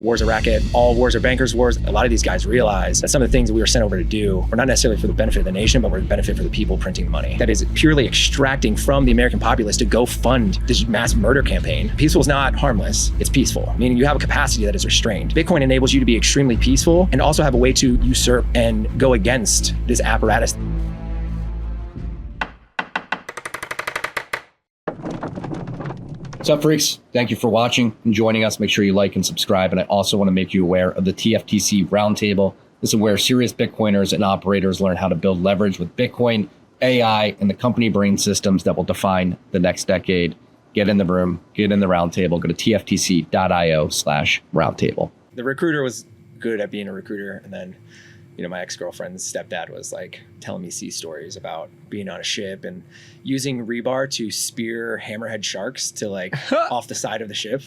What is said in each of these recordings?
War's a racket. All wars are bankers' wars. A lot of these guys realize that some of the things that we were sent over to do were not necessarily for the benefit of the nation, but were the benefit for the people printing the money. That is purely extracting from the American populace to go fund this mass murder campaign. Peaceful is not harmless. It's peaceful, meaning you have a capacity that is restrained. Bitcoin enables you to be extremely peaceful and also have a way to usurp and go against this apparatus. What's up, freaks? Thank you for watching and joining us. Make sure you like and subscribe. And I also want to make you aware of the TFTC Roundtable. This is where serious Bitcoiners and operators learn how to build leverage with Bitcoin, AI, and the company brain systems that will define the next decade. Get in the room, get in the roundtable, go to tftc.io/roundtable. The recruiter was good at being a recruiter. And then, my ex-girlfriend's stepdad was like telling me sea stories about being on a ship and using rebar to spear hammerhead sharks to like off the side of the ship.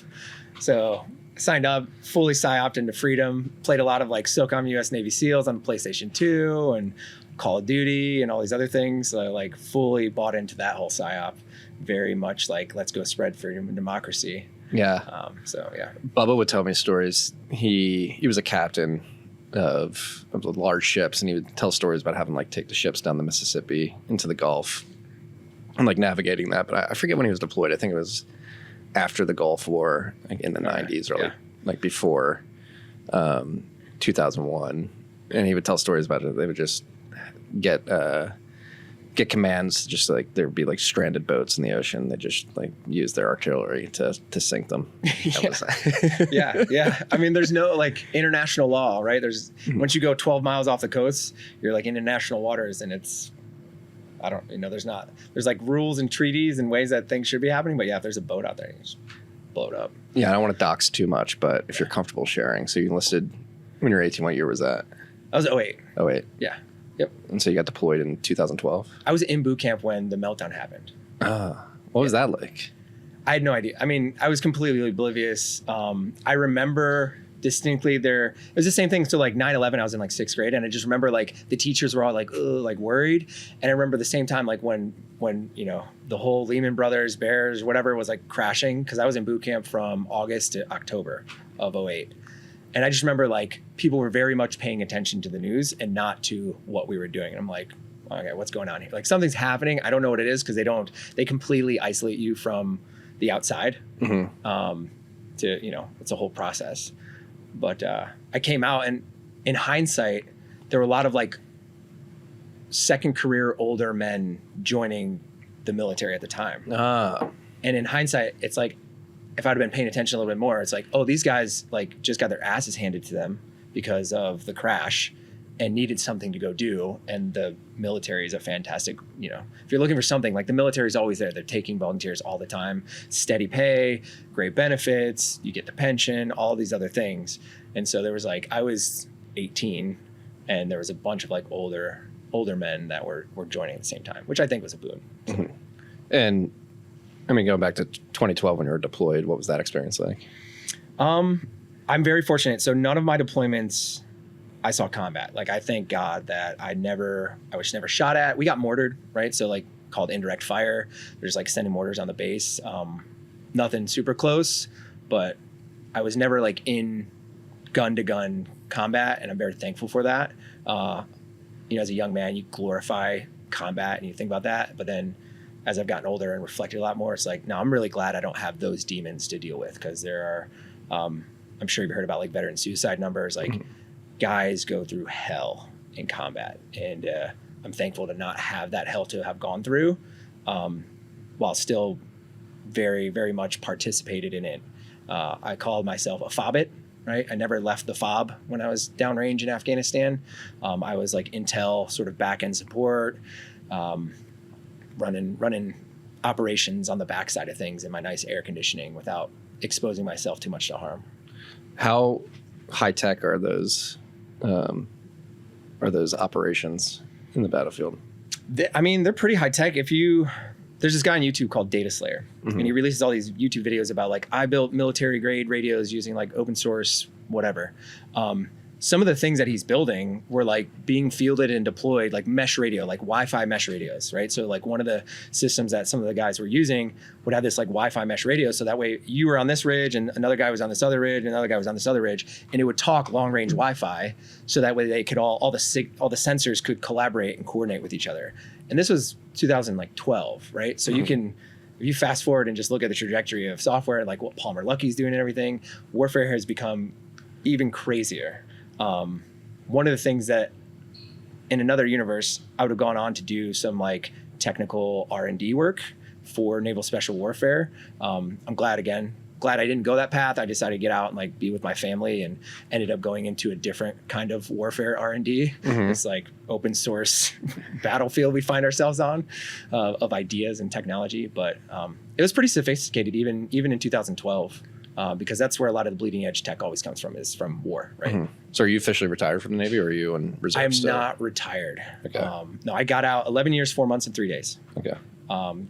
So I signed up, fully psyoped into freedom, played a lot of like SOCOM US Navy SEALs on the PlayStation 2 and Call of Duty and all these other things. So I like fully bought into that whole psyop. Very much like, let's go spread freedom and democracy. Yeah. Yeah. Bubba would tell me stories. He was a captain of large ships, and he would tell stories about having like take the ships down the Mississippi into the Gulf and like navigating that. But I forget when he was deployed. I think it was after the Gulf War, like in the 90s or like before 2001. And he would tell stories about it. They would just get commands, just like there'd be like stranded boats in the ocean. They just like use their artillery to sink them. Yeah. I mean, there's no like international law, right? There's once you go 12 miles off the coast, you're like in international waters, and it's there's like rules and treaties and ways that things should be happening. But yeah, if there's a boat out there, you just blow it up. Yeah, I don't want to dox too much, but if you're comfortable sharing. So you enlisted when you were 18. What year was that? I was 08. 08. Yeah. Yep. And so you got deployed in 2012? I was in boot camp when the meltdown happened. What was that like? I had no idea. I mean, I was completely oblivious. I remember distinctly it was the same thing. So like 9/11, I was in like 6th grade, and I just remember like the teachers were all like, like worried. And I remember the same time, like when the whole Lehman Brothers, Bears, whatever was like crashing, because I was in boot camp from August to October of 08. And I just remember like people were very much paying attention to the news and not to what we were doing. And I'm like, okay, what's going on here? Like something's happening. I don't know what it is, because they completely isolate you from the outside. Mm-hmm. It's a whole process. But I came out, and in hindsight, there were a lot of like second career older men joining the military at the time. And in hindsight, it's like, if I'd have been paying attention a little bit more, it's like, oh, these guys like just got their asses handed to them because of the crash and needed something to go do. And the military is a fantastic, if you're looking for something, like the military is always there. They're taking volunteers all the time, steady pay, great benefits, you get the pension, all these other things. And so there was like, I was 18 and there was a bunch of like older men that were joining at the same time, which I think was a boon. Mm-hmm. And I mean, going back to 2012 when you were deployed, what was that experience like? I'm very fortunate. So none of my deployments, I saw combat. Like I thank God that I was never shot at. We got mortared, right? So like called indirect fire. There's like sending mortars on the base. Nothing super close, but I was never like in gun to gun combat, and I'm very thankful for that. As a young man, you glorify combat and you think about that, but then as I've gotten older and reflected a lot more, it's like, no, I'm really glad I don't have those demons to deal with, because there are, I'm sure you've heard about like veteran suicide numbers, like guys go through hell in combat. And I'm thankful to not have that hell to have gone through, while still very, very much participated in it. I called myself a fobbit, right? I never left the fob when I was downrange in Afghanistan. I was like intel sort of back-end support, running operations on the backside of things in my nice air conditioning without exposing myself too much to harm. How high tech are those operations in the battlefield? They're pretty high tech. There's this guy on YouTube called Data Slayer, and he releases all these YouTube videos about like, I built military grade radios using like open source, whatever. some of the things that he's building were like being fielded and deployed, like mesh radio, like Wi-Fi mesh radios, right? So like one of the systems that some of the guys were using would have this like Wi-Fi mesh radio. So that way you were on this ridge and another guy was on this other ridge and another guy was on this other ridge, and it would talk long range Wi-Fi. So that way they could all the sensors could collaborate and coordinate with each other. And this was 2012, right? So you can, if you fast forward and just look at the trajectory of software, like what Palmer Luckey's doing and everything, warfare has become even crazier. One of the things that in another universe, I would have gone on to do some like technical R&D work for naval special warfare. I'm glad I didn't go that path. I decided to get out and like be with my family, and ended up going into a different kind of warfare R&D. It's like open source battlefield we find ourselves on of ideas and technology. But it was pretty sophisticated even in 2012. Because that's where a lot of the bleeding edge tech always comes from, is from war, right? So are you officially retired from the Navy, or are you in reserve I'm still? not retired. Okay. No, I got out 11 years, 4 months, and 3 days. Okay.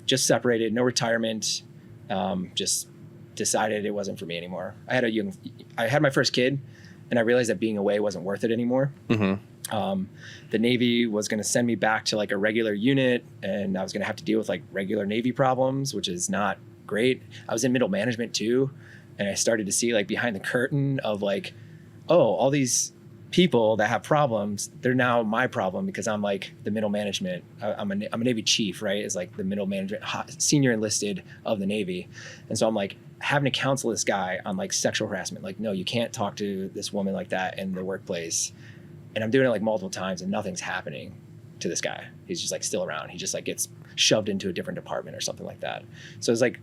Just separated, no retirement. Just decided it wasn't for me anymore. I had my first kid, and I realized that being away wasn't worth it anymore. The Navy was going to send me back to like a regular unit, and I was going to have to deal with like regular Navy problems, which is not great. I was in middle management too. And I started to see like behind the curtain of like, oh, all these people that have problems, they're now my problem because I'm like the middle management. I'm a Navy chief, right? Is like the middle management, senior enlisted of the Navy. And so I'm like having to counsel this guy on like sexual harassment. Like, no, you can't talk to this woman like that in the workplace. And I'm doing it like multiple times and nothing's happening to this guy. He's just like still around. He just like gets shoved into a different department or something like that. So it's like,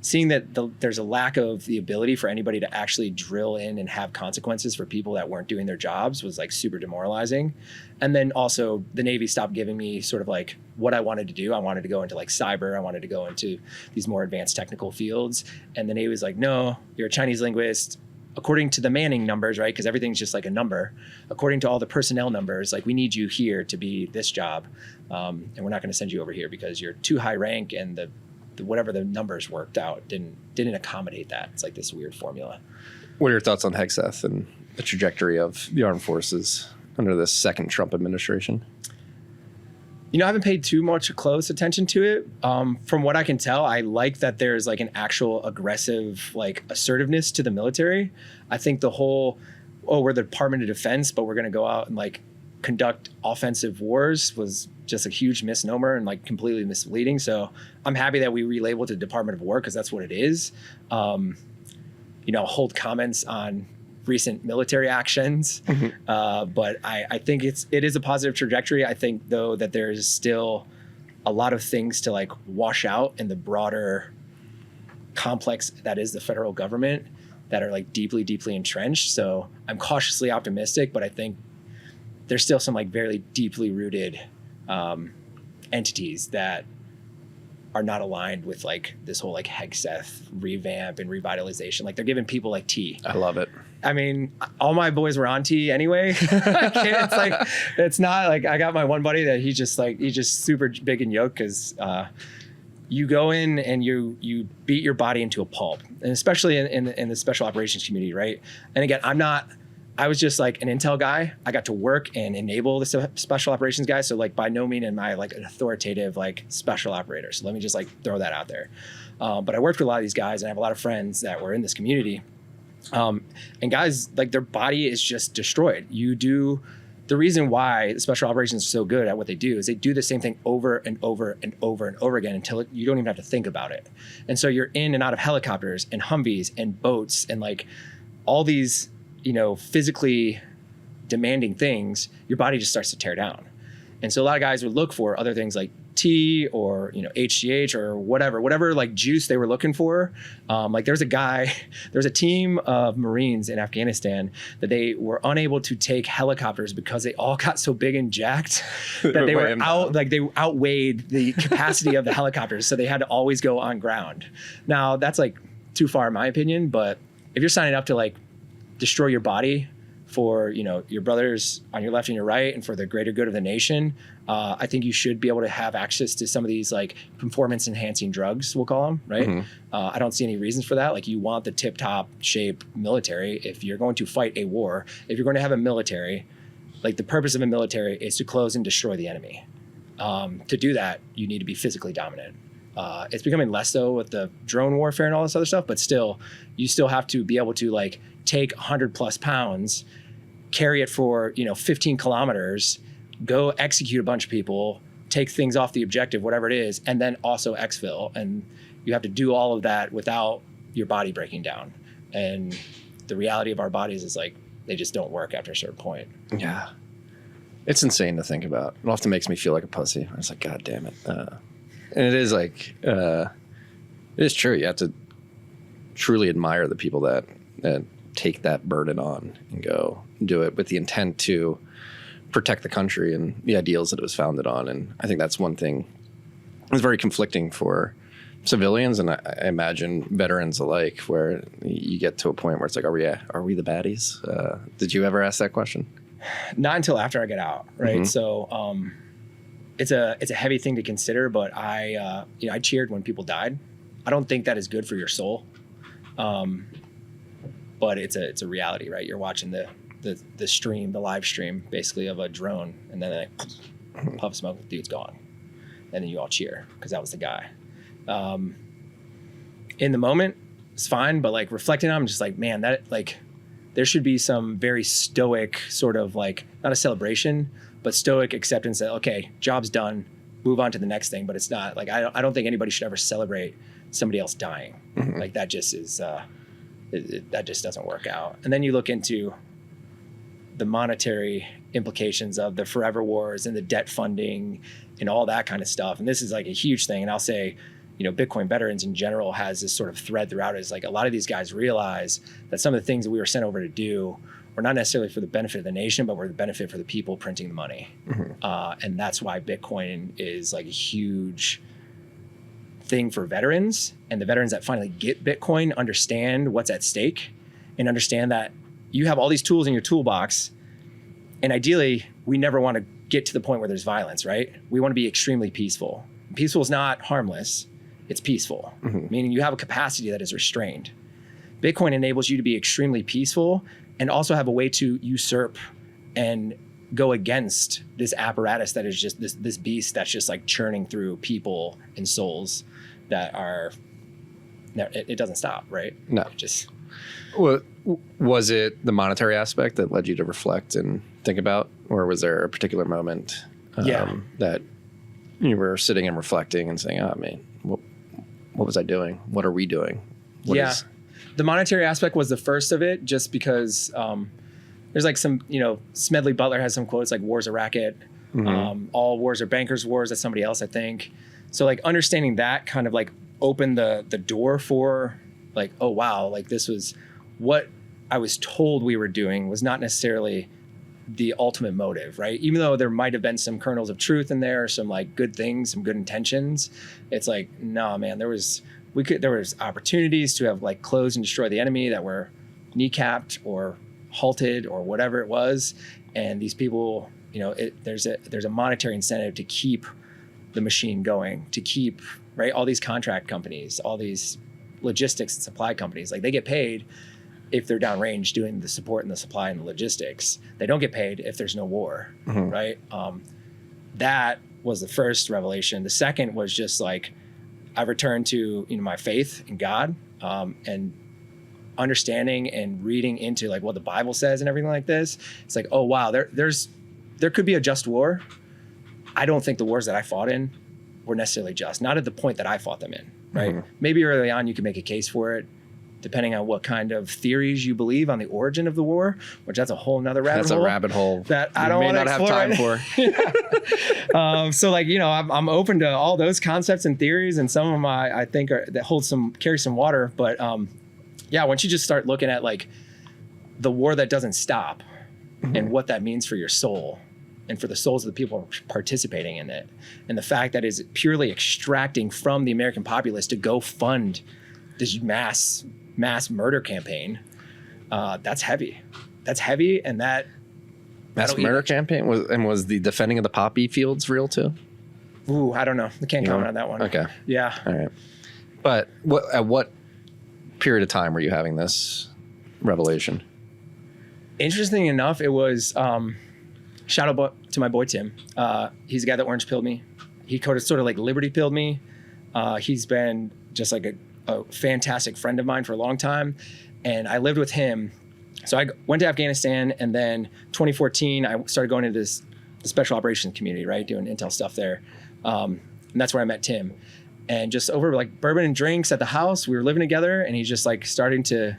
seeing that there's a lack of the ability for anybody to actually drill in and have consequences for people that weren't doing their jobs was like super demoralizing. And then also the Navy stopped giving me sort of like what I wanted to do. I wanted to go into like cyber. I wanted to go into these more advanced technical fields. And the Navy was like, no, you're a Chinese linguist. According to the Manning numbers, right? Because everything's just like a number. According to all the personnel numbers, like we need you here to be this job. And we're not going to send you over here because you're too high rank, and the whatever the numbers worked out didn't accommodate that. It's like this weird formula. What are your thoughts on Hegseth and the trajectory of the armed forces under this second Trump administration? You know, I haven't paid too much close attention to it. From what I can tell, I like that there's like an actual aggressive like assertiveness to the military. I think the whole, we're the Department of Defense, but we're going to go out and like conduct offensive wars was just a huge misnomer and like completely misleading. So I'm happy that we relabeled it Department of War, because that's what it is. Hold comments on recent military actions, but I think it is a positive trajectory. I think though that there's still a lot of things to like wash out in the broader complex that is the federal government that are like deeply, deeply entrenched. So I'm cautiously optimistic, but I think there's still some like very deeply rooted entities that are not aligned with like this whole like Hegseth revamp and revitalization. Like they're giving people like tea. I love it. I mean, all my boys were on tea anyway. It's not like I got my one buddy that he's just super big and yoked because you go in and you beat your body into a pulp, and especially in the special operations community, right? And again, I was just like an intel guy. I got to work and enable the special operations guy. So like by no means am I like an authoritative like special operator. So let me just like throw that out there. But I worked with a lot of these guys, and I have a lot of friends that were in this community. And guys, like their body is just destroyed. The reason why the special operations are so good at what they do is they do the same thing over and over and over and over again until you don't even have to think about it. And so you're in and out of helicopters and Humvees and boats and like all these, physically demanding things, your body just starts to tear down. And so a lot of guys would look for other things like tea or, HGH or whatever like juice they were looking for. Like there's a team of Marines in Afghanistan that they were unable to take helicopters because they all got so big and jacked that they were they outweighed the capacity of the helicopters. So they had to always go on ground. Now that's like too far in my opinion, but if you're signing up to like destroy your body for, your brothers on your left and your right, and for the greater good of the nation, I think you should be able to have access to some of these like performance enhancing drugs, we'll call them, right? I don't see any reasons for that. Like, you want the tip top shape military. If you're going to fight a war, if you're going to have a military, like, the purpose of a military is to close and destroy the enemy. To do that, you need to be physically dominant. It's becoming less so with the drone warfare and all this other stuff, but still, you still have to be able to like take 100 plus pounds, carry it for 15 kilometers, go execute a bunch of people, take things off the objective, whatever it is, and then also exfil. And you have to do all of that without your body breaking down. And the reality of our bodies is like, they just don't work after a certain point. Yeah. It's insane to think about. It often makes me feel like a pussy. It's like, God damn it. And it is like, it is true. You have to truly admire the people that take that burden on and go do it with the intent to protect the country and the ideals that it was founded on. And I think that's one thing that's very conflicting for civilians, and I imagine veterans alike, where you get to a point where it's like, are we the baddies? Did you ever ask that question? Not until after I get out, right? So it's a heavy thing to consider, but I cheered when people died. I don't think that is good for your soul, but it's a reality, right? You're watching the stream, the live stream, basically, of a drone, and then they puff of smoke, dude's gone, and then you all cheer because that was the guy. In the moment, it's fine, but like reflecting on, I'm just like, man, that like, there should be some very stoic sort of like, not a celebration, but stoic acceptance that, okay, job's done, move on to the next thing. But it's not like, I don't think anybody should ever celebrate somebody else dying. Like, that just is, that just doesn't work out. And then you look into the monetary implications of the forever wars and the debt funding and all that kind of stuff. And this is like a huge thing. And I'll say, Bitcoin veterans in general has this sort of thread throughout. Is like, a lot of these guys realize that some of the things that we were sent over to do were not necessarily for the benefit of the nation, but were the benefit for the people printing the money. And that's why Bitcoin is like a huge thing for veterans. And the veterans that finally get Bitcoin understand what's at stake and understand that you have all these tools in your toolbox. And ideally, we never want to get to the point where there's violence, right? We want to be extremely peaceful. Peaceful is not harmless. It's peaceful, meaning you have a capacity that is restrained. Bitcoin enables you to be extremely peaceful and also have a way to usurp and go against this apparatus that is just this beast that's just like churning through people and souls that are, it doesn't stop, right? No. Well, was it the monetary aspect that led you to reflect and think about, or was there a particular moment that you were sitting and reflecting and saying, oh man, what was I doing? What are we doing? The monetary aspect was the first of it, just because there's like some, Smedley Butler has some quotes like, war's a racket. All wars are bankers' wars. That's somebody else, I think. So like understanding that kind of like opened the door for like, oh wow, like this was what I was told we were doing was not necessarily the ultimate motive, right? Even though there might have been some kernels of truth in there, some like good things, some good intentions, it's like, no, man, there was opportunities to have like closed and destroyed the enemy that were kneecapped or halted or whatever it was. And these people, there's a monetary incentive to keep the machine going, to keep, right? All these contract companies, all these logistics and supply companies, like they get paid if they're downrange doing the support and the supply and the logistics. They don't get paid if there's no war, right? That was the first revelation. The second was just like, I returned to my faith in God, and understanding and reading into like what the Bible says and everything like this. It's like, oh wow, there could be a just war. I don't think the wars that I fought in were necessarily just, not at the point that I fought them in, right? Maybe early on you can make a case for it, depending on what kind of theories you believe on the origin of the war, which that's a whole nother rabbit hole. That's a rabbit hole that I don't want to have time for. So like, I'm open to all those concepts and theories, and some of them I think carry some water. But once you just start looking at like the war that doesn't stop and what that means for your soul and for the souls of the people participating in it, and the fact that is purely extracting from the American populace to go fund this mass murder campaign, that's heavy. that's heavy, and Mass that'll murder eat. campaign was the defending of the poppy fields real too? Ooh, I don't know. I can't You comment know? on that one. Okay. Yeah. All right. But at what period of time were you having this revelation? Interesting enough, it was shout out to my boy Tim. He's the guy that orange pilled me. He sort of like liberty pilled me. He's been just like a fantastic friend of mine for a long time, and I lived with him. So I went to Afghanistan, and then 2014 I started going into the special operations community, right, doing intel stuff there, and that's where I met Tim. And just over like bourbon and drinks at the house, we were living together, and he's just like starting to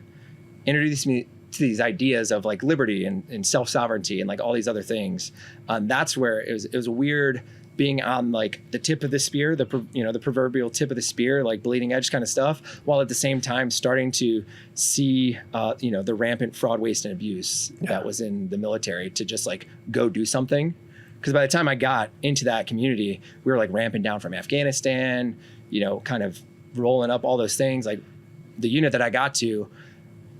introduce me to these ideas of like liberty and self-sovereignty and like all these other things. That's where it was weird being on like the tip of the spear, the proverbial tip of the spear, like bleeding edge kind of stuff, while at the same time starting to see the rampant fraud, waste, and abuse that was in the military, to just like go do something. Because by the time I got into that community, we were like ramping down from Afghanistan, kind of rolling up all those things. Like the unit that I got to,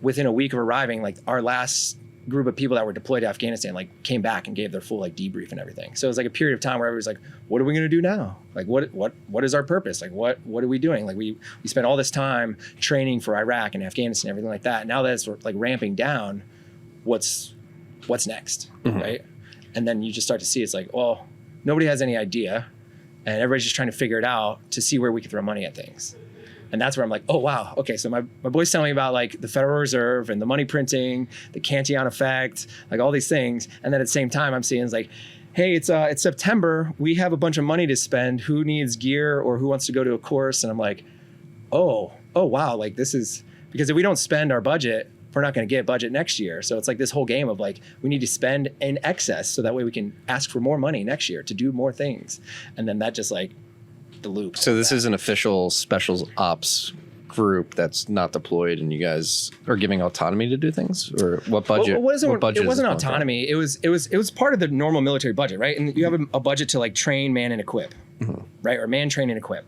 within a week of arriving, like our last group of people that were deployed to Afghanistan, like came back and gave their full like debrief and everything. So it was like a period of time where everybody's like, what are we going to do now? Like, what is our purpose? Like, what are we doing? Like we spent all this time training for Iraq and Afghanistan, everything like that. Now that it's like ramping down, what's next? Mm-hmm. Right. And then you just start to see, it's like, well, nobody has any idea, and everybody's just trying to figure it out to see where we can throw money at things. And that's where I'm like, oh, wow. Okay, so my boy's telling me about like the Federal Reserve and the money printing, the Cantillon effect, like all these things. And then at the same time, I'm seeing it's like, hey, it's September. We have a bunch of money to spend. Who needs gear or who wants to go to a course? And I'm like, oh, wow. Like this is, because if we don't spend our budget, we're not going to get budget next year. So it's like this whole game of like, we need to spend in excess so that way we can ask for more money next year to do more things. And then that just like the loop. So this is an official special ops group that's not deployed, and you guys are giving autonomy to do things? Or what budget? It wasn't autonomy. It was part of the normal military budget, right? And you have a budget to like train, man, and equip, right? Or man, train, and equip.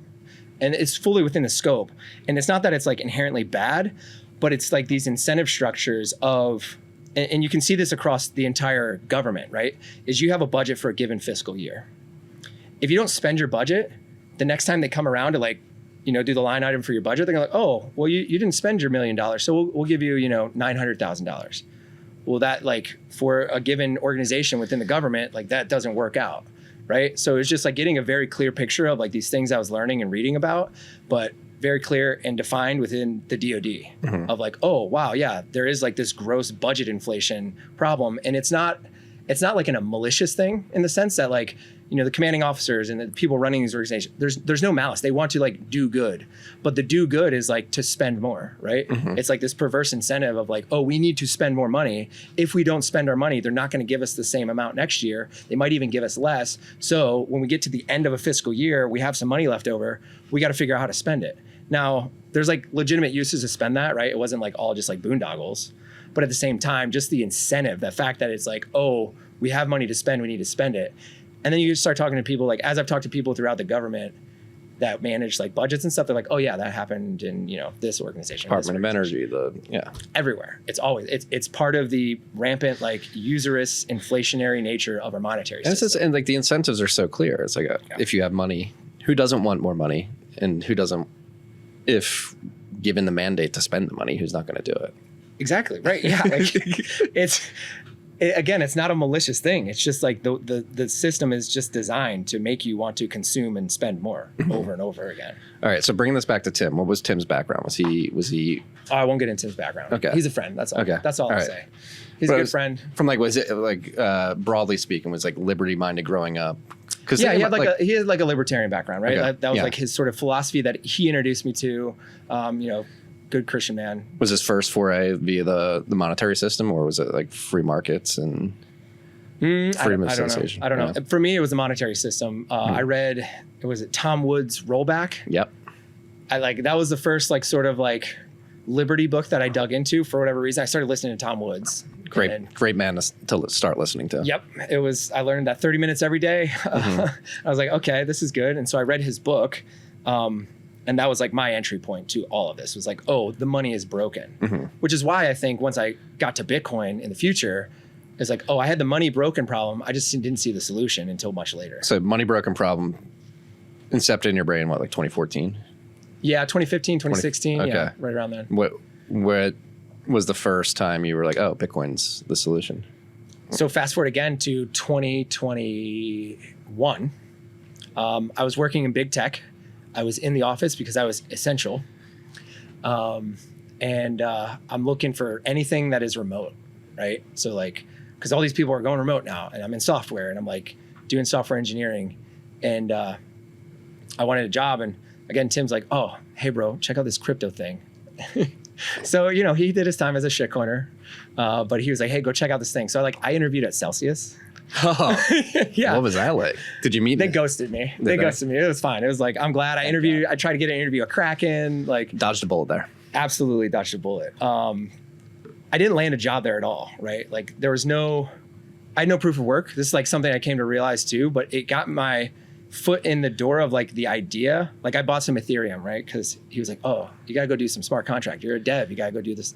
And it's fully within the scope. And it's not that it's like inherently bad, but it's like these incentive structures of, and you can see this across the entire government, right? Is you have a budget for a given fiscal year. If you don't spend your budget, the next time they come around to like, do the line item for your budget, they're like, oh, well, you didn't spend your $1 million, so we'll give you, $900,000. Well, that like for a given organization within the government, like that doesn't work out, right? So it's just like getting a very clear picture of like these things I was learning and reading about, but very clear and defined within the DoD of like, oh, wow, yeah, there is like this gross budget inflation problem. And it's not like a malicious thing in the sense that like, the commanding officers and the people running these organizations, there's no malice. They want to like do good, but the do good is like to spend more, right? It's like this perverse incentive of like, oh, we need to spend more money. If we don't spend our money, they're not going to give us the same amount next year. They might even give us less. So when we get to the end of a fiscal year, we have some money left over. We got to figure out how to spend it. Now, there's like legitimate uses to spend that, right? It wasn't like all just like boondoggles, but at the same time, just the incentive, the fact that it's like, oh, we have money to spend, we need to spend it. And then you start talking to people, like as I've talked to people throughout the government that manage like budgets and stuff, they're like, oh yeah, that happened in, this organization. Department of Energy, everywhere. It's always, it's part of the rampant, like usurious, inflationary nature of our monetary system. And like the incentives are so clear. It's like, if you have money, who doesn't want more money, and who doesn't, if given the mandate to spend the money, who's not going to do it? Exactly. Right. Yeah. Like again, it's not a malicious thing. It's just like the system is just designed to make you want to consume and spend more over and over again. All right. So bringing this back to Tim, what was Tim's background? Was he? Oh, I won't get into his background. Okay. He's a friend. That's all. Okay. That's all I'll say. He's a good friend. From like, was it like broadly speaking, was like liberty minded growing up? Yeah, he had like a libertarian background, right? Okay. That was like his sort of philosophy that he introduced me to. Good Christian man. Was his first foray via the monetary system, or was it like free markets and freedom of association? I don't know. For me, it was the monetary system. I read, was it Tom Wood's Rollback? Yep. That was the first like sort of like liberty book that I dug into for whatever reason. I started listening to Tom Woods. Great man to start listening to. Yep. I learned that 30 minutes every day. I was like, okay, this is good. And so I read his book. And that was like my entry point to all of this was like, oh, the money is broken, which is why I think once I got to Bitcoin in the future, it's like, oh, I had the money broken problem. I just didn't see the solution until much later. So money broken problem incepted in your brain, what, like 2014? Yeah, 2015, 2016. Okay. Yeah, right around then. What was the first time you were like, oh, Bitcoin's the solution? So fast forward again to 2021. I was working in big tech. I was in the office because I was essential. And I'm looking for anything that is remote, right? So like, because all these people are going remote now and I'm in software and I'm like doing software engineering. And I wanted a job. And again, Tim's like, oh, hey, bro, check out this crypto thing. So, you know, he did his time as a shitcoiner, but he was like, hey, go check out this thing. So I interviewed at Celsius. Oh, yeah. What was that like? Did you meet They me? ghosted me. They ghosted me. It was fine. It was like, I'm glad I interviewed. I tried to get an interview at Kraken. Like, Dodged a bullet there. absolutely dodged a bullet. I didn't land a job there at all, right? Like I had no proof of work. This is like something I came to realize too, but it got my foot in the door of like the idea. Like I bought some Ethereum, right? Because he was like, oh, you gotta go do some smart contract. You're a dev, you gotta go do this.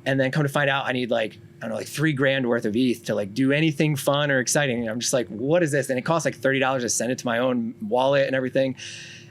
And then come to find out I need like, I don't know, like $3,000 worth of ETH to like do anything fun or exciting. And I'm just like, what is this? And it costs like $30 to send it to my own wallet and everything.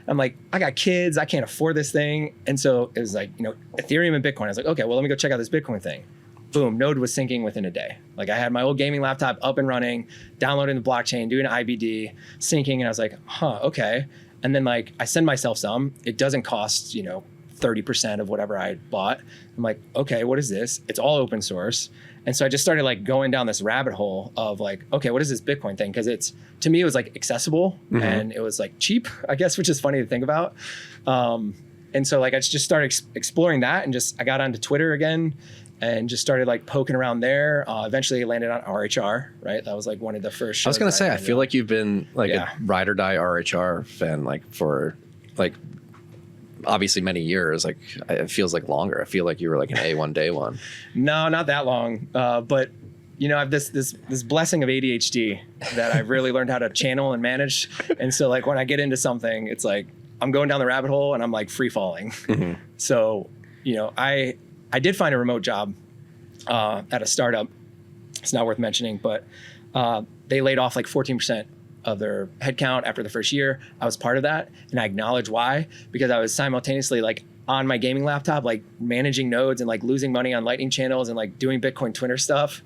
I'm like, I got kids, I can't afford this thing. And so it was like, you know, Ethereum and Bitcoin. I was like, okay, well, let me go check out this Bitcoin thing. Boom, Node was syncing within a day. Like I had my old gaming laptop up and running, downloading the blockchain, doing IBD, syncing. And I was like, huh, okay. And then like I send myself some, it doesn't cost, you know, 30% of whatever I bought. I'm like, okay, what is this? It's all open source. And so I just started like going down this rabbit hole of like, okay, what is this Bitcoin thing? Because to me, it was like accessible and it was like cheap, I guess, which is funny to think about. And so like I just started exploring that and I got onto Twitter again and just started like poking around there. Eventually landed on RHR, right? That was like one of the first shows. I was going to say, I feel like you've been like a ride or die RHR fan like for like obviously many years. Like it feels like longer. I feel like you were like an A1 day one. No, not that long. But you know, I have this blessing of ADHD that I've really learned how to channel and manage. And so like when I get into something, it's like I'm going down the rabbit hole and I'm like free falling. So, you know, I did find a remote job at a startup. It's not worth mentioning, but they laid off like 14% of their headcount after the first year. I was part of that, and I acknowledge why, because I was simultaneously like on my gaming laptop, like managing nodes and like losing money on Lightning channels and like doing Bitcoin Twitter stuff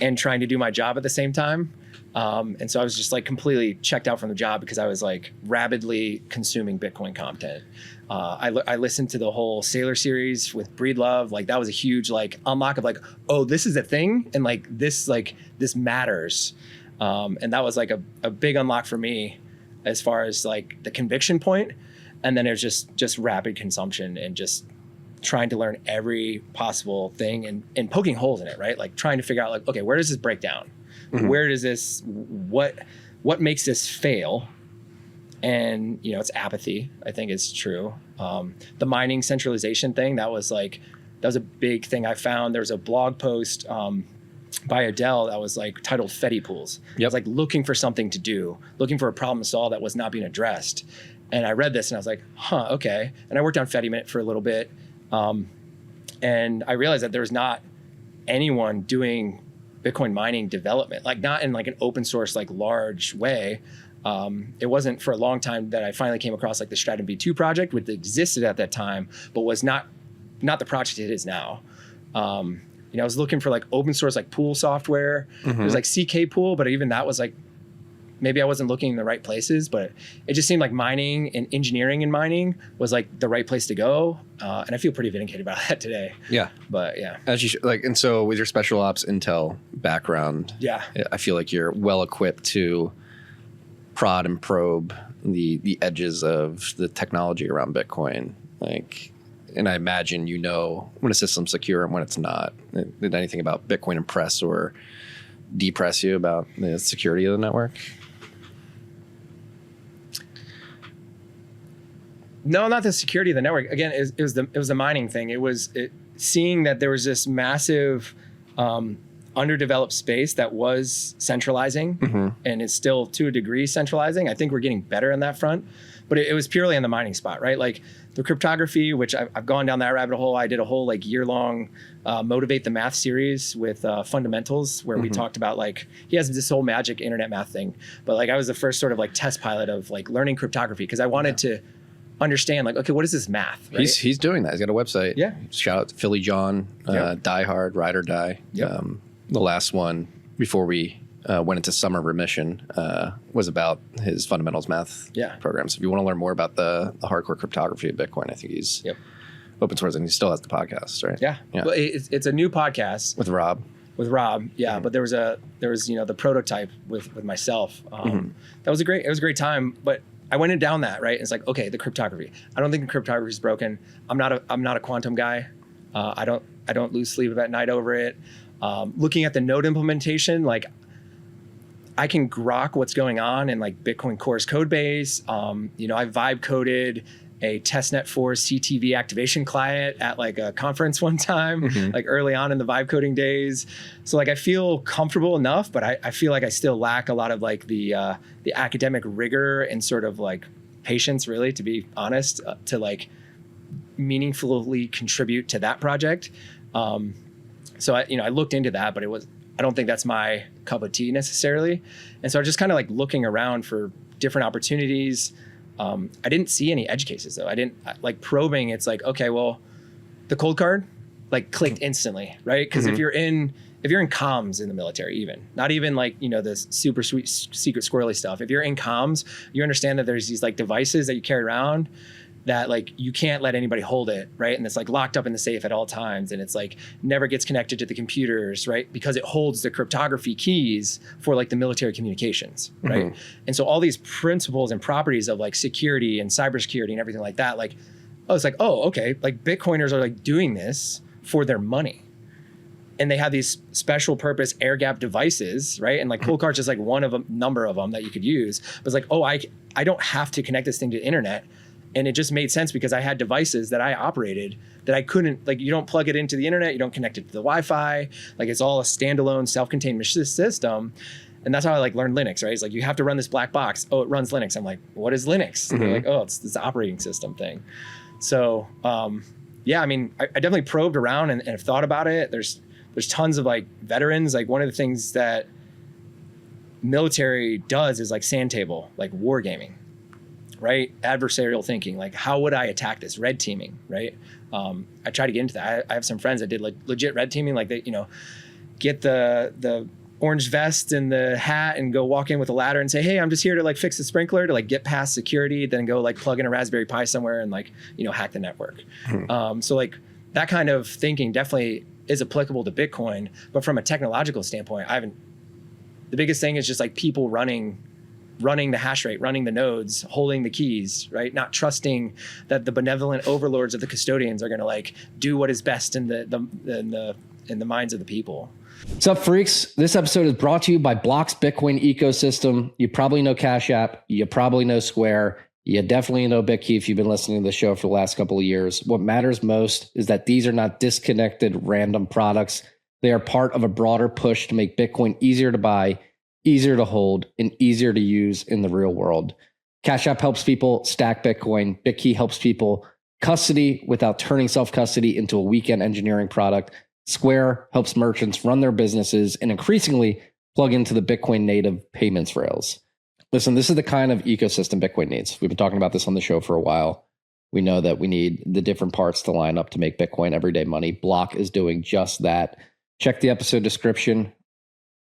and trying to do my job at the same time. And so I was just like completely checked out from the job because I was like rapidly consuming Bitcoin content. I listened to the whole Sailor series with Breedlove. Like that was a huge like unlock of like, oh, this is a thing. And like this matters. And that was like a big unlock for me as far as like the conviction point. And then it was just rapid consumption and just trying to learn every possible thing and poking holes in it, right? Like trying to figure out like, okay, where does this break down? Where does this, what makes this fail? And, you know, it's apathy, I think is true. The mining centralization thing, that was a big thing I found. There was a blog post by Adele that was like titled Fetty Pools. It was like looking for something to do, looking for a problem to solve that was not being addressed. And I read this and I was like, huh, okay. And I worked on FettyMint for a little bit. And I realized that there was not anyone doing Bitcoin mining development, like not in like an open source, like large way. It wasn't for a long time that I finally came across like the Stratum V2 project, which existed at that time, but was not the project it is now. You know, I was looking for like open source, like pool software. There's like CK Pool, but even that was like, maybe I wasn't looking in the right places, but it just seemed like mining and engineering in mining was like the right place to go. And I feel pretty vindicated about that today. Yeah. But yeah. As you like, and so with your special ops Intel background, I feel like you're well equipped to prod and probe the edges of the technology around Bitcoin. Like, and I imagine you know when a system's secure and when it's not. Did anything about Bitcoin impress or depress you about the security of the network? No, not the security of the network. Again, it was the mining thing. It was seeing that there was this massive underdeveloped space that was centralizing and is still to a degree centralizing. I think we're getting better on that front, but it was purely on the mining spot, right? Like the cryptography, which I've gone down that rabbit hole. I did a whole like year-long Motivate the Math series with Fundamentals, where we talked about like, he has this whole magic internet math thing, but like I was the first sort of like test pilot of like learning cryptography, because I wanted to understand like, okay, what is this math? Right? He's doing that. He's got a website. Yeah. Shout out to Philly John, Die Hard, Ride or Die. Yep. The last one before we went into summer remission was about his fundamentals math programs. If you want to learn more about the hardcore cryptography of Bitcoin, I think he's open source, and he still has the podcast, right? Yeah. Well, it's a new podcast with Rob. Yeah. But there was the prototype with myself. That was a great time. But I went in down that, right? It's like, okay, the cryptography. I don't think the cryptography is broken. I'm not a quantum guy. I don't lose sleep at night over it. Looking at the node implementation, like I can grok what's going on in like Bitcoin Core's code base. I vibe coded a testnet for CTV activation client at like a conference one time, like early on in the vibe coding days. So like I feel comfortable enough, but I feel like I still lack a lot of like the academic rigor and sort of like patience, really, to be honest, to like meaningfully contribute to that project. So I looked into that, but I don't think that's my cup of tea necessarily. And so I just kind of like looking around for different opportunities. I didn't see any edge cases though. I didn't like probing. It's like, okay, well, the cold card like clicked instantly, right? Because if you're in comms in the military, even not even like, the super sweet secret squirrely stuff. If you're in comms, you understand that there's these like devices that you carry around that like you can't let anybody hold it, right? And it's like locked up in the safe at all times, and it's like never gets connected to the computers, right? Because it holds the cryptography keys for like the military communications, right? And so all these principles and properties of like security and cybersecurity and everything like that, like, it's like, okay, like Bitcoiners are like doing this for their money. And they have these special purpose air gap devices, right? And like cold card's just like one of a number of them that you could use. But it's like, I don't have to connect this thing to the internet. And it just made sense because I had devices that I operated that I couldn't, like, you don't plug it into the internet, you don't connect it to the Wi-Fi, like it's all a standalone self-contained system. And that's how I like learned Linux, right? It's like, you have to run this black box. Oh, it runs Linux. I'm like, what is Linux? And they're like, oh, it's this operating system thing. So, I mean, I definitely probed around and have thought about it. There's tons of like veterans. Like one of the things that military does is like sand table, like wargaming. Right? Adversarial thinking, like how would I attack this? Red teaming, right? I try to get into that. I have some friends that did like legit red teaming, like they, get the orange vest and the hat and go walk in with a ladder and say, hey, I'm just here to like fix the sprinkler, to like get past security, then go like plug in a Raspberry Pi somewhere and like, hack the network. So like that kind of thinking definitely is applicable to Bitcoin, but from a technological standpoint, the biggest thing is just like people running the hash rate, running the nodes, holding the keys, right? Not trusting that the benevolent overlords of the custodians are going to like do what is best in the minds of the people. What's up, freaks? This episode is brought to you by Block's Bitcoin ecosystem. You probably know Cash App. You probably know Square. You definitely know BitKey if you've been listening to the show for the last couple of years. What matters most is that these are not disconnected random products. They are part of a broader push to make Bitcoin easier to buy, easier to hold, and easier to use in the real world. Cash App helps people stack Bitcoin. BitKey helps people custody without turning self-custody into a weekend engineering product. Square helps merchants run their businesses and increasingly plug into the Bitcoin native payments rails. Listen, this is the kind of ecosystem Bitcoin needs. We've been talking about this on the show for a while. We know that we need the different parts to line up to make Bitcoin everyday money. Block is doing just that. Check the episode description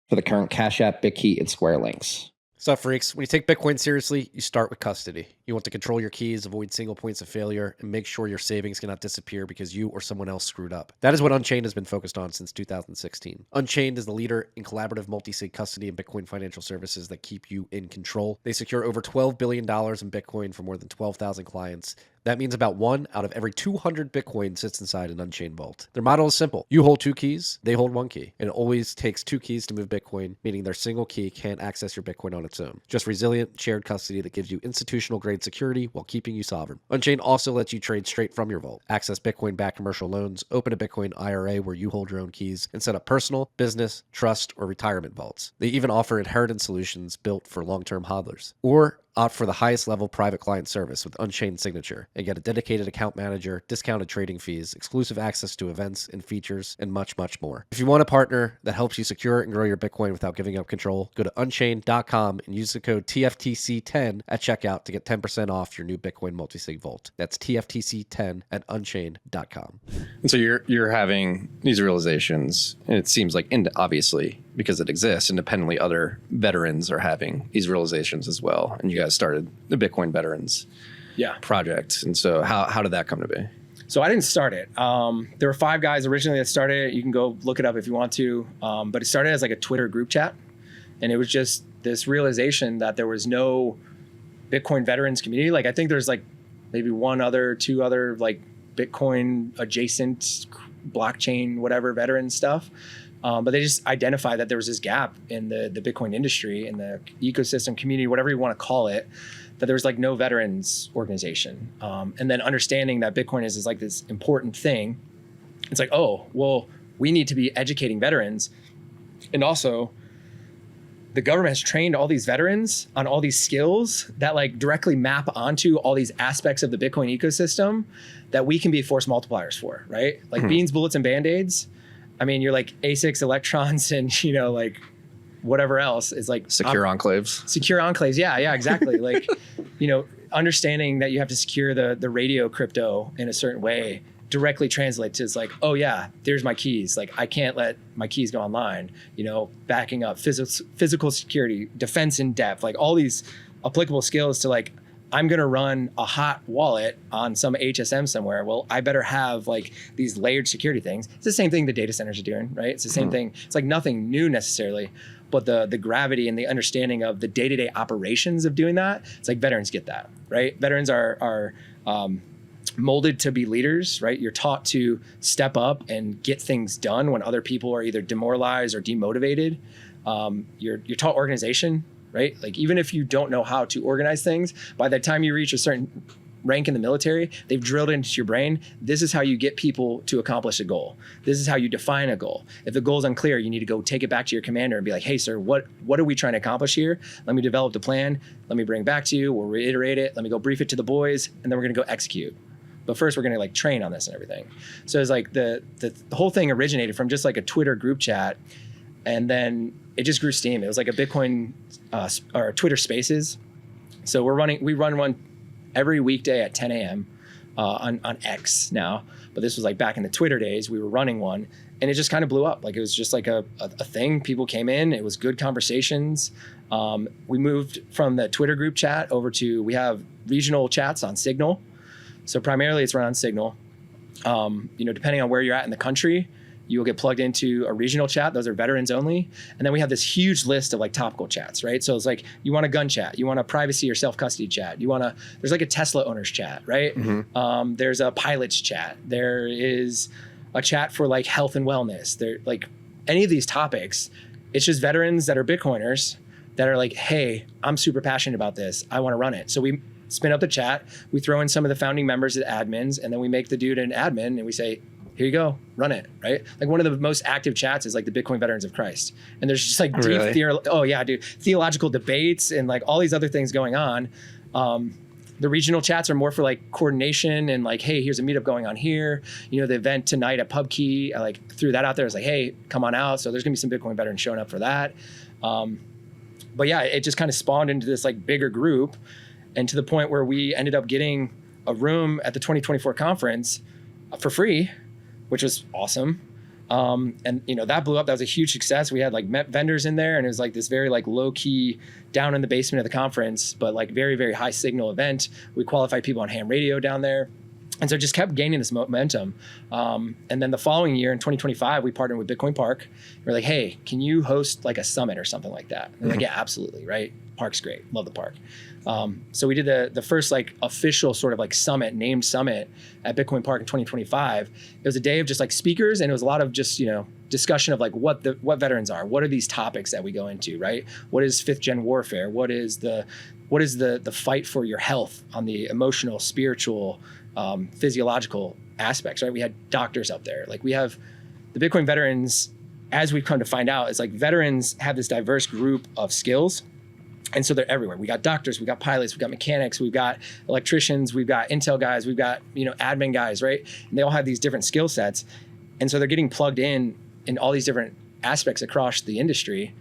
for the current Cash App, BitKey, and Square links. What's up, freaks? When you take Bitcoin seriously, you start with custody. You want to control your keys, avoid single points of failure, and make sure your savings cannot disappear because you or someone else screwed up. That is what Unchained has been focused on since 2016. Unchained is the leader in collaborative multi-sig custody and Bitcoin financial services that keep you in control. They secure over $12 billion in Bitcoin for more than 12,000 clients. That means about 1 out of every 200 Bitcoin sits inside an Unchained vault. Their model is simple. You hold 2 keys, they hold 1 key. And it always takes 2 keys to move Bitcoin, meaning their single key can't access your Bitcoin on its own. Just resilient, shared custody that gives you institutional-grade security while keeping you sovereign. Unchained also lets you trade straight from your vault, access Bitcoin-backed commercial loans, open a Bitcoin IRA where you hold your own keys, and set up personal, business, trust, or retirement vaults. They even offer inheritance solutions built for long-term hodlers. Or Opt for the highest level private client service with Unchained Signature and get a dedicated account manager, discounted trading fees, exclusive access to events and features, and much, much more. If you want a partner that helps you secure and grow your Bitcoin without giving up control, go to unchained.com and use the code TFTC10 at checkout to get 10% off your new Bitcoin multisig vault. That's TFTC10 at unchained.com. And so you're having these realizations, and it seems like, obviously, because it exists, independently, other veterans are having these realizations as well. And you guys started the Bitcoin Veterans project. And so how did that come to be? So I didn't start it. There were 5 guys originally that started it. You can go look it up if you want to. But it started as like a Twitter group chat. And it was just this realization that there was no Bitcoin veterans community. Like I think there's like maybe 2 other like Bitcoin adjacent blockchain, whatever veteran stuff. But they just identified that there was this gap in the Bitcoin industry, in the ecosystem community, whatever you want to call it, that there was like no veterans organization. And then understanding that Bitcoin is like this important thing. It's like, oh, well, we need to be educating veterans. And also the government has trained all these veterans on all these skills that like directly map onto all these aspects of the Bitcoin ecosystem that we can be force multipliers for, right? Like beans, bullets, and Band-Aids. I mean, you're like ASICs, electrons, and like whatever else is like secure enclaves. Secure enclaves. Yeah, exactly. Like, understanding that you have to secure the radio crypto in a certain way directly translates to, it's like, oh yeah, there's my keys. Like I can't let my keys go online, backing up physical security, defense in depth, like all these applicable skills to like, I'm going to run a hot wallet on some HSM somewhere. Well, I better have like these layered security things. It's the same thing the data centers are doing, right? It's the same thing. It's like nothing new necessarily, but the gravity and the understanding of the day-to-day operations of doing that, it's like veterans get that, right? Veterans are molded to be leaders, right? You're taught to step up and get things done when other people are either demoralized or demotivated. You're taught organization, right? Like even if you don't know how to organize things, by the time you reach a certain rank in the military, they've drilled into your brain, this is how you get people to accomplish a goal. This is how you define a goal. If the goal is unclear, you need to go take it back to your commander and be like, hey sir, what are we trying to accomplish here? Let me develop the plan. Let me bring it back to you. We'll reiterate it. Let me go brief it to the boys, and then we're gonna go execute. But first we're gonna like train on this and everything. So it's like the whole thing originated from just like a Twitter group chat, and then it just grew steam. It was like a Bitcoin or Twitter Spaces. So we run one every weekday at 10 a.m. On X now, but this was like back in the Twitter days. We were running one, and it just kind of blew up. Like it was just like a thing. People came in. It was good conversations. We moved from the Twitter group chat over to, we have regional chats on Signal. So primarily it's run on Signal. Depending on where you're at in the country, you will get plugged into a regional chat. Those are veterans only. And then we have this huge list of like topical chats, right? So it's like, you want a gun chat, you want a privacy or self-custody chat, there's like a Tesla owners chat, right? There's a pilots chat. There is a chat for like health and wellness. There, like any of these topics, it's just veterans that are Bitcoiners that are like, hey, I'm super passionate about this. I want to run it. So we spin up the chat, we throw in some of the founding members as admins, and then we make the dude an admin and we say, here you go, run it, right? Like one of the most active chats is like the Bitcoin Veterans of Christ. And there's just like deep theological debates and like all these other things going on. The regional chats are more for like coordination and like, hey, here's a meetup going on here. The event tonight at PubKey, I like threw that out there. It's like, hey, come on out. So there's gonna be some Bitcoin veterans showing up for that. But yeah, it just kind of spawned into this like bigger group, and to the point where we ended up getting a room at the 2024 conference for free, which was awesome. And that blew up. That was a huge success. We had like met vendors in there, and it was like this very like low key down in the basement of the conference, but like very, very high signal event. We qualified people on ham radio down there. And so it just kept gaining this momentum. And then the following year in 2025, we partnered with Bitcoin Park. We're like, hey, can you host like a summit or something like that? And they're like, yeah, absolutely. Right. Park's great. Love the park. So we did the first like official sort of like named summit at Bitcoin Park in 2025. It was a day of just like speakers, and it was a lot of just, discussion of like what veterans are. What are these topics that we go into, right? What is 5th gen warfare? What is the fight for your health on the emotional, spiritual, physiological aspects, right? We had doctors up there. Like we have the Bitcoin veterans, as we've come to find out, is like veterans have this diverse group of skills. And so they're everywhere. We got doctors, we got pilots, we got mechanics, we've got electricians, we've got Intel guys, we've got, admin guys, right? And they all have these different skill sets. And so they're getting plugged in all these different aspects across the industry.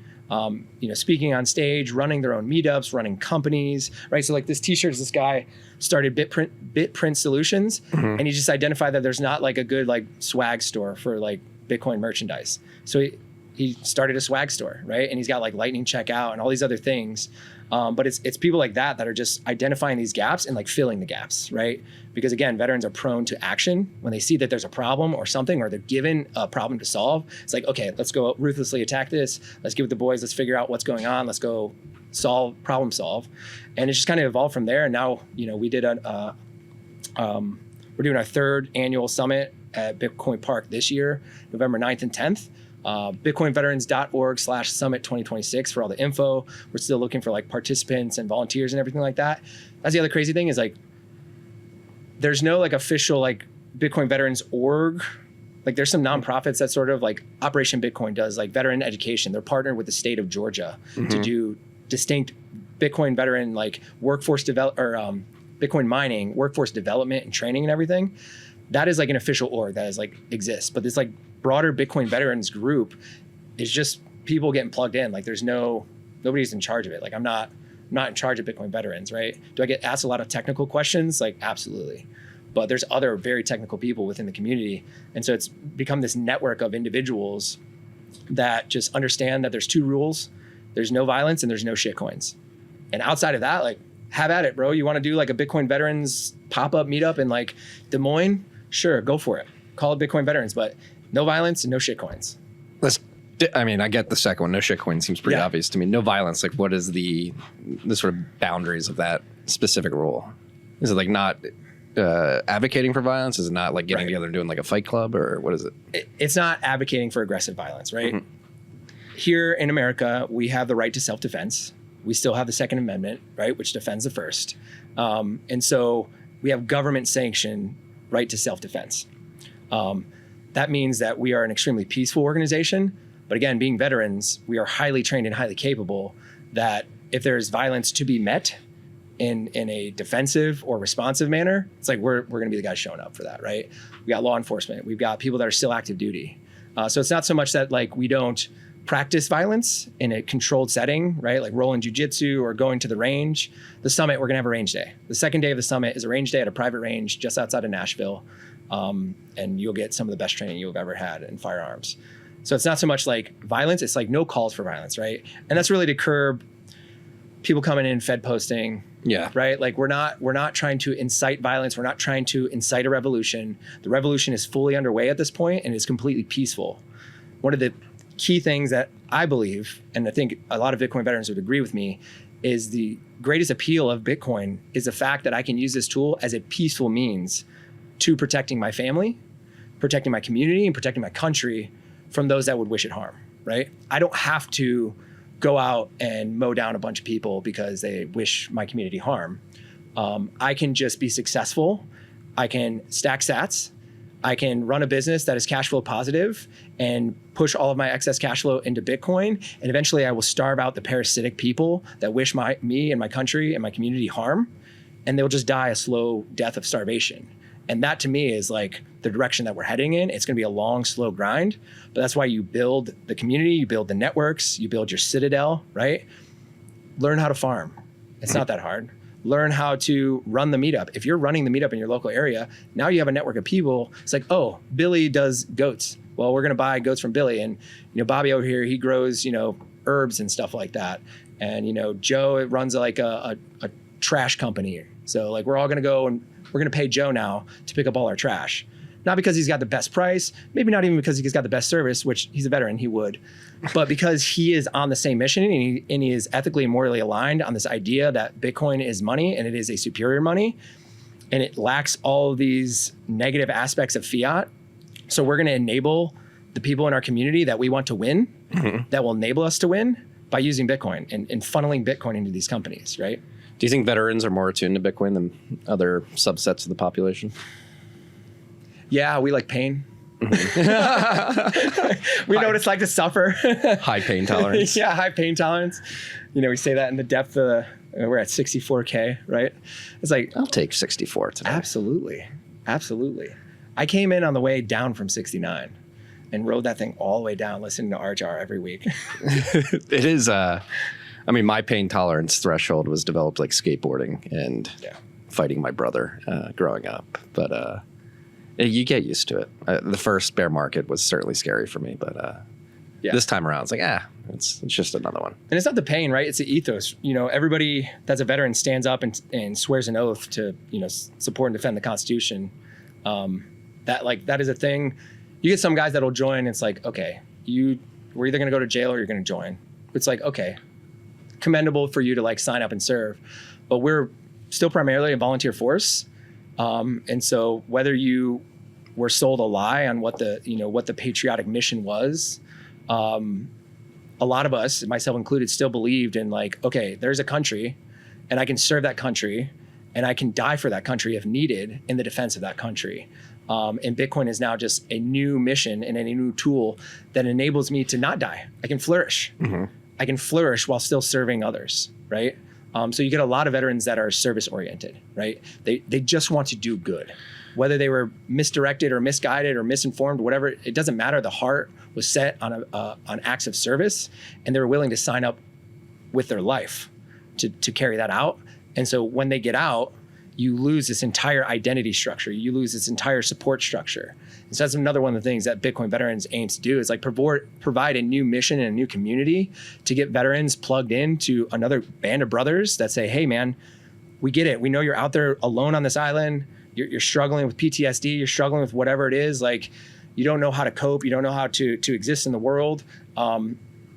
Speaking on stage, running their own meetups, running companies, right? So like this t-shirt, this guy started BitPrint Solutions, and he just identified that there's not like a good like swag store for like Bitcoin merchandise. So he started a swag store, right? And he's got like lightning checkout and all these other things. But it's people like that are just identifying these gaps and like filling the gaps, right? Because again, veterans are prone to action. When they see that there's a problem or something, or they're given a problem to solve, it's like, okay, let's go ruthlessly attack this. Let's give it the boys. Let's figure out what's going on. Let's go problem solve. And it's just kind of evolved from there. And now, we did we're doing our third annual summit at Bitcoin Park this year, November 9th and 10th. bitcoinveterans.org/summit 2026 for all the info. We're still looking for like participants and volunteers and everything like that. That's the other crazy thing is like, there's no like official like Bitcoin veterans org. Like there's some nonprofits that sort of like Operation Bitcoin does like veteran education. They're partnered with the state of Georgia to do distinct Bitcoin veteran like Bitcoin mining, workforce development and training and everything. That is like an official org that is like exists. But this like broader Bitcoin veterans group is just people getting plugged in. Like nobody's in charge of it. Like I'm not in charge of Bitcoin veterans, right? Do I get asked a lot of technical questions? Like absolutely. But there's other very technical people within the community. And so it's become this network of individuals that just understand that there's two rules. There's no violence and there's no shitcoins. And outside of that, like have at it, bro. You want to do like a Bitcoin veterans pop-up meetup in like Des Moines? Sure, go for it. Call it Bitcoin veterans, but no violence and no shitcoins. I get the second one. No shitcoin seems pretty obvious to me. No violence. Like, what is the sort of boundaries of that specific rule? Is it like not advocating for violence? Is it not like getting together and doing like a fight club, or what is it? It's not advocating for aggressive violence, right? Here in America, we have the right to self-defense. We still have the Second Amendment, right, which defends the First. And so we have government-sanctioned right to self-defense. That means that we are an extremely peaceful organization. But again, being veterans, we are highly trained and highly capable that if there is violence to be met in a defensive or responsive manner, it's like we're going to be the guys showing up for that, right? We got law enforcement. We've got people that are still active duty. So it's not so much that like we don't practice violence in a controlled setting, right? Like rolling jujitsu or going to the range. The summit, we're going to have a range day. The second day of the summit is a range day at a private range just outside of Nashville. And you'll get some of the best training you've ever had in firearms. So it's not so much like violence, it's like no calls for violence, right? And that's really to curb people coming in, Fed posting, right? Like we're not trying to incite violence. We're not trying to incite a revolution. The revolution is fully underway at this point and is completely peaceful. One of the key things that I believe, and I think a lot of Bitcoin veterans would agree with me, is the greatest appeal of Bitcoin is the fact that I can use this tool as a peaceful means to protecting my family, protecting my community, and protecting my country from those that would wish it harm, right? I don't have to go out and mow down a bunch of people because they wish my community harm. I can just be successful. I can stack sats. I can run a business that is cash flow positive and push all of my excess cash flow into Bitcoin. And eventually I will starve out the parasitic people that wish me and my country and my community harm. And they'll just die a slow death of starvation. And that to me is like the direction that we're heading in. It's going to be a long, slow grind, but that's why you build the community, you build the networks, you build your citadel, right? Learn how to farm. It's not that hard. Learn how to run the meetup. If you're running the meetup in your local area, now you have a network of people. It's like, oh, Billy does goats. Well, we're going to buy goats from Billy. And, Bobby over here, he grows, herbs and stuff like that. And, Joe, it runs like a trash company. So like, we're all going to go and we're going to pay Joe now to pick up all our trash. Not because he's got the best price, maybe not even because he's got the best service, which he's a veteran, he would, but because he is on the same mission and he is ethically and morally aligned on this idea that Bitcoin is money and it is a superior money and it lacks all of these negative aspects of fiat. So we're going to enable the people in our community that we want to win, that will enable us to win by using Bitcoin and funneling Bitcoin into these companies, right? Do you think veterans are more attuned to Bitcoin than other subsets of the population? Yeah, we like pain. We know what it's like to suffer. High pain tolerance. Yeah, high pain tolerance. We say that in the depth of we're at 64K, right? It's like, I'll take 64 today. Absolutely. I came in on the way down from 69 and rode that thing all the way down, listening to RJR every week. It is, my pain tolerance threshold was developed like skateboarding and fighting my brother growing up. But you get used to it. The first bear market was certainly scary for me, but this time around, it's like, it's just another one. And it's not the pain, right? It's the ethos. Everybody that's a veteran stands up and swears an oath to, support and defend the Constitution. That is a thing. You get some guys that'll join. And it's like, okay, we're either going to go to jail or you're going to join. It's like, okay, commendable for you to like sign up and serve, but we're still primarily a volunteer force. And so whether you were sold a lie on what the patriotic mission was, a lot of us, myself included, still believed in like, okay, there's a country and I can serve that country and I can die for that country if needed in the defense of that country. And Bitcoin is now just a new mission and a new tool that enables me to not die. I can flourish. Mm-hmm. I can flourish while still serving others, right? So you get a lot of veterans that are service oriented, right? They just want to do good. Whether they were misdirected or misguided or misinformed, whatever, it doesn't matter. The heart was set on acts of service, and they were willing to sign up with their life to carry that out. And so when they get out, you lose this entire identity structure. You lose this entire support structure. And so that's another one of the things that Bitcoin Veterans aims to do is like provide a new mission and a new community to get veterans plugged into another band of brothers that say, hey man, we get it. We know you're out there alone on this island. You're struggling with PTSD. You're struggling with whatever it is. Like you don't know how to cope. You don't know how to exist in the world.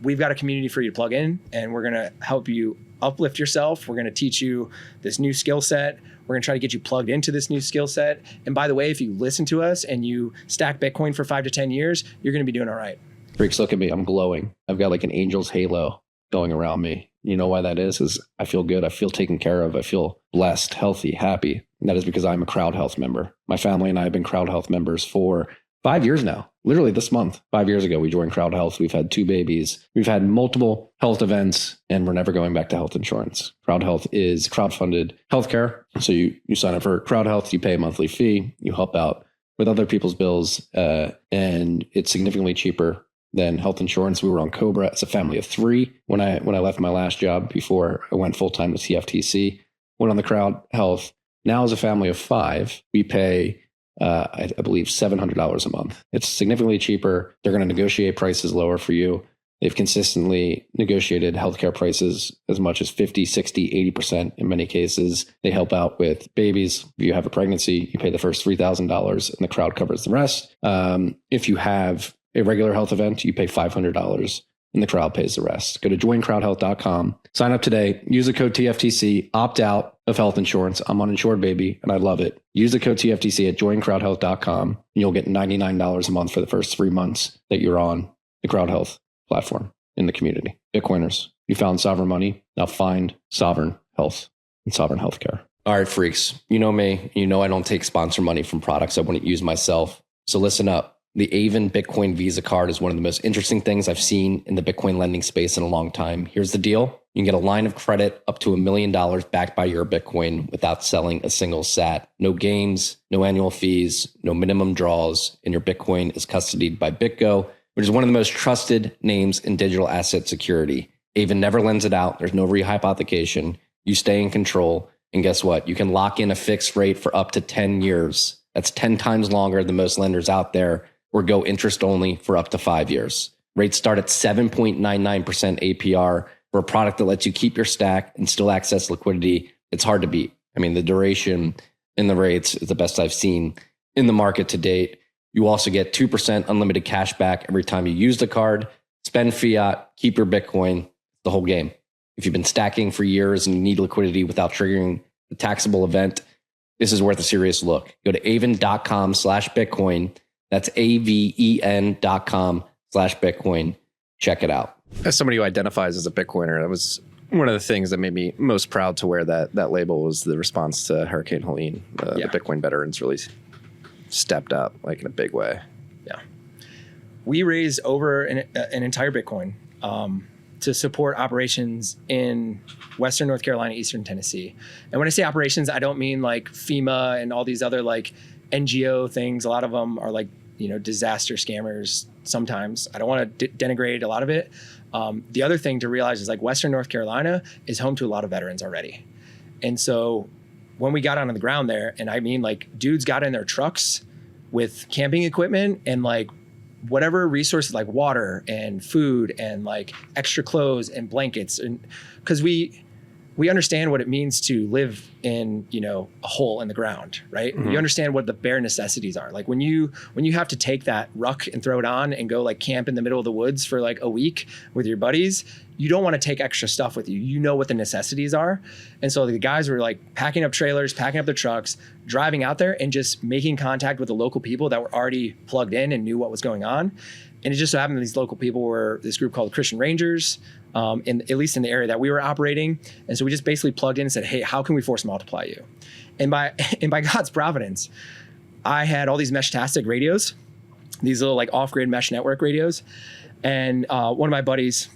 We've got a community for you to plug in, and we're going to help you uplift yourself. We're going to teach you this new skill set. We're going to try to get you plugged into this new skill set. And by the way, if you listen to us and you stack Bitcoin for 5 to 10 years, you're going to be doing all right. Freaks, look at me. I'm glowing. I've got like an angel's halo going around me. You know why that is I feel good. I feel taken care of. I feel blessed, healthy, happy. And that is because I'm a CrowdHealth member. My family and I have been CrowdHealth members for 5 years now. Literally this month, 5 years ago, we joined CrowdHealth. We've had 2 babies. We've had multiple health events, and we're never going back to health insurance. CrowdHealth is crowdfunded healthcare. So you sign up for CrowdHealth, you pay a monthly fee, you help out with other people's bills, and it's significantly cheaper than health insurance. We were on Cobra as a family of 3 when I left my last job before I went full time to TFTC. Went on the CrowdHealth. Now as a family of 5, we pay I believe $700 a month. It's significantly cheaper. They're going to negotiate prices lower for you. They've consistently negotiated healthcare prices as much as 50, 60, 80% in many cases. They help out with babies. If you have a pregnancy, you pay the first $3,000 and the crowd covers the rest. If you have a regular health event, you pay $500 and the crowd pays the rest. Go to joincrowdhealth.com. Sign up today. Use the code TFTC. Opt out of health insurance. I'm uninsured, baby, and I love it. Use the code TFTC at joincrowdhealth.com, and you'll get $99 a month for the first 3 months that you're on the CrowdHealth platform in the community. Bitcoiners, you found sovereign money. Now find sovereign health and sovereign healthcare. All right, freaks. You know me. You know I don't take sponsor money from products I wouldn't use myself. So listen up. The Aven Bitcoin Visa card is one of the most interesting things I've seen in the Bitcoin lending space in a long time. Here's the deal. You can get a line of credit up to $1 million backed by your Bitcoin without selling a single sat. No games, no annual fees, no minimum draws, and your Bitcoin is custodied by BitGo, which is one of the most trusted names in digital asset security. Aven never lends it out. There's no rehypothecation. You stay in control. And guess what? You can lock in a fixed rate for up to 10 years. That's 10 times longer than most lenders out there, or go interest only for up to 5 years. Rates start at 7.99% APR for a product that lets you keep your stack and still access liquidity. It's hard to beat. I mean, the duration in the rates is the best I've seen in the market to date. You also get 2% unlimited cash back every time you use the card. Spend fiat, keep your Bitcoin, the whole game. If you've been stacking for years and you need liquidity without triggering a taxable event, this is worth a serious look. Go to aven.com/Bitcoin. That's aven.com/Bitcoin. Check it out. As somebody who identifies as a Bitcoiner, that was one of the things that made me most proud to wear that label was the response to Hurricane Helene. The Bitcoin veterans really stepped up like in a big way. Yeah. We raised over an entire Bitcoin to support operations in Western North Carolina, Eastern Tennessee. And when I say operations, I don't mean like FEMA and all these other like NGO things. A lot of them are like, disaster scammers sometimes. I don't want to denigrate a lot of it. The other thing to realize is like Western North Carolina is home to a lot of veterans already. And so when we got onto the ground there, and I mean like dudes got in their trucks with camping equipment and like whatever resources like water and food and like extra clothes and blankets, and because we understand what it means to live in a hole in the ground, right? Mm-hmm. You understand what the bare necessities are. Like when you have to take that ruck and throw it on and go like camp in the middle of the woods for like a week with your buddies, you don't want to take extra stuff with you. You know what the necessities are. And so the guys were like packing up trailers, packing up their trucks, driving out there and just making contact with the local people that were already plugged in and knew what was going on. And it just so happened that these local people were this group called Christian Rangers, at least in the area that we were operating. And so we just basically plugged in and said, hey, how can we force multiply you? And by God's providence, I had all these Mesh-tastic radios, these little like off-grid mesh network radios. And one of my buddies,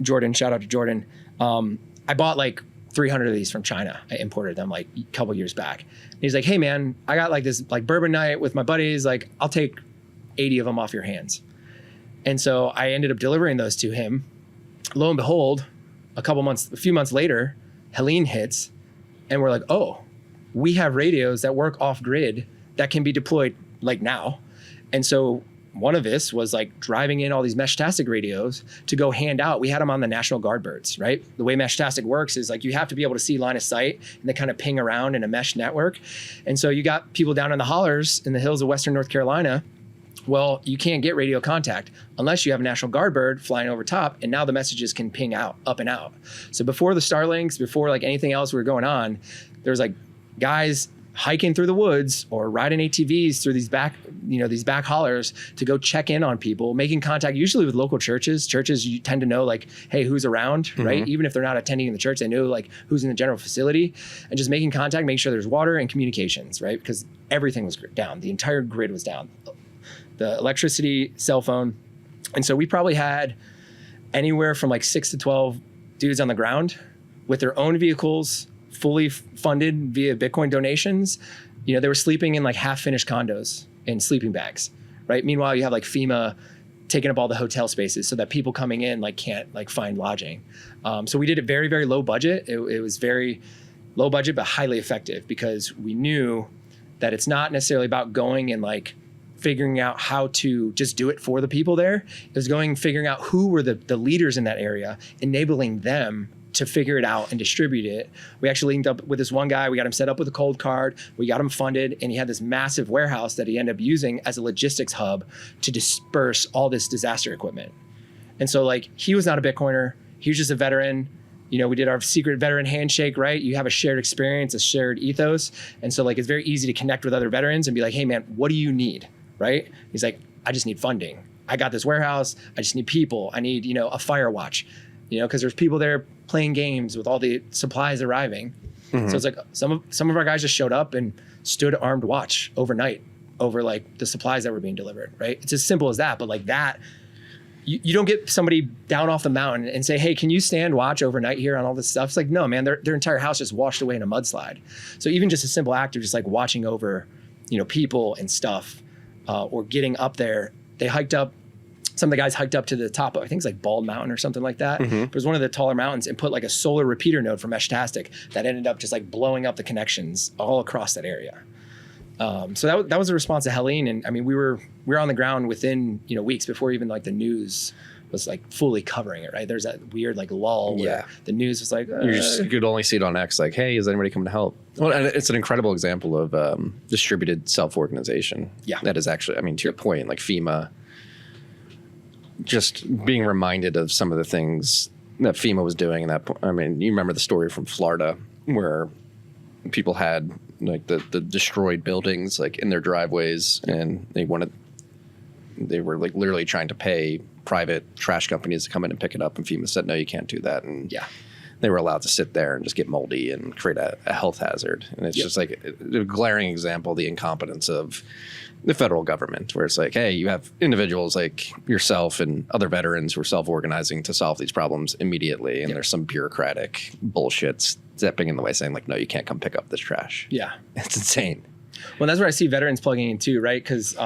Jordan, shout out to Jordan, I bought like 300 of these from China. I imported them like a couple years back. And he's like, hey man, I got like this like bourbon night with my buddies. Like I'll take 80 of them off your hands. And so I ended up delivering those to him. Lo and behold, a few months later, Helene hits and we're like, oh, we have radios that work off grid that can be deployed like now. And so one of this was like driving in all these Mesh-tastic radios to go hand out. We had them on the National Guard birds, right? The way Mesh-tastic works is like you have to be able to see line of sight and they kind of ping around in a mesh network. And so you got people down in the hollers in the hills of Western North Carolina. Well, you can't get radio contact unless you have a National Guard bird flying over top, and now the messages can ping out, up and out. So before the Starlinks, before like anything else were going on, there was like guys hiking through the woods or riding ATVs through these back hollers to go check in on people, making contact usually with local churches. Churches, you tend to know like, hey, who's around, mm-hmm. right? Even if they're not attending in the church, they know like who's in the general facility, and just making contact, making sure there's water and communications, right? Because everything was down. The entire grid was down. The electricity, cell phone. And so we probably had anywhere from like 6 to 12 dudes on the ground with their own vehicles, fully funded via Bitcoin donations. They were sleeping in like half-finished condos in sleeping bags, right? Meanwhile, you have like FEMA taking up all the hotel spaces so that people coming in like can't like find lodging. So we did it very, very low budget. It was very low budget, but highly effective because we knew that it's not necessarily about going and like figuring out how to just do it for the people there. It was figuring out who were the leaders in that area, enabling them to figure it out and distribute it. We actually linked up with this one guy. We got him set up with a cold card. We got him funded, and he had this massive warehouse that he ended up using as a logistics hub to disperse all this disaster equipment. And so like, he was not a Bitcoiner. He was just a veteran. We did our secret veteran handshake, right? You have a shared experience, a shared ethos. And so like, it's very easy to connect with other veterans and be like, hey man, what do you need? Right? He's like, I just need funding. I got this warehouse. I just need people. I need, a fire watch, because there's people there playing games with all the supplies arriving. Mm-hmm. So it's like some of our guys just showed up and stood armed watch overnight over like the supplies that were being delivered, right? It's as simple as that. But like that, you don't get somebody down off the mountain and say, hey, can you stand watch overnight here on all this stuff? It's like, no, man, their entire house just washed away in a mudslide. So even just a simple act of just like watching over, people and stuff, or getting up there, some of the guys hiked up to the top of, I think it's like Bald Mountain or something like that. Mm-hmm. It was one of the taller mountains, and put like a solar repeater node for Mesh-tastic that ended up just like blowing up the connections all across that area. So that was a response to Helene. And I mean, we were on the ground within, weeks before even like the news was like fully covering it, right? There's that weird like lull where the news was like, you could only see it on X, like, hey, is anybody coming to help? Well, and it's an incredible example of distributed self-organization. Yeah. That is actually, I mean, to your point, like FEMA, just being reminded of some of the things that FEMA was doing in that point. I mean, you remember the story from Florida where people had like the destroyed buildings like in their driveways, and they were like literally trying to pay private trash companies to come in and pick it up, and FEMA said, no, you can't do that. And they were allowed to sit there and just get moldy and create a health hazard. And it's just like a glaring example of the incompetence of the federal government, where it's like, hey, you have individuals like yourself and other veterans who are self-organizing to solve these problems immediately. And there's some bureaucratic bullshit stepping in the way saying like, no, you can't come pick up this trash. Yeah. It's insane. Well, that's where I see veterans plugging in too, right? Because it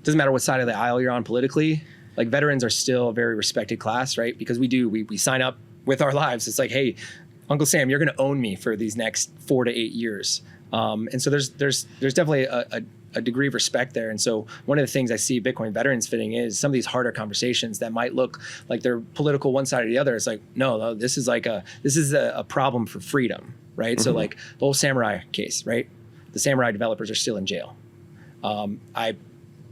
doesn't matter what side of the aisle you're on politically. Like veterans are still a very respected class, right? Because we sign up with our lives. It's like, hey, Uncle Sam, you're going to own me for these next 4 to 8 years. And so there's definitely a degree of respect there. And so one of the things I see Bitcoin veterans fitting is some of these harder conversations that might look like they're political one side or the other. It's like, no, this is a problem for freedom, right? Mm-hmm. So like the whole Samurai case, right? The Samurai developers are still in jail. I,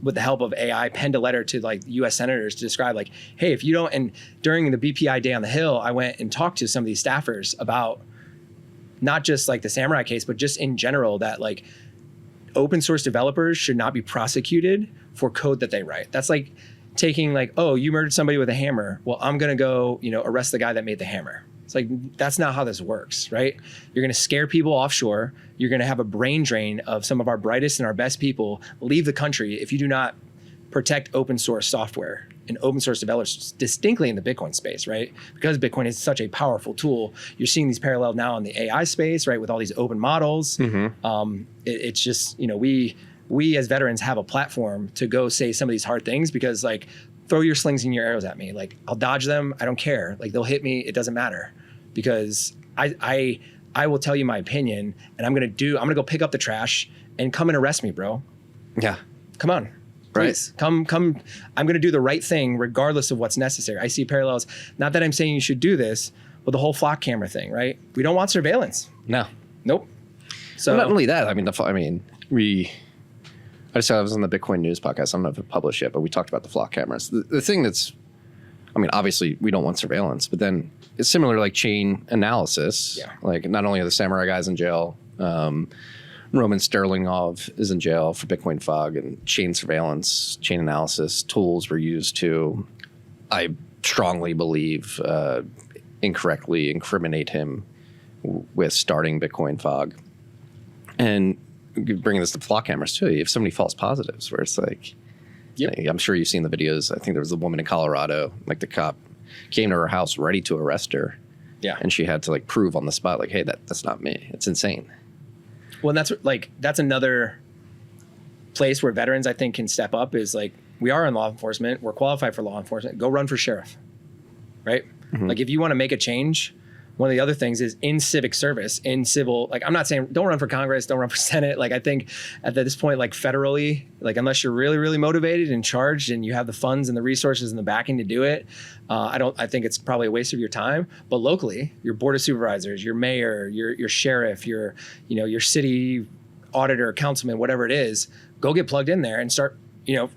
with the help of AI, penned a letter to like US senators to describe like, hey, if you don't, and during the BPI day on the Hill, I went and talked to some of these staffers about not just like the Samurai case, but just in general that like open source developers should not be prosecuted for code that they write. That's like taking like, oh, you murdered somebody with a hammer. Well, I'm going to go, arrest the guy that made the hammer. It's like, that's not how this works, right? You're going to scare people offshore. You're going to have a brain drain of some of our brightest and our best people leave the country if you do not protect open source software and open source developers distinctly in the Bitcoin space, right? Because Bitcoin is such a powerful tool. You're seeing these parallels now in the AI space, right? With all these open models. Mm-hmm. It's just, we as veterans have a platform to go say some of these hard things because like, throw your slings and your arrows at me. Like I'll dodge them. I don't care. Like they'll hit me. It doesn't matter because I will tell you my opinion and I'm going to go pick up the trash and come and arrest me, bro. Yeah. Come on. Please come. I'm going to do the right thing regardless of what's necessary. I see parallels. Not that I'm saying you should do this, but the whole flock camera thing, right? We don't want surveillance. No. Nope. So well, not only that, I was on the Bitcoin News podcast. I don't know if it published yet, but we talked about the flock cameras. The thing that's, obviously we don't want surveillance, but then it's similar like chain analysis. Yeah. Like not only are the Samurai guys in jail, Roman Sterlingov is in jail for Bitcoin fog and chain surveillance, chain analysis tools were used to, I strongly believe, incorrectly incriminate him with starting Bitcoin fog. And bringing this to flock cameras too, you have so many false positives where it's like, I'm sure you've seen the videos. I think there was a woman in Colorado, like the cop came to her house ready to arrest her. Yeah. And she had to like prove on the spot, like, hey, that's not me. It's insane. Well, and that's another place where veterans, I think, can step up is like, we are in law enforcement. We're qualified for law enforcement. Go run for sheriff, right? Mm-hmm. Like if you want to make a change, one of the other things is in civic service, in civil, like I'm not saying don't run for Congress, don't run for Senate. Like I think at this point, like federally, like unless you're really, really motivated and charged and you have the funds and the resources and the backing to do it, I think it's probably a waste of your time. But locally, your board of supervisors, your mayor, your sheriff, your city auditor, councilman, whatever it is, go get plugged in there and start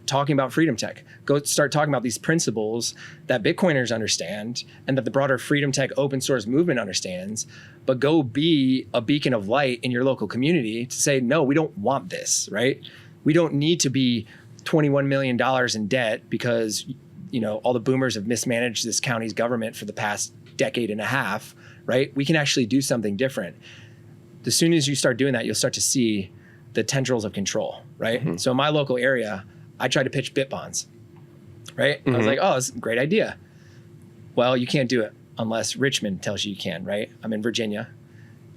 talking about freedom tech. Go start talking about these principles that Bitcoiners understand and that the broader freedom tech open source movement understands, but go be a beacon of light in your local community to say, no, we don't want this, right? We don't need to be $21 million in debt because, all the boomers have mismanaged this county's government for the past decade and a half, right? We can actually do something different. As soon as you start doing that, you'll start to see the tendrils of control, right? Mm-hmm. So in my local area, I tried to pitch bit bonds, right? Mm-hmm. I was like, oh, it's a great idea. Well, you can't do it unless Richmond tells you can, right? I'm in Virginia.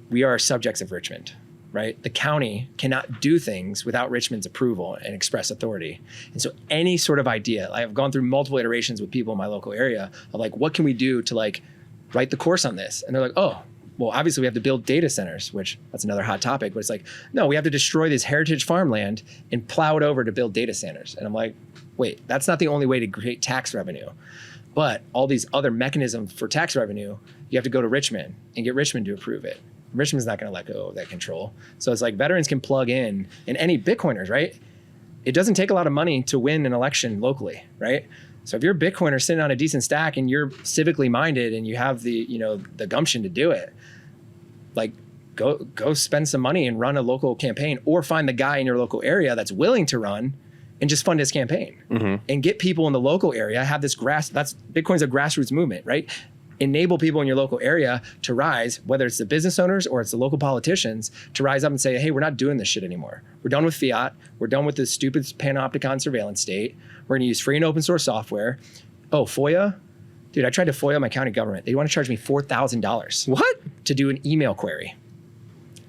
We are subjects of Richmond, right? The county cannot do things without Richmond's approval and express authority. And so any sort of idea, I've gone through multiple iterations with people in my local area of like, what can we do to like write the course on this? And they're like, oh, well, obviously we have to build data centers, which that's another hot topic, but it's like, no, we have to destroy this heritage farmland and plow it over to build data centers. And I'm like, wait, that's not the only way to create tax revenue. But all these other mechanisms for tax revenue, you have to go to Richmond and get Richmond to approve it. Richmond's not going to let go of that control. So it's like veterans can plug in and any Bitcoiners, right? It doesn't take a lot of money to win an election locally, right? So if you're a Bitcoiner sitting on a decent stack and you're civically minded and you have the gumption to do it, like go spend some money and run a local campaign or find the guy in your local area that's willing to run and just fund his campaign. Mm-hmm. And get people in the local area, have this Bitcoin's a grassroots movement, right? enable people in your local area to rise, whether it's the business owners or it's the local politicians, to rise up and say, hey, we're not doing this shit anymore. We're done with fiat. We're done with this stupid panopticon surveillance state. We're gonna use free and open source software. Oh, FOIA? Dude, I tried to FOIA my county government. They want to charge me $4,000. What? To do an email query.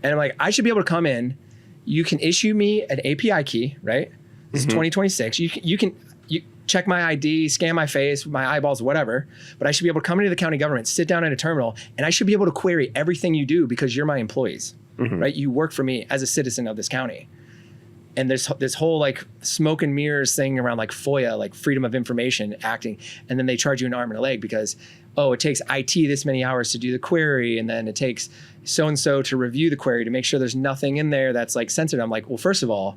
And I'm like, I should be able to come in. You can issue me an API key, right? This is 2026. You can check my ID, scan my face, my eyeballs, whatever. But I should be able to come into the county government, sit down at a terminal, and I should be able to query everything you do because you're my employees, right? You work for me as a citizen of this county. And there's this whole like smoke and mirrors thing around like FOIA, like freedom of information acting. And then they charge you an arm and a leg because, oh, it takes IT this many hours to do the query. And then it takes so-and-so to review the query to make sure there's nothing in there that's like sensitive. I'm like, well, first of all,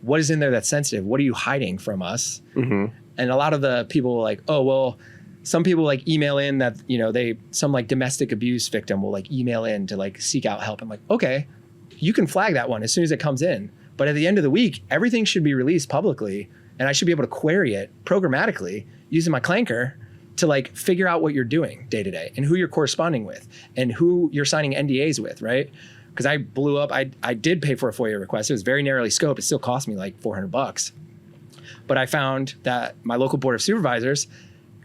what is in there that's sensitive? What are you hiding from us? And a lot of the people were like, oh, well, some people like email in that, you know, some like domestic abuse victim will like email in to like seek out help. I'm like, okay, you can flag that one as soon as it comes in. But at the end of the week, everything should be released publicly and I should be able to query it programmatically using my clanker to like figure out what you're doing day to day and who you're corresponding with and who you're signing NDAs with, right? Because I blew up, I did pay for a FOIA request. It was very narrowly scoped. It still cost me like $400. But I found that my local board of supervisors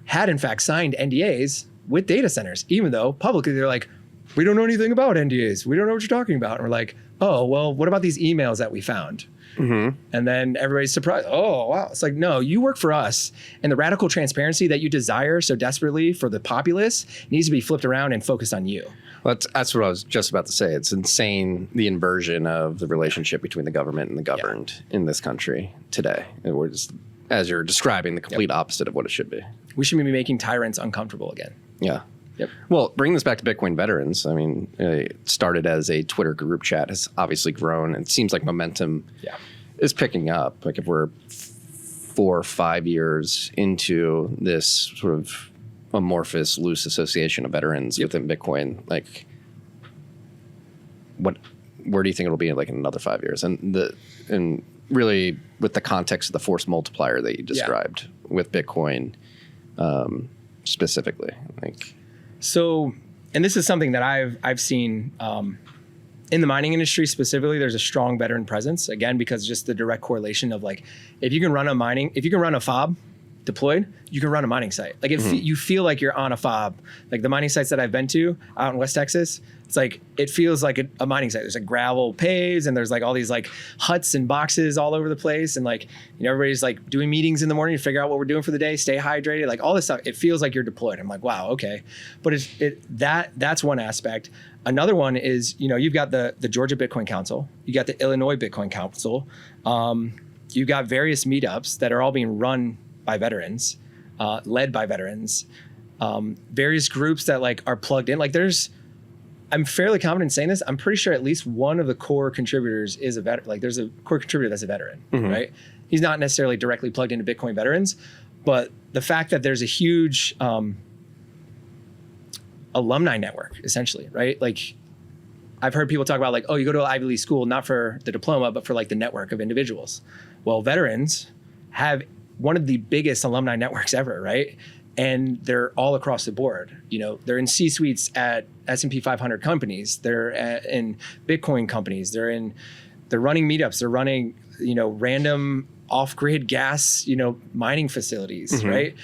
had in fact signed NDAs with data centers, even though publicly they're like, we don't know anything about NDAs. We don't know what you're talking about. And we're like, oh, well, what about these emails that we found? And then everybody's surprised. Oh, wow. It's like, no, you work for us. And the radical transparency that you desire so desperately for the populace needs to be flipped around and focused on you. Well, that's what I was just about to say. It's insane, the inversion of the relationship between the government and the governed in this country today. And we're just, as you're describing, the complete opposite of what it should be. We should be making tyrants uncomfortable again. Yeah. Yep. Well, bringing this back to Bitcoin veterans, I mean, it started as a Twitter group chat, has obviously grown. It seems like momentum is picking up. Like if we're 4 or 5 years into this sort of amorphous, loose association of veterans within Bitcoin, like where do you think it'll be in like in another 5 years? And really with the context of the force multiplier that you described with Bitcoin specifically, like. So, and this is something that I've seen in the mining industry specifically. There's a strong veteran presence, again, because just the direct correlation of like, if you can run a fob deployed, you can run a mining site. Like if you feel like you're on a fob, like the mining sites that I've been to out in West Texas, it's like, it feels like a mining site. There's like gravel paves and there's like all these like huts and boxes all over the place. And like, you know, everybody's like doing meetings in the morning to figure out what we're doing for the day, stay hydrated, like all this stuff. It feels like you're deployed. I'm like, wow, okay. But that's one aspect. Another one is, you know, you've got the Georgia Bitcoin Council, you got the Illinois Bitcoin Council, you've got various meetups that are all being run by veterans, led by veterans, various groups that like are plugged in. Like I'm fairly confident in saying this. I'm pretty sure at least one of the core contributors is a veteran. Like there's a core contributor that's a veteran, right? He's not necessarily directly plugged into Bitcoin veterans, but the fact that there's a huge alumni network, essentially, right? Like I've heard people talk about like, oh, you go to an Ivy League school, not for the diploma, but for like the network of individuals. Well, veterans have one of the biggest alumni networks ever, right? And they're all across the board. You know, they're in C-suites at S&P 500 companies. They're in Bitcoin companies. They're running meetups. They're running, you know, random off-grid gas, you know, mining facilities, right?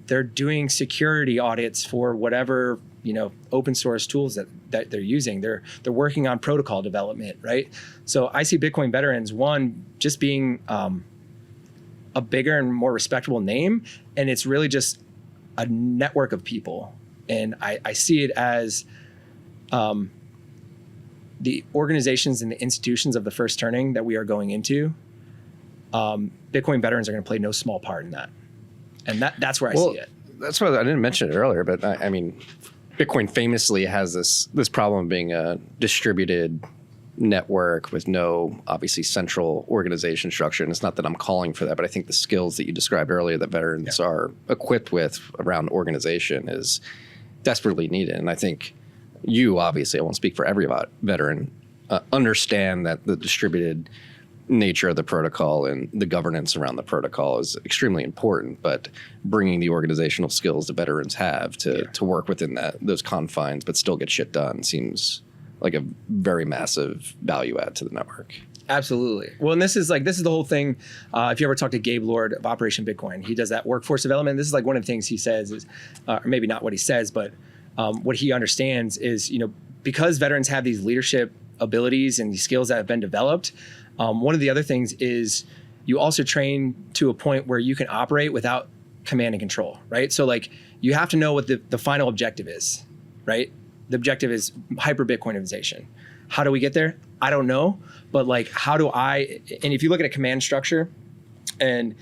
They're doing security audits for whatever, you know, open source tools that they're using. They're working on protocol development, right? So I see Bitcoin veterans, one, just being a bigger and more respectable name. And it's really just a network of people. And I see it as the organizations and the institutions of the first turning that we are going into. Bitcoin veterans are going to play no small part in that. And that's where I see it. That's why I didn't mention it earlier, but I mean, Bitcoin famously has this problem of being a distributed network with no obviously central organization structure. And it's not that I'm calling for that, but I think the skills that you described earlier that veterans are equipped with around organization is desperately needed. And I think you, obviously, I won't speak for every veteran, understand that the distributed nature of the protocol and the governance around the protocol is extremely important, but bringing the organizational skills that veterans have to work within those confines but still get shit done seems like a very massive value add to the network. Absolutely. Well, and this is the whole thing. If you ever talk to Gabe Lord of Operation Bitcoin, he does that workforce development. This is like one of the things he says is, or maybe not what he says, but what he understands is, because veterans have these leadership abilities and these skills that have been developed, one of the other things is you also train to a point where you can operate without command and control, right? So like you have to know what the final objective is, right? The objective is hyper Bitcoinization. How do we get there? I don't know, but like and if you look at a command structure and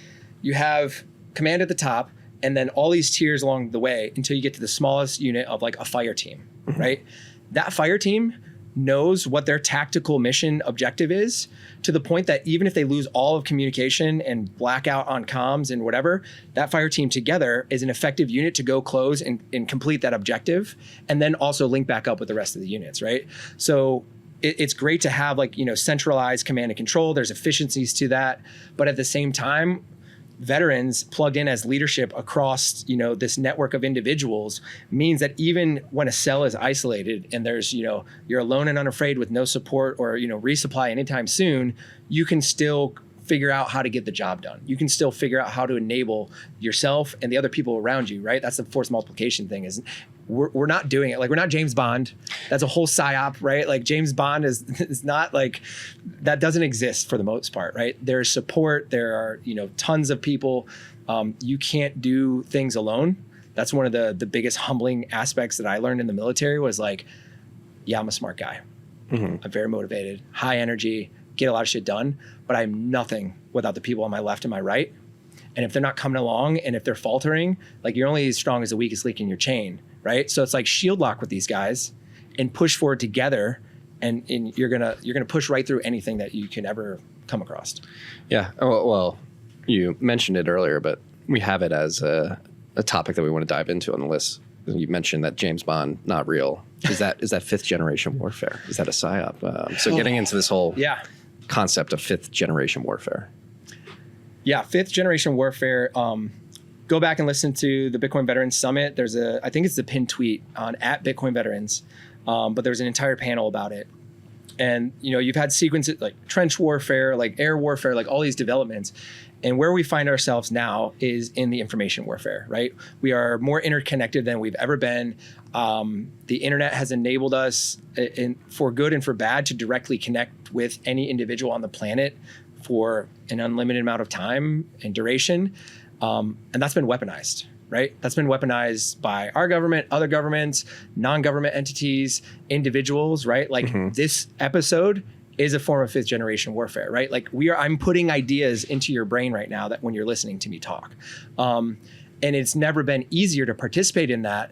you have command at the top and then all these tiers along the way until you get to the smallest unit of like a fire team, right? That fire team knows what their tactical mission objective is, to the point that even if they lose all of communication and blackout on comms and whatever, that fire team together is an effective unit to go close and complete that objective, and then also link back up with the rest of the units, right? So it's great to have centralized command and control. There's efficiencies to that, but at the same time, veterans plugged in as leadership across this network of individuals means that even when a cell is isolated and there's you're alone and unafraid with no support or resupply anytime soon, you can still figure out how to get the job done. You can still figure out how to enable yourself and the other people around you, right? That's the force multiplication thing. Is we're not doing it. Like, we're not James Bond. That's a whole psyop, right? Like, James Bond is not like, that doesn't exist for the most part, right? There's support. There are, tons of people. You can't do things alone. That's one of the biggest humbling aspects that I learned in the military was like, yeah, I'm a smart guy. I'm very motivated, high energy, get a lot of shit done, but I'm nothing without the people on my left and my right. And if they're not coming along and if they're faltering, like, you're only as strong as the weakest link in your chain, right? So it's like shield lock with these guys and push forward together, and you're gonna push right through anything that you can ever come across. Yeah. Oh, well, you mentioned it earlier, but we have it as a topic that we want to dive into on the list. You mentioned that James Bond, not real. Is that fifth generation warfare? Is that a psyop? So getting into this whole concept of fifth generation warfare. Yeah, fifth generation warfare. Go back and listen to the Bitcoin Veterans Summit. I think it's the pinned tweet on @Bitcoin Veterans, but there's an entire panel about it. And you've had sequences like trench warfare, like air warfare, like all these developments. And where we find ourselves now is in the information warfare, right? We are more interconnected than we've ever been. The internet has enabled us, for good and for bad, to directly connect with any individual on the planet for an unlimited amount of time and duration. And that's been weaponized, right? That's been weaponized by our government, other governments, non-government entities, individuals, right? Like, this episode is a form of fifth generation warfare, right? Like, I'm putting ideas into your brain right now that when you're listening to me talk. And it's never been easier to participate in that.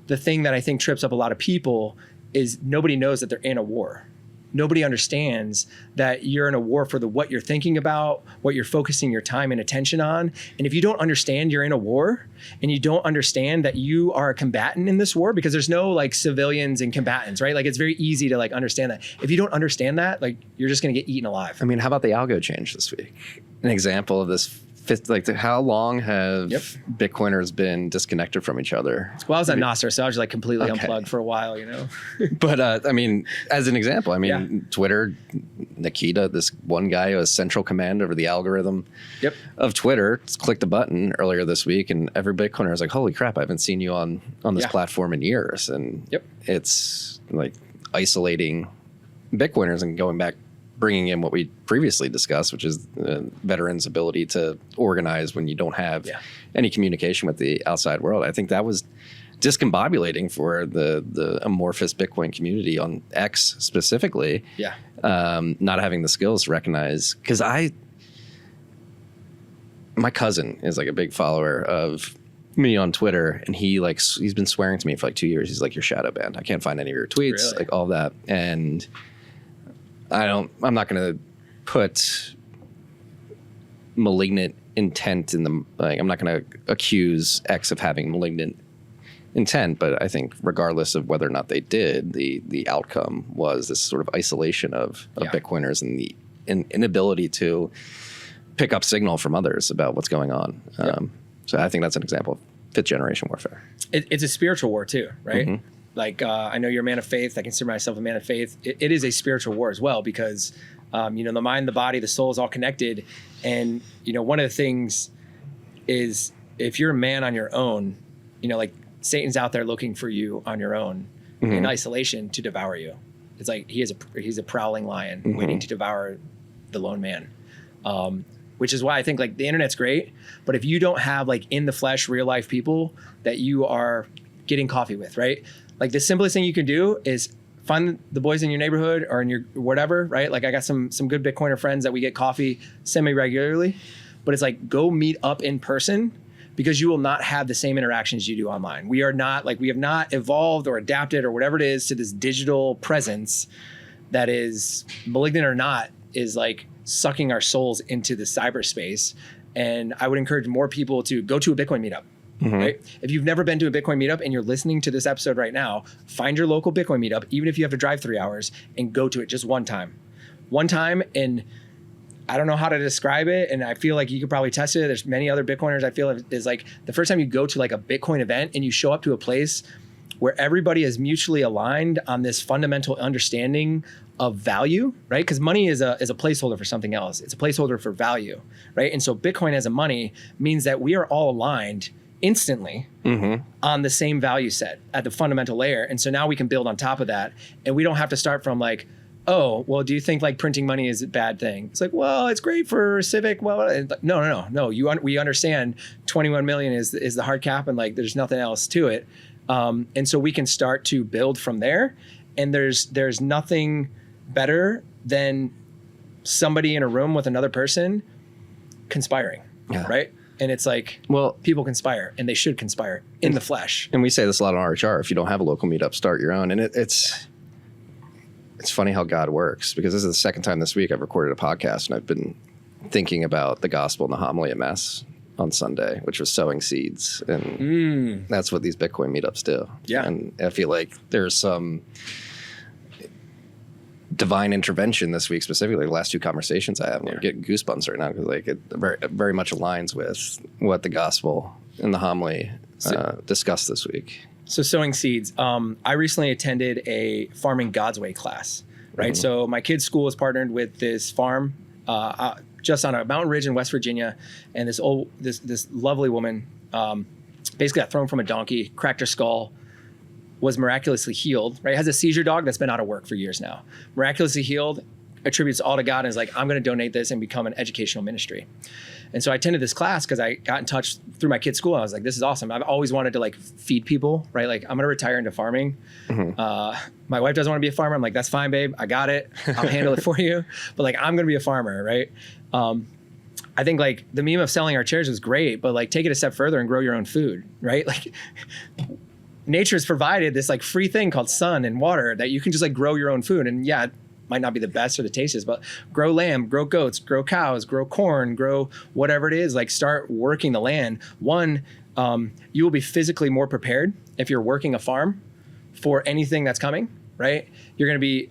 The thing that I think trips up a lot of people is nobody knows that they're in a war. Nobody understands that you're in a war for what you're thinking about, what you're focusing your time and attention on. And if you don't understand you're in a war, and you don't understand that you are a combatant in this war, because there's no like civilians and combatants, right? Like, it's very easy to like understand that. If you don't understand that, like, you're just going to get eaten alive. I mean, how about the algo change this week? An example of this fifth, like, how long have Bitcoiners been disconnected from each other? Well, I was at Nasser, so I was like completely unplugged for a while, But I mean, as an example, I mean, Twitter, Nikita, this one guy who has central command over the algorithm of Twitter, just clicked a button earlier this week, and every Bitcoiner is like, holy crap, I haven't seen you on this platform in years. And it's like isolating Bitcoiners and going back, bringing in what we previously discussed, which is veterans' ability to organize when you don't have any communication with the outside world. I think that was discombobulating for the amorphous Bitcoin community on X specifically. Not having the skills to recognize, because my cousin is like a big follower of me on Twitter, and he's been swearing to me for like 2 years. He's like, you're shadow banned. I can't find any of your tweets, like all that. And I'm not going to put malignant intent in the, like, I'm not going to accuse X of having malignant intent, but I think regardless of whether or not they did, the outcome was this sort of isolation of Bitcoiners and the an inability to pick up signal from others about what's going on. So I think that's an example of fifth generation warfare. It's a spiritual war too, right? Mm-hmm. Like I know you're a man of faith. I consider myself a man of faith. It is a spiritual war as well because, the mind, the body, the soul is all connected. And, one of the things is if you're a man on your own, like Satan's out there looking for you on your own in isolation to devour you. It's like he's a prowling lion waiting to devour the lone man. Which is why I think like the internet's great, but if you don't have like in the flesh, real life people that you are getting coffee with, right? Like the simplest thing you can do is find the boys in your neighborhood or in your whatever, right? Like I got some good Bitcoiner friends that we get coffee semi-regularly, but it's like go meet up in person because you will not have the same interactions you do online. We have not evolved or adapted or whatever it is to this digital presence that is, malignant or not, is like sucking our souls into the cyberspace. And I would encourage more people to go to a Bitcoin meetup, right? If you've never been to a Bitcoin meetup and you're listening to this episode right now, find your local Bitcoin meetup, even if you have to drive 3 hours, and go to it just one time. And I don't know how to describe it. And I feel like you could probably test it. There's many other Bitcoiners I feel is like the first time you go to like a Bitcoin event and you show up to a place where everybody is mutually aligned on this fundamental understanding of value, right? Because money is a placeholder for something else. It's a placeholder for value, right? And so Bitcoin as a money means that we are all aligned instantly on the same value set at the fundamental layer. And so now we can build on top of that. And we don't have to start from like, oh, well, do you think like printing money is a bad thing? It's like, well, it's great for Civic. Well, no. We understand 21 million is the hard cap and like there's nothing else to it. And so we can start to build from there. And there's nothing better than somebody in a room with another person conspiring, right? And it's like, well, people conspire and they should conspire in the flesh. And we say this a lot on RHR. If you don't have a local meetup, start your own. And it's funny how God works, because this is the second time this week I've recorded a podcast and I've been thinking about the gospel and the homily at Mass on Sunday, which was sowing seeds. And that's what these Bitcoin meetups do. Yeah. And I feel like there's some divine intervention this week, specifically the last two conversations I have. I'm getting goosebumps right now because like it very much aligns with what the gospel and the homily discussed this week. So sowing seeds. I recently attended a Farming God's Way class, right? So my kid's school is partnered with this farm just on a mountain ridge in West Virginia, and this lovely woman basically got thrown from a donkey, cracked her skull, was miraculously healed, right? Has a seizure dog that's been out of work for years now. Miraculously healed, attributes all to God, and is like, I'm going to donate this and become an educational ministry. And so I attended this class because I got in touch through my kid's school. I was like, this is awesome. I've always wanted to like feed people, right? Like I'm going to retire into farming. My wife doesn't want to be a farmer. I'm like, that's fine, babe. I got it. I'll handle it for you. But like, I'm going to be a farmer, right? I think like the meme of selling our chairs is great, but like take it a step further and grow your own food, right? Like nature has provided this like free thing called sun and water that you can just like grow your own food. And yeah, it might not be the best or the tastiest, but grow lamb, grow goats, grow cows, grow corn, grow whatever it is, like start working the land. One, you will be physically more prepared if you're working a farm for anything that's coming, right? You're going to be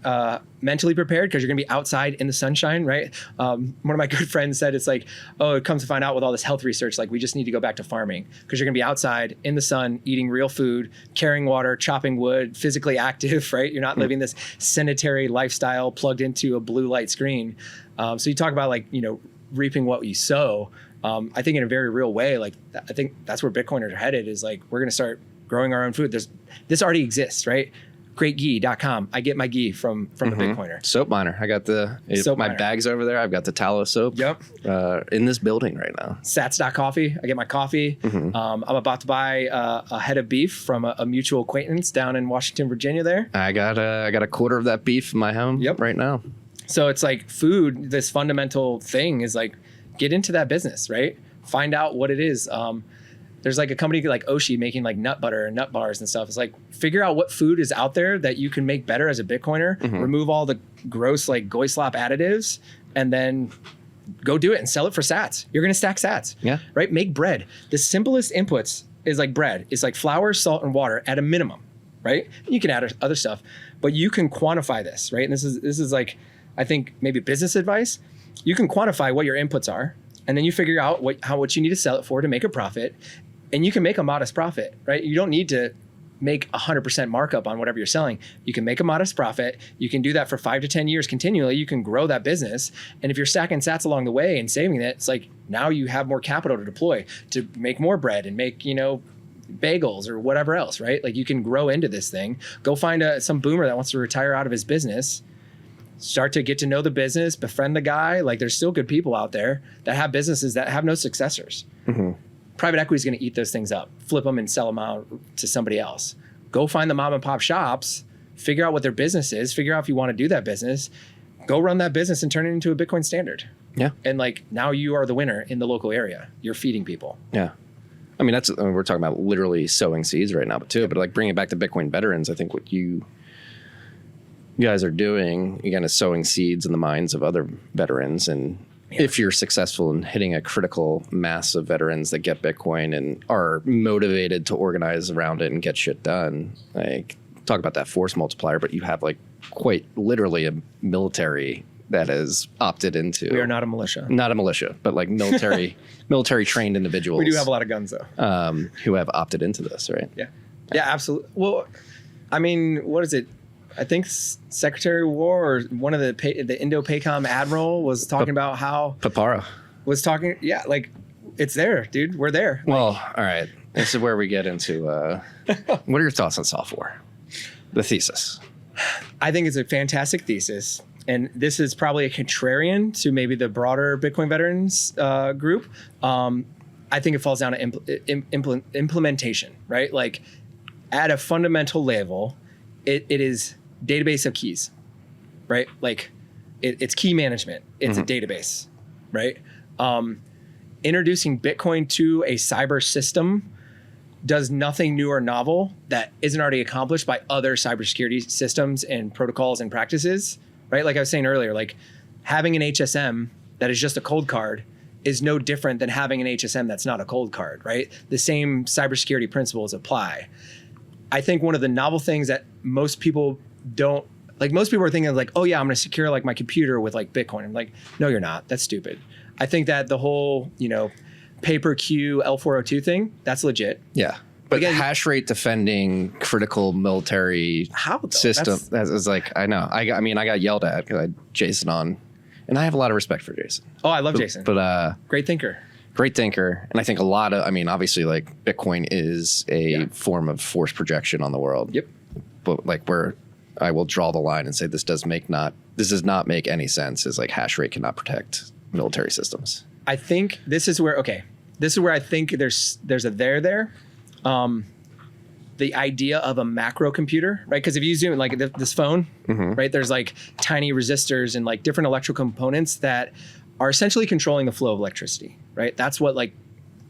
mentally prepared because you're going to be outside in the sunshine, right? One of my good friends said it's like, oh, it comes to find out with all this health research, like we just need to go back to farming because you're going to be outside in the sun, eating real food, carrying water, chopping wood, physically active, right? You're not living this sedentary lifestyle plugged into a blue light screen. So you talk about like, reaping what you sow. I think in a very real way, like I think that's where Bitcoiners are headed is like, we're going to start growing our own food. This already exists, right? greatghee.com. I get my ghee from a Bitcoiner. Soap miner. I got my bags over there. I've got the tallow soap. Yep. In this building right now. Sats.coffee. I get my coffee. I'm about to buy a head of beef from a mutual acquaintance down in Washington, Virginia there. I got a quarter of that beef in my home right now. So it's like food, this fundamental thing is like, get into that business, right? Find out what it is. There's like a company like Oshi making like nut butter and nut bars and stuff. It's like, figure out what food is out there that you can make better as a Bitcoiner, remove all the gross like goy slop additives, and then go do it and sell it for sats. You're going to stack sats, right? Make bread. The simplest inputs is like bread. It's like flour, salt, and water at a minimum, right? You can add other stuff, but you can quantify this, right? And this is like, I think maybe business advice, you can quantify what your inputs are, and then you figure out what you need to sell it for to make a profit, and you can make a modest profit, right? You don't need to make 100% markup on whatever you're selling. You can make a modest profit. You can do that for 5 to 10 years continually. You can grow that business. And if you're stacking sats along the way and saving it, it's like now you have more capital to deploy to make more bread and make, bagels or whatever else, right? Like you can grow into this thing. Go find some boomer that wants to retire out of his business. Start to get to know the business, befriend the guy. Like there's still good people out there that have businesses that have no successors. Mm-hmm. Private equity is going to eat those things up, flip them and sell them out to somebody else. Go find the mom and pop shops, figure out what their business is, figure out if you want to do that business, go run that business and turn it into a Bitcoin standard. Yeah. And like now you are the winner in the local area. You're feeding people. Yeah. I mean, we're talking about literally sowing seeds right now, but like bringing it back to Bitcoin veterans, I think what you guys are doing, again, is sowing seeds in the minds of other veterans. And if you're successful in hitting a critical mass of veterans that get Bitcoin and are motivated to organize around it and get shit done, like talk about that force multiplier, but you have like quite literally a military that has opted into. We are not a militia. Not a militia, but like military trained individuals. We do have a lot of guns though. Who have opted into this, right? Yeah. Yeah, absolutely. Well, I mean, what is it? I think Secretary of War or one of the Indo-PACOM admiral was talking about how Papara was talking. Yeah, like it's there, dude. We're there. Well, all right. This is where we get into what are your thoughts on software? The thesis. I think it's a fantastic thesis. And this is probably a contrarian to maybe the broader Bitcoin veterans group. I think it falls down to implementation, right? Like at a fundamental level, it is database of keys, right? Like it's key management. It's a database, right? Introducing Bitcoin to a cyber system does nothing new or novel that isn't already accomplished by other cybersecurity systems and protocols and practices, right? Like I was saying earlier, like having an HSM that is just a cold card is no different than having an HSM that's not a cold card, right? The same cybersecurity principles apply. I think one of the novel things that most people don't, like most people are thinking of like, oh yeah, I'm gonna secure like my computer with like Bitcoin. I'm like, no, you're not, that's stupid. I think that the whole, pay-per-queue L402 thing, that's legit. Yeah. But again, hash rate defending critical military system. That's like, I know. I got yelled at because I had Jason on, and I have a lot of respect for Jason. Oh, I love Jason. But great thinker. And I think obviously like Bitcoin is a form of force projection on the world. Yep. But like where I will draw the line and say this does not make any sense is like hash rate cannot protect military systems. I think this is where I think there's a there. The idea of a macro computer, right? Because if you zoom like this phone, right, there's like tiny resistors and like different electrical components that are essentially controlling the flow of electricity, right? That's what like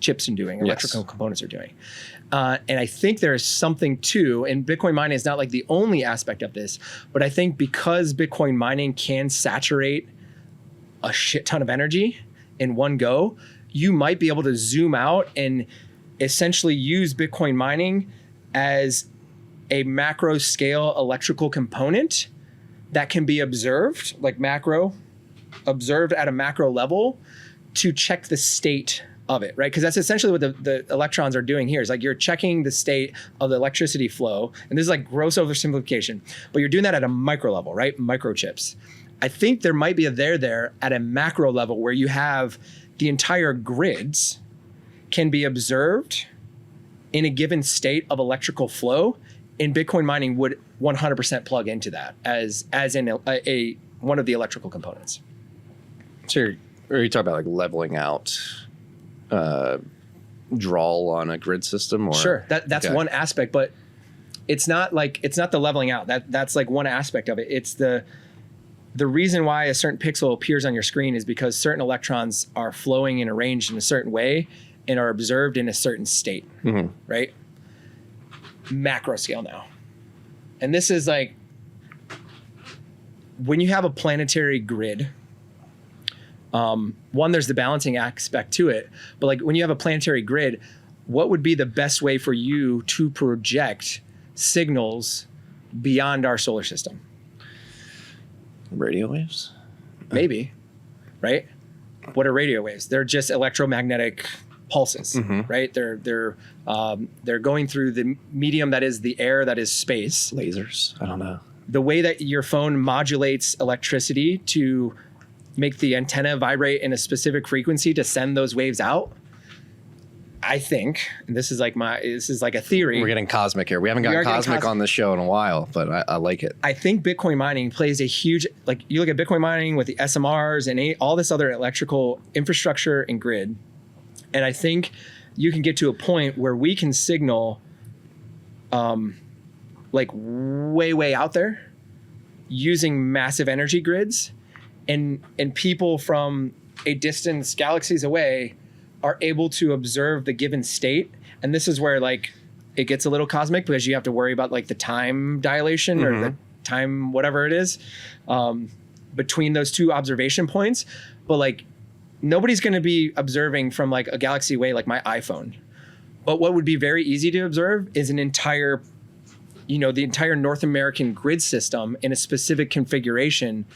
chips are doing, electrical components are doing. And I think there's something too, and Bitcoin mining is not like the only aspect of this, but I think because Bitcoin mining can saturate a shit ton of energy in one go, you might be able to zoom out and essentially use Bitcoin mining as a macro scale electrical component that can be observed, like observed at a macro level to check the state of it, right? Because that's essentially what the electrons are doing here is like you're checking the state of the electricity flow. And this is like gross oversimplification, but you're doing that at a micro level, right? Microchips. I think there might be a there at a macro level where you have the entire grids can be observed in a given state of electrical flow, and Bitcoin mining would 100% plug into that as in a one of the electrical components. So are you talking about like leveling out drawl on a grid system? Or Sure, that's one aspect, but it's not the leveling out. That's like one aspect of it. It's the reason why a certain pixel appears on your screen is because certain electrons are flowing and arranged in a certain way and are observed in a certain state, right? Macro scale now. And this is like, when you have a planetary grid, one, there's the balancing aspect to it, but like when you have a planetary grid, what would be the best way for you to project signals beyond our solar system? Radio waves? Maybe, right? What are radio waves? They're just electromagnetic pulses, right? They're going through the medium that is the air, that is space. Lasers? I don't know. The way that your phone modulates electricity to make the antenna vibrate in a specific frequency to send those waves out, I think, and this is like a theory. We're getting cosmic here. We haven't gotten cosmic on the show in a while, but I like it. I think Bitcoin mining plays a huge, like you look at Bitcoin mining with the SMRs and all this other electrical infrastructure and grid. And I think you can get to a point where we can signal like way out there using massive energy grids, and people from a distance galaxies away are able to observe the given state. And this is where like it gets a little cosmic, because you have to worry about like the time dilation or the time, whatever it is, between those two observation points. But like nobody's going to be observing from like a galaxy away, like my iPhone. But what would be very easy to observe is the entire North American grid system in a specific configuration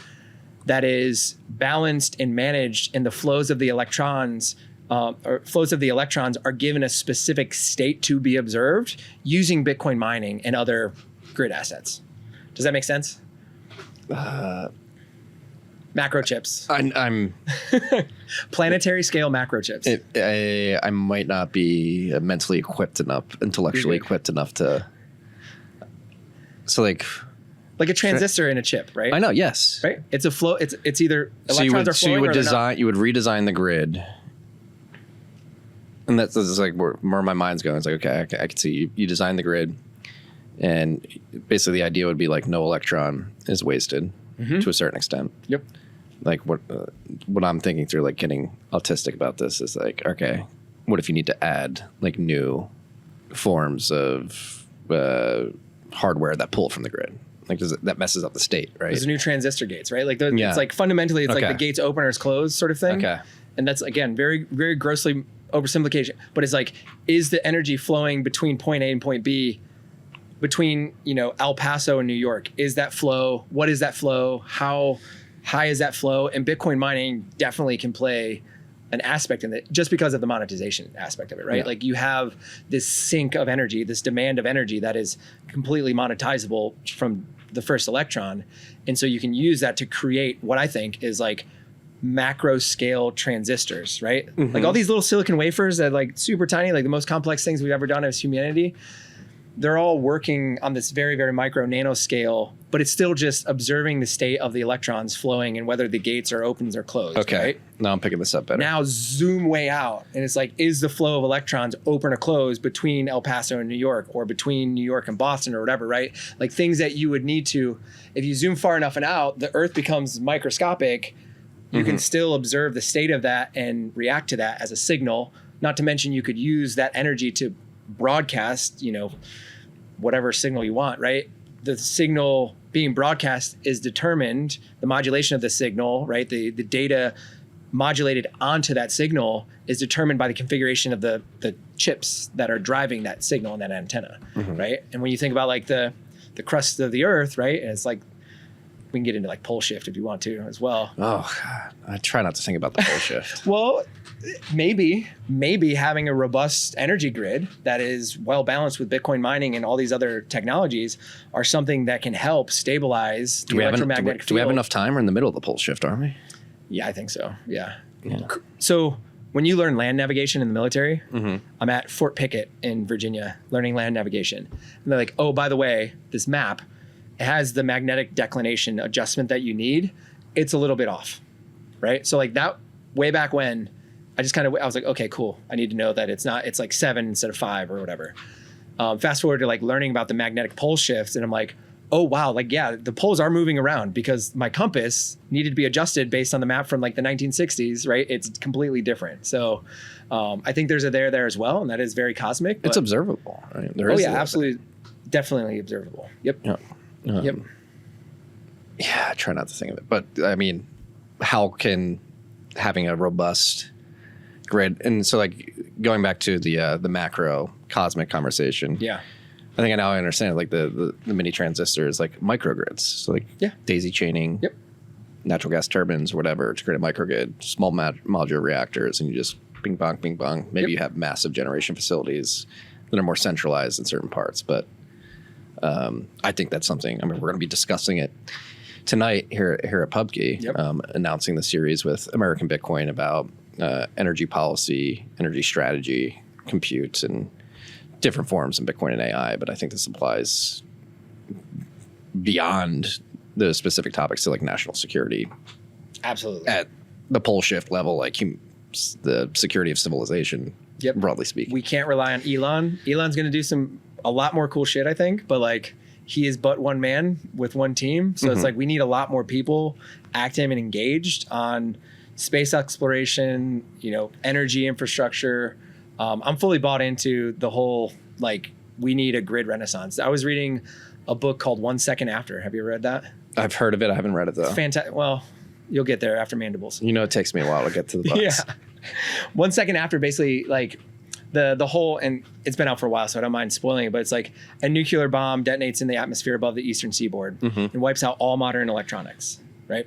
that is balanced and managed, and the flows of the electrons are given a specific state to be observed using Bitcoin mining and other grid assets. Does that make sense? Macro chips. I'm planetary scale macro chips. I might not be mentally equipped enough, intellectually equipped enough to. So like a transistor in a chip, right? I know. Yes. Right. It's a flow. It's either electrons are flowing. You would redesign the grid. And that's like where my mind's going. It's like, okay, I can see you design the grid, and basically the idea would be like no electron is wasted to a certain extent. Yep. Like what I'm thinking through, like getting autistic about this, is like, okay, what if you need to add like new forms of hardware that pull from the grid? Like that messes up the state, right? There's new transistor gates, right? Like it's like fundamentally it's like the gates open or closed sort of thing. Okay. And that's again very very grossly oversimplification, but it's like, is the energy flowing between point A and point B, between El Paso and New York? Is that flow? What is that flow? How high is that flow? And Bitcoin mining definitely can play an aspect in it, just because of the monetization aspect of it, right? Yeah. Like you have this sink of energy, this demand of energy that is completely monetizable from the first electron, and so you can use that to create what I think is like macro scale transistors, right? Like all these little silicon wafers that like super tiny, like the most complex things we've ever done as humanity, they're all working on this very, very micro nano scale, but it's still just observing the state of the electrons flowing and whether the gates are opens or closed. Okay. Right? Now I'm picking this up better. Now zoom way out, and it's like, is the flow of electrons open or closed between El Paso and New York, or between New York and Boston, or whatever, right? Like things that you would need to, if you zoom far enough and out, the earth becomes microscopic. You can still observe the state of that and react to that as a signal. Not to mention you could use that energy to broadcast, whatever signal you want, right? The signal being broadcast is determined, the modulation of the signal, right? The data modulated onto that signal is determined by the configuration of the chips that are driving that signal and that antenna, right? And when you think about like the crust of the earth, right? And it's like, we can get into like pole shift if you want to as well. Oh God, I try not to think about the pole shift. Well, maybe having a robust energy grid that is well balanced with Bitcoin mining and all these other technologies are something that can help stabilize the electromagnetic field. Do we have enough time? We're in the middle of the pole shift, aren't we? Yeah, I think so. Yeah. So when you learn land navigation in the military, I'm at Fort Pickett in Virginia learning land navigation. And they're like, oh, by the way, this map, it has the magnetic declination adjustment that you need. It's a little bit off, right? So like that way back when, I was like, okay, cool. I need to know that it's like 7 instead of 5 or whatever. Fast forward to like learning about the magnetic pole shifts, and I'm like, oh wow, like yeah, the poles are moving around because my compass needed to be adjusted based on the map from like the 1960s, right? It's completely different. So I think there's a there as well, and that is very cosmic. It's observable, right? Absolutely, definitely observable. Yep. Yeah. Yep. Yeah, I try not to think of it, but I mean, how can having a robust grid, and so like going back to the macro cosmic conversation. Yeah. I think I understand like the mini transistors, like microgrids. So like daisy chaining. Yep. natural gas turbines or whatever to create a microgrid, small modular reactors, and you just bing bong. Maybe you have massive generation facilities that are more centralized in certain parts. But I think that's something. I mean, we're going to be discussing it tonight here at PubKey, announcing the series with American Bitcoin about energy policy, energy strategy, compute, and different forms in Bitcoin and AI. But I think this applies beyond the specific topics to like national security. Absolutely. At the pole shift level, like the security of civilization, broadly speaking. We can't rely on Elon. Elon's going to do a lot more cool shit, I think, but like he is but one man with one team. So it's like we need a lot more people active and engaged on space exploration, energy infrastructure. I'm fully bought into the whole, like, we need a grid renaissance. I was reading a book called 1 Second After. Have you ever read that? I've heard of it. I haven't read it though. It's fantastic. Well, you'll get there after Mandibles. It takes me a while to get to the books. Yeah. 1 Second After, basically, like the whole, and it's been out for a while, so I don't mind spoiling it, but it's like a nuclear bomb detonates in the atmosphere above the eastern seaboard and wipes out all modern electronics, right?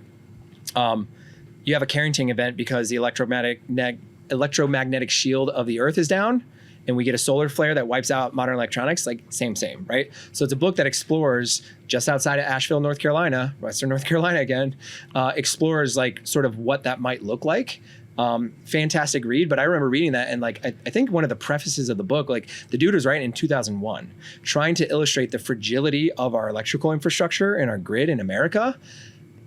You have a Carrington event because the electromagnetic shield of the Earth is down, and we get a solar flare that wipes out modern electronics, like same, right? So it's a book that explores just outside of Asheville, North Carolina, Western North Carolina again, explores like sort of what that might look like. Fantastic read, but I remember reading that and like, I think one of the prefaces of the book, like the dude was writing in 2001, trying to illustrate the fragility of our electrical infrastructure and our grid in America.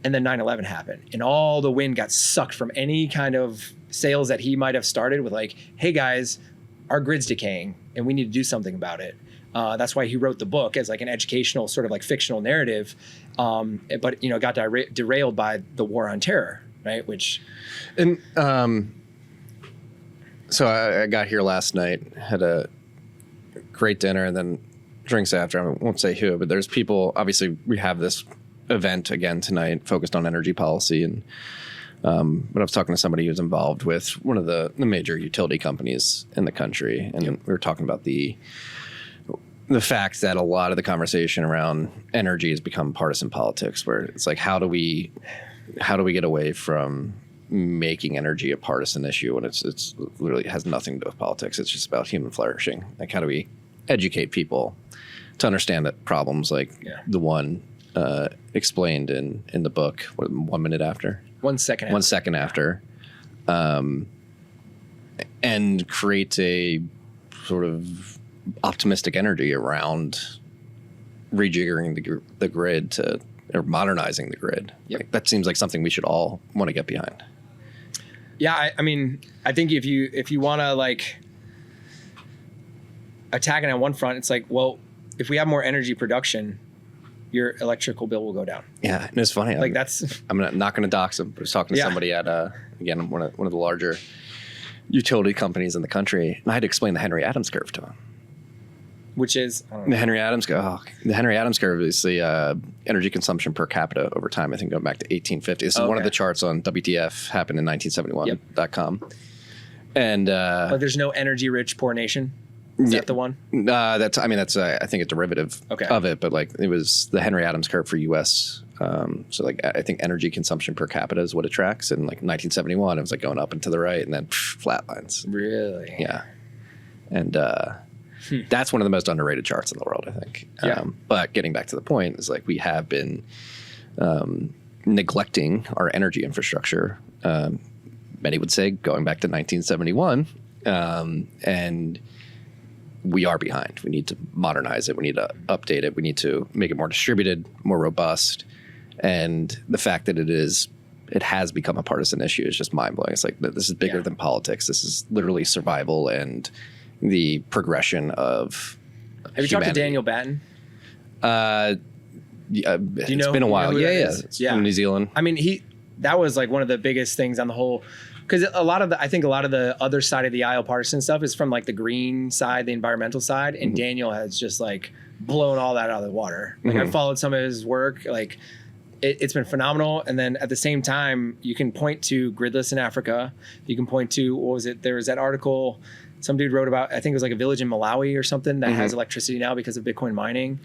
And then 9/11 happened and all the wind got sucked from any kind of sales that he might have started with like, hey guys, our grid's decaying and we need to do something about it. That's why he wrote the book as like an educational sort of like fictional narrative. But got derailed by the war on terror, right? So I got here last night, had a great dinner and then drinks after. I won't say who, but there's people, obviously we have this event again tonight focused on energy policy. And but I was talking to somebody who's involved with one of the major utility companies in the country. And we were talking about the fact that a lot of the conversation around energy has become partisan politics, where it's like, how do we get away from making energy a partisan issue when it's literally has nothing to do with politics. It's just about human flourishing. Like, how do we educate people to understand that problems like the one explained in the book, 1 minute after? 1 second after. 1 second after. And create a sort of optimistic energy around rejiggering the grid or modernizing the grid. Like, that seems like something we should all want to get behind. Yeah, I mean, I think if you want to like attack it on one front, it's like, well, if we have more energy production, your electrical bill will go down. Yeah, and it's funny. Like I'm not going to dox him, but I was talking to somebody at again one of the larger utility companies in the country, and I had to explain the Henry Adams curve to him. Which is the Henry Adams curve. The Henry Adams curve is the energy consumption per capita over time. I think going back to 1850. This is one of the charts on WTF happened in 1971.com. And there's no energy-rich poor nation. Is that the one? That's I think a derivative of it, but like it was the Henry Adams curve for U.S. So like I think energy consumption per capita is what it tracks. And like 1971, it was like going up and to the right, and then flat lines. Really? Yeah. And that's one of the most underrated charts in the world, I think. Yeah. But getting back to the point is like we have been neglecting our energy infrastructure. Many would say going back to 1971, and we are behind. We need to modernize it. We need to update it. We need to make it more distributed, more robust. And the fact that it has become a partisan issue is just mind blowing. It's like, this is bigger than politics. This is literally survival and the progression of Have you talked to Daniel Batten? It's been a while. It's from New Zealand. I mean, that was like one of the biggest things on the whole, because I think a lot of the other side of the aisle partisan stuff is from like the green side, the environmental side, and Daniel has just like blown all that out of the water. Like I've followed some of his work, like it's been phenomenal. And then at the same time, you can point to gridless in Africa. You can point to, what was it? There was that article some dude wrote about, I think it was like a village in Malawi or something that has electricity now because of Bitcoin mining.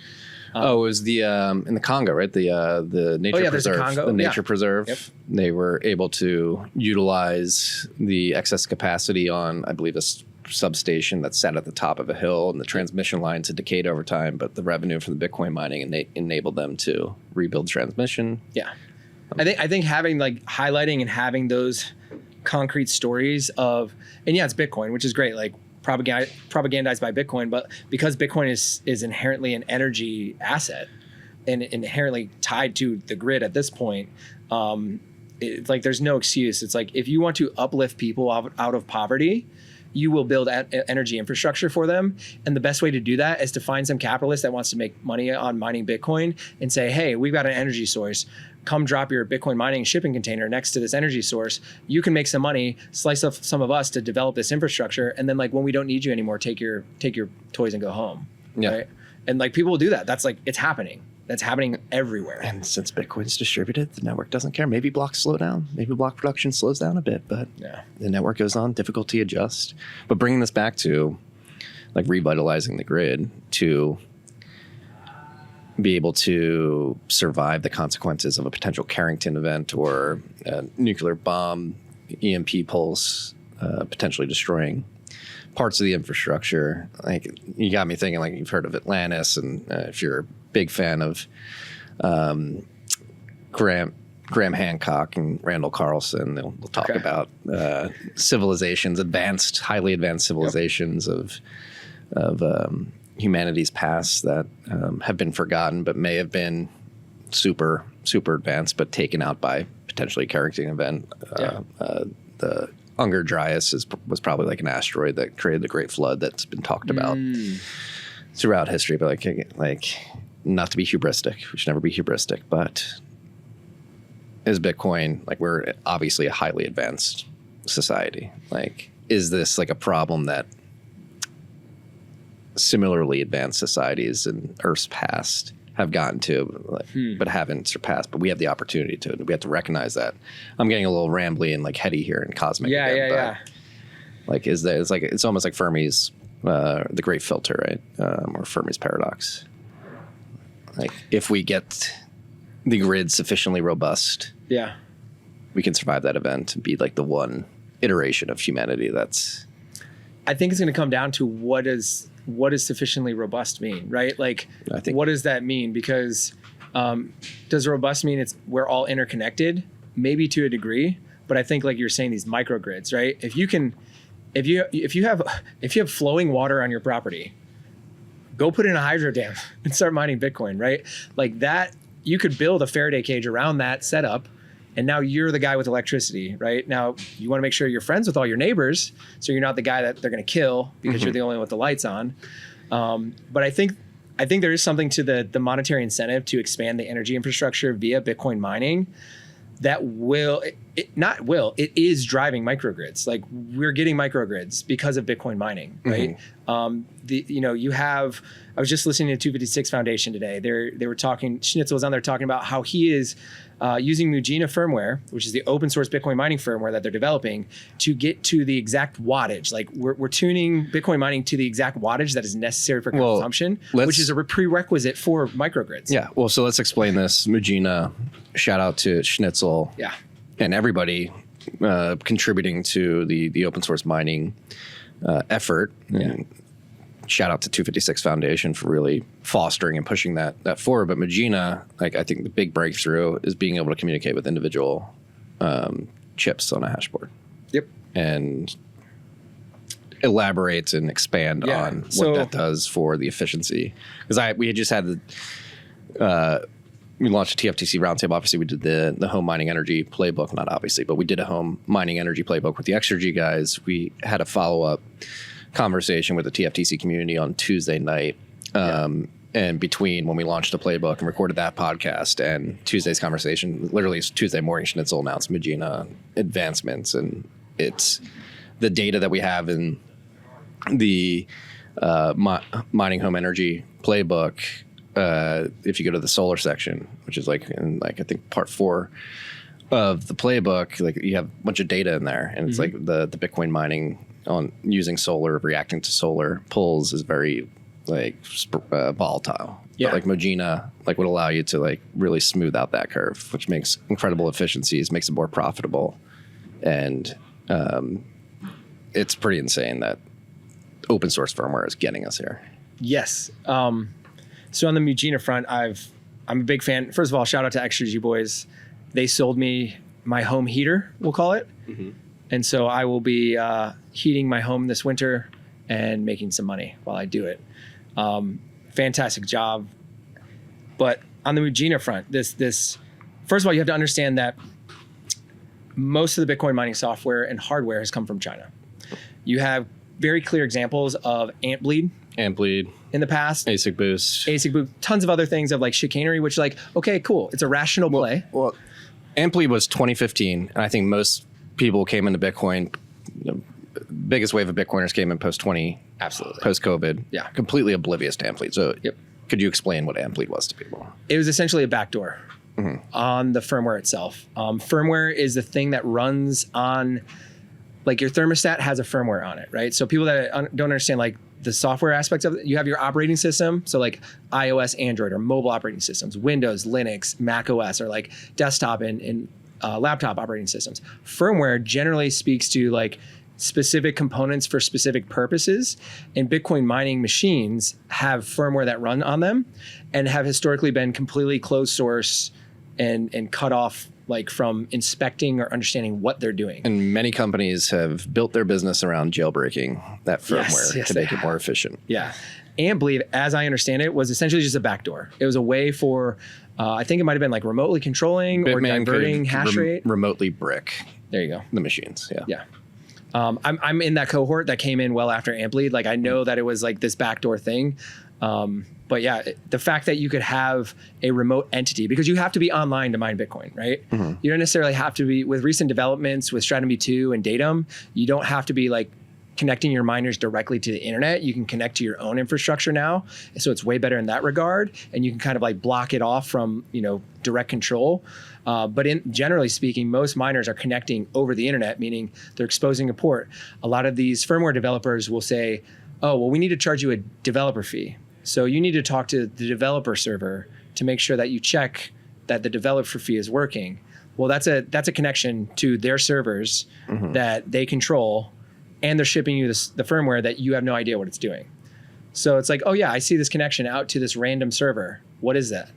It was the in the Congo, right? The nature there's a preserve, Congo, the nature yeah. preserve. Yep. They were able to utilize the excess capacity on, I believe, a substation that sat at the top of a hill, and the transmission lines had decayed over time. But the revenue from the Bitcoin mining enabled them to rebuild transmission. Yeah. I think having like highlighting and having those concrete stories of, and yeah, it's Bitcoin, which is great, like propagandized by Bitcoin, but because Bitcoin is inherently an energy asset and inherently tied to the grid at this point, it's like there's no excuse. It's like if you want to uplift people out of poverty, you will build energy infrastructure for them. And the best way to do that is to find some capitalist that wants to make money on mining Bitcoin and say, hey, we've got an energy source. Come drop your Bitcoin mining shipping container next to this energy source. You can make some money, slice off some of us to develop this infrastructure. And then like when we don't need you anymore, take your toys and go home. Yeah. Right? And like people will do that. That's like, it's happening. That's happening everywhere. And since Bitcoin's distributed, the network doesn't care. Maybe blocks slow down. Maybe block production slows down a bit, but yeah, the network goes on, difficulty adjust. But bringing this back to like revitalizing the grid to be able to survive the consequences of a potential Carrington event or a nuclear bomb, EMP pulse, potentially destroying parts of the infrastructure. Like you got me thinking, like you've heard of Atlantis, and if you're a big fan of Graham Hancock and Randall Carlson, they'll talk about civilizations, highly advanced civilizations of humanity's past that have been forgotten, but may have been super advanced, but taken out by potentially a Carrington event. The Unger Dryas was probably like an asteroid that created the Great Flood that's been talked about throughout history. But like not to be hubristic, we should never be hubristic, but is Bitcoin, like we're obviously a highly advanced society. Like, is this like a problem that similarly advanced societies in Earth's past have gotten to, but haven't surpassed? But we have the opportunity to. We have to recognize that. I'm getting a little rambly and like heady here and cosmic. Yeah. Like, it's almost like Fermi's the Great Filter, right? Or Fermi's paradox. Like, if we get the grid sufficiently robust, we can survive that event and be like the one iteration of humanity that's. I think it's going to come down to what does sufficiently robust mean, right? Like, I think, what does that mean? Because does robust mean we're all interconnected? Maybe to a degree, but I think like you're saying, these microgrids, right? If you have flowing water on your property, go put in a hydro dam and start mining Bitcoin, right? Like that, you could build a Faraday cage around that setup. And now you're the guy with electricity, right? Now you want to make sure you're friends with all your neighbors, so you're not the guy that they're going to kill because you're the only one with the lights on. But I think there is something to the monetary incentive to expand the energy infrastructure via Bitcoin mining that it is driving microgrids. Like we're getting microgrids because of Bitcoin mining, right? I was just listening to 256 Foundation today. They were talking, Schnitzel was on there talking about how he is using Mugina firmware, which is the open source Bitcoin mining firmware that they're developing, to get to the exact wattage. Like we're tuning Bitcoin mining to the exact wattage that is necessary for consumption, which is a prerequisite for microgrids. Yeah. Well, so let's explain this. Mugina, shout out to Schnitzel. Yeah. And everybody contributing to the open source mining effort. And shout out to 256 Foundation for really fostering and pushing that forward. But Mugina, like I think the big breakthrough is being able to communicate with individual chips on a hash board. Yep. And elaborate and expand on what that does for the efficiency. Because we had just had we launched a TFTC roundtable. Obviously, we did the home mining energy playbook. Not obviously, but we did a home mining energy playbook with the Exergy guys. We had a follow-up conversation with the TFTC community on Tuesday night. And between when we launched the playbook and recorded that podcast and Tuesday's conversation, literally Tuesday morning, Schnitzel announced Mugina advancements. And it's the data that we have in the mining home energy playbook. If you go to the solar section, which is like in I think part 4 of the playbook, like you have a bunch of data in there, and it's like the Bitcoin mining on using solar, reacting to solar pulls is very like volatile. Yeah. But like Mugina like would allow you to like really smooth out that curve, which makes incredible efficiencies, makes it more profitable. And it's pretty insane that open source firmware is getting us here. Yes. So on the Mugina front, I'm a big fan. First of all, shout out to Extra G Boys. They sold me my home heater, we'll call it. And so I will be heating my home this winter and making some money while I do it. Fantastic job. But on the Mugina front, this first of all, you have to understand that most of the Bitcoin mining software and hardware has come from China. You have very clear examples of ant bleed in the past, ASIC boost, tons of other things of like chicanery, which like, okay, cool. It's a rational play. Well, Ampli was 2015, and I think most people came into Bitcoin. The biggest wave of Bitcoiners came in post 20, Absolutely. post COVID. Yeah. Completely oblivious to Ampli. So, Yep. Could you explain what Ampli was to people? It was essentially a backdoor on the firmware itself. Firmware is the thing that runs on, like your thermostat has a firmware on it, right? So people that don't understand like the software aspects of it, you have your operating system. So like iOS, Android, or mobile operating systems, Windows, Linux, Mac OS, or like desktop and laptop operating systems. Firmware generally speaks to like specific components for specific purposes, and Bitcoin mining machines have firmware that run on them and have historically been completely closed source and cut off like from inspecting or understanding what they're doing. And many companies have built their business around jailbreaking that firmware to make it more efficient. Yeah. Ampli, as I understand it, was essentially just a backdoor. It was a way for, I think it might have been like remotely controlling or diverting hash rate. Remotely brick. There you go. The machines. Yeah. Yeah. I'm in that cohort that came in well after Ampli. Like I know that it was like this backdoor thing. But yeah, the fact that you could have a remote entity, because you have to be online to mine Bitcoin, right? You don't necessarily have to be, with recent developments with Stratum V2 and Datum, you don't have to be like connecting your miners directly to the internet. You can connect to your own infrastructure now. So it's way better in that regard. And you can kind of like block it off from, direct control. But generally speaking, most miners are connecting over the internet, meaning they're exposing a port. A lot of these firmware developers will say, oh, well, we need to charge you a developer fee. So you need to talk to the developer server to make sure that you check that the developer fee is working. Well, that's a connection to their servers that they control, and they're shipping you the firmware that you have no idea what it's doing. So it's like, oh yeah, I see this connection out to this random server. What is that?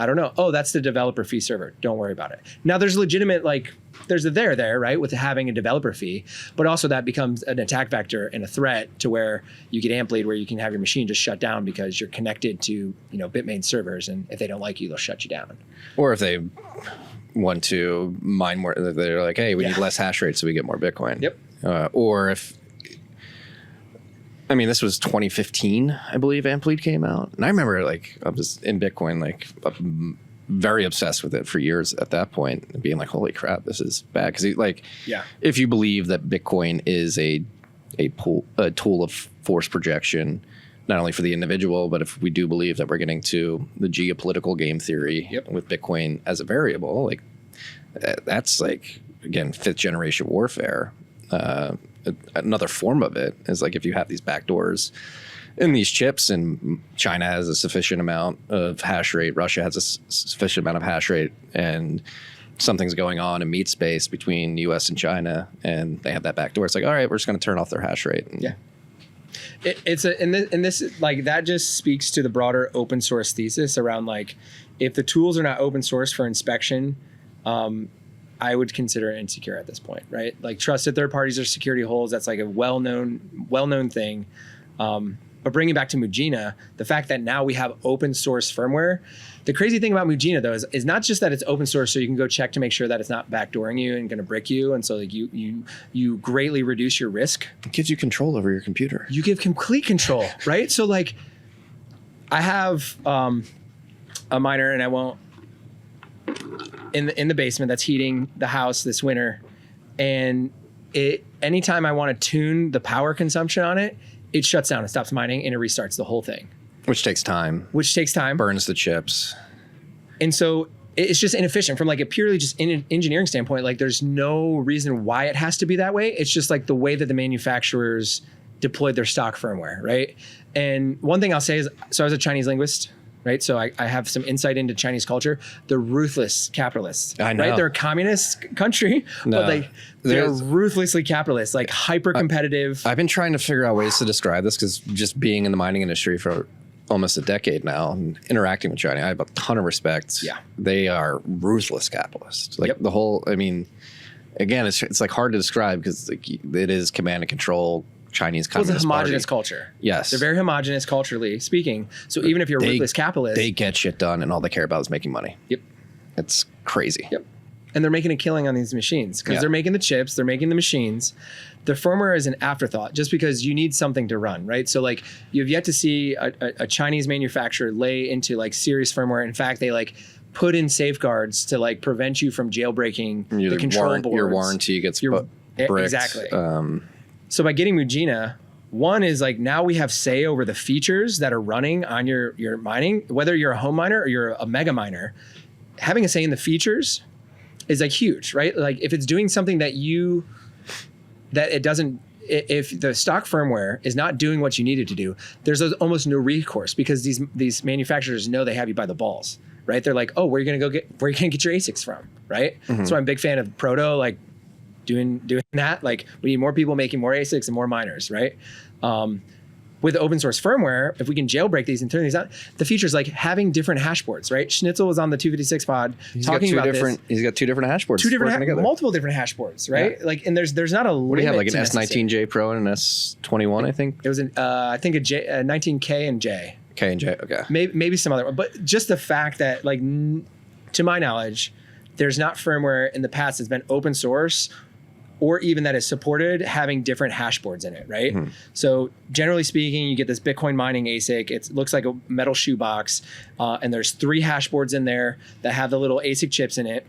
I don't know. Oh, that's the developer fee server. Don't worry about it. Now there's legitimate, like there's a there, right? With having a developer fee, but also that becomes an attack vector and a threat to where you get Ampli, where you can have your machine just shut down because you're connected to, Bitmain servers. And if they don't like you, they'll shut you down. Or if they want to mine more, they're like, hey, we need less hash rate so we get more Bitcoin. Yep. Or if, this was 2015, I believe Ampli came out. And I remember like I was in Bitcoin, like very obsessed with it for years at that point, and being like, holy crap, this is bad. Because if you believe that Bitcoin is a tool of force projection, not only for the individual, but if we do believe that we're getting to the geopolitical game theory with Bitcoin as a variable, like that's like, again, 5th generation warfare. Another form of it is like if you have these backdoors in these chips, and China has a sufficient amount of hash rate, Russia has a sufficient amount of hash rate, and something's going on in meat space between US and China, and they have that backdoor. It's like, all right, we're just going to turn off their hash rate. And this like that just speaks to the broader open source thesis around like, if the tools are not open source for inspection, I would consider it insecure at this point, right? Like trusted third parties are security holes. That's like a well-known thing. But bringing back to Mugina, the fact that now we have open source firmware, the crazy thing about Mugina though is not just that it's open source, so you can go check to make sure that it's not backdooring you and going to brick you, and so like you greatly reduce your risk. It gives you control over your computer. You give complete control, right? So like, I have a miner, and I won't, in the basement that's heating the house this winter, and anytime I want to tune the power consumption on it, it shuts down and stops mining and it restarts the whole thing. Which takes time. Burns the chips. And so it's just inefficient from like a purely just engineering standpoint. Like there's no reason why it has to be that way. It's just like the way that the manufacturers deployed their stock firmware, right? And one thing I'll say is, so I was a Chinese linguist right? So I have some insight into Chinese culture. They're ruthless capitalists. I know. Right? They're a communist country, No. but they're ruthlessly capitalist, like hyper competitive. I've been trying to figure out ways to describe this because just being in the mining industry for almost a decade now and interacting with China, I have a ton of respect. Yeah. They are ruthless capitalists. Like Yep. the whole, I mean, again, it's like hard to describe because like, it is command and control Chinese Well, it's a Communist homogenous Party. culture. Yes. They're very homogenous culturally speaking. So even if you're a ruthless capitalist, They get shit done and all they care about is making money. yep. It's crazy. Yep. And they're making a killing on these machines because Yeah. they're making the chips, they're making the machines. The firmware is an afterthought just because you need something to run, right? So like you've yet to see a Chinese manufacturer lay into like serious firmware. In fact, they like put in safeguards to like prevent you from jailbreaking the control boards. Your warranty gets bricked. Exactly. So by getting Mugina, one is like now we have say over the features that are running on your mining, whether you're a home miner or you're a mega miner. Having a say in the features is like huge, right? Like if it's doing something that it doesn't, if the stock firmware is not doing what you need it to do, there's almost no recourse because these manufacturers know they have you by the balls, right? They're like, oh, where are you gonna get your ASICs from, right? So I'm a big fan of Proto, like doing that. Like we need more people making more ASICs and more miners, right? With open source firmware, if we can jailbreak these and turn these out, the features like having different hash boards, right? Schnitzel was on the 256 pod talking about this. He's got two different hash boards. Multiple different hash boards, right? Yeah. Like, and there's not a What do you have, like an limit to S19J Pro and an S21, I think? It was I think a 19K and J. K and J, okay. Maybe some other one, but just the fact that like, to my knowledge, there's not firmware in the past that's been open source or even that is supported having different hash boards in it, right? So generally speaking, you get this Bitcoin mining ASIC. It looks like a metal shoebox, and there's 3 hash boards in there that have the little ASIC chips in it.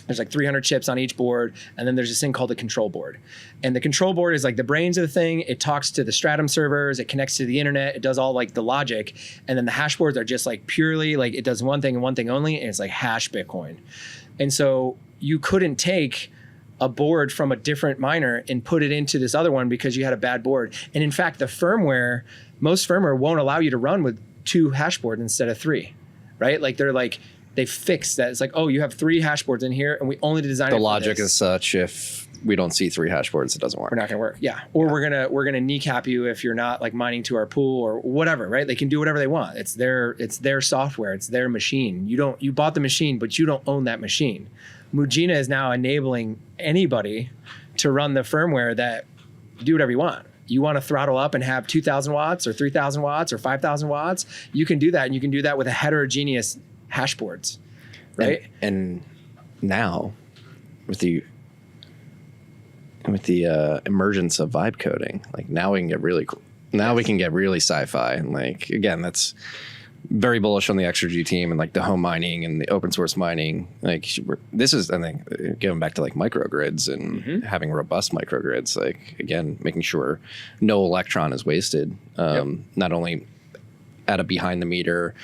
There's like 300 chips on each board, and then there's this thing called the control board. And the control board is like the brains of the thing. It talks to the Stratum servers. It connects to the internet. It does all like the logic. And then the hash boards are just like purely like it does one thing and one thing only, and it's like hash Bitcoin. And so you couldn't take a board from a different miner and put it into this other one because you had a bad board. And in fact, the firmware, most firmware won't allow you to run with 2 hash boards instead of 3, right? Like they fixed that. It's like, oh, you have 3 hash boards in here and we only design the logic is such if we don't see 3 hash boards, it doesn't work. We're not gonna work. Yeah. Or we're gonna kneecap you if you're not like mining to our pool or whatever, right? They can do whatever they want. It's their software, it's their machine. You bought the machine, but you don't own that machine. Mugina is now enabling anybody to run the firmware that do whatever you want. You want to throttle up and have 2,000 watts or 3,000 watts or 5,000 watts, you can do that. And you can do that with a heterogeneous hash boards, right? And now with the emergence of vibe coding, like now we can get really cool. Now we can get really sci-fi. And like, again, that's very bullish on the XRG team and like the home mining and the open source mining. Like this is, I think, going back to like microgrids and having robust microgrids, like again, making sure no electron is wasted, not only at a behind the meter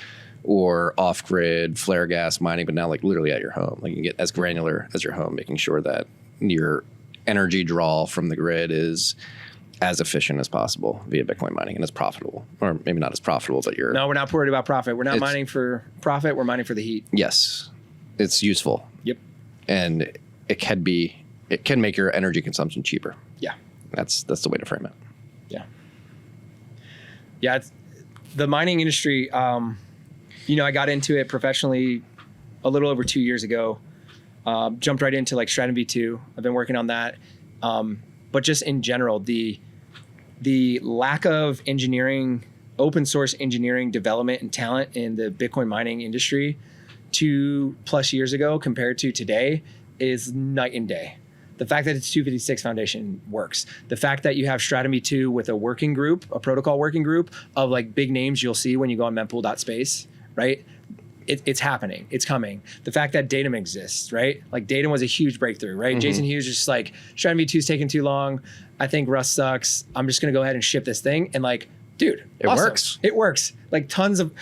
or off grid flare gas mining, but now like literally at your home. Like you can get as granular as your home, making sure that your energy draw from the grid is as efficient as possible via Bitcoin mining and as profitable, or maybe not as profitable, but No, we're not worried about profit. We're not mining for profit. We're mining for the heat. Yes, it's useful. Yep. And it can make your energy consumption cheaper. Yeah. That's the way to frame it. Yeah. Yeah. It's the mining industry. I got into it professionally a little over 2 years ago. Jumped right into like Stratum V2. I've been working on that. But just in general, the lack of engineering, open source engineering development and talent in the Bitcoin mining industry 2+ years ago compared to today is night and day. The fact that it's 256 Foundation works. The fact that you have Stratum V2 with a working group, a protocol working group of like big names you'll see when you go on mempool.space, right? It's happening. It's coming. The fact that Datum exists, right? Like Datum was a huge breakthrough, right? Jason Hughes just like, Stratum V2 is taking too long. I think Rust sucks. I'm just going to go ahead and ship this thing. And like, dude, it works. It works. Like tons of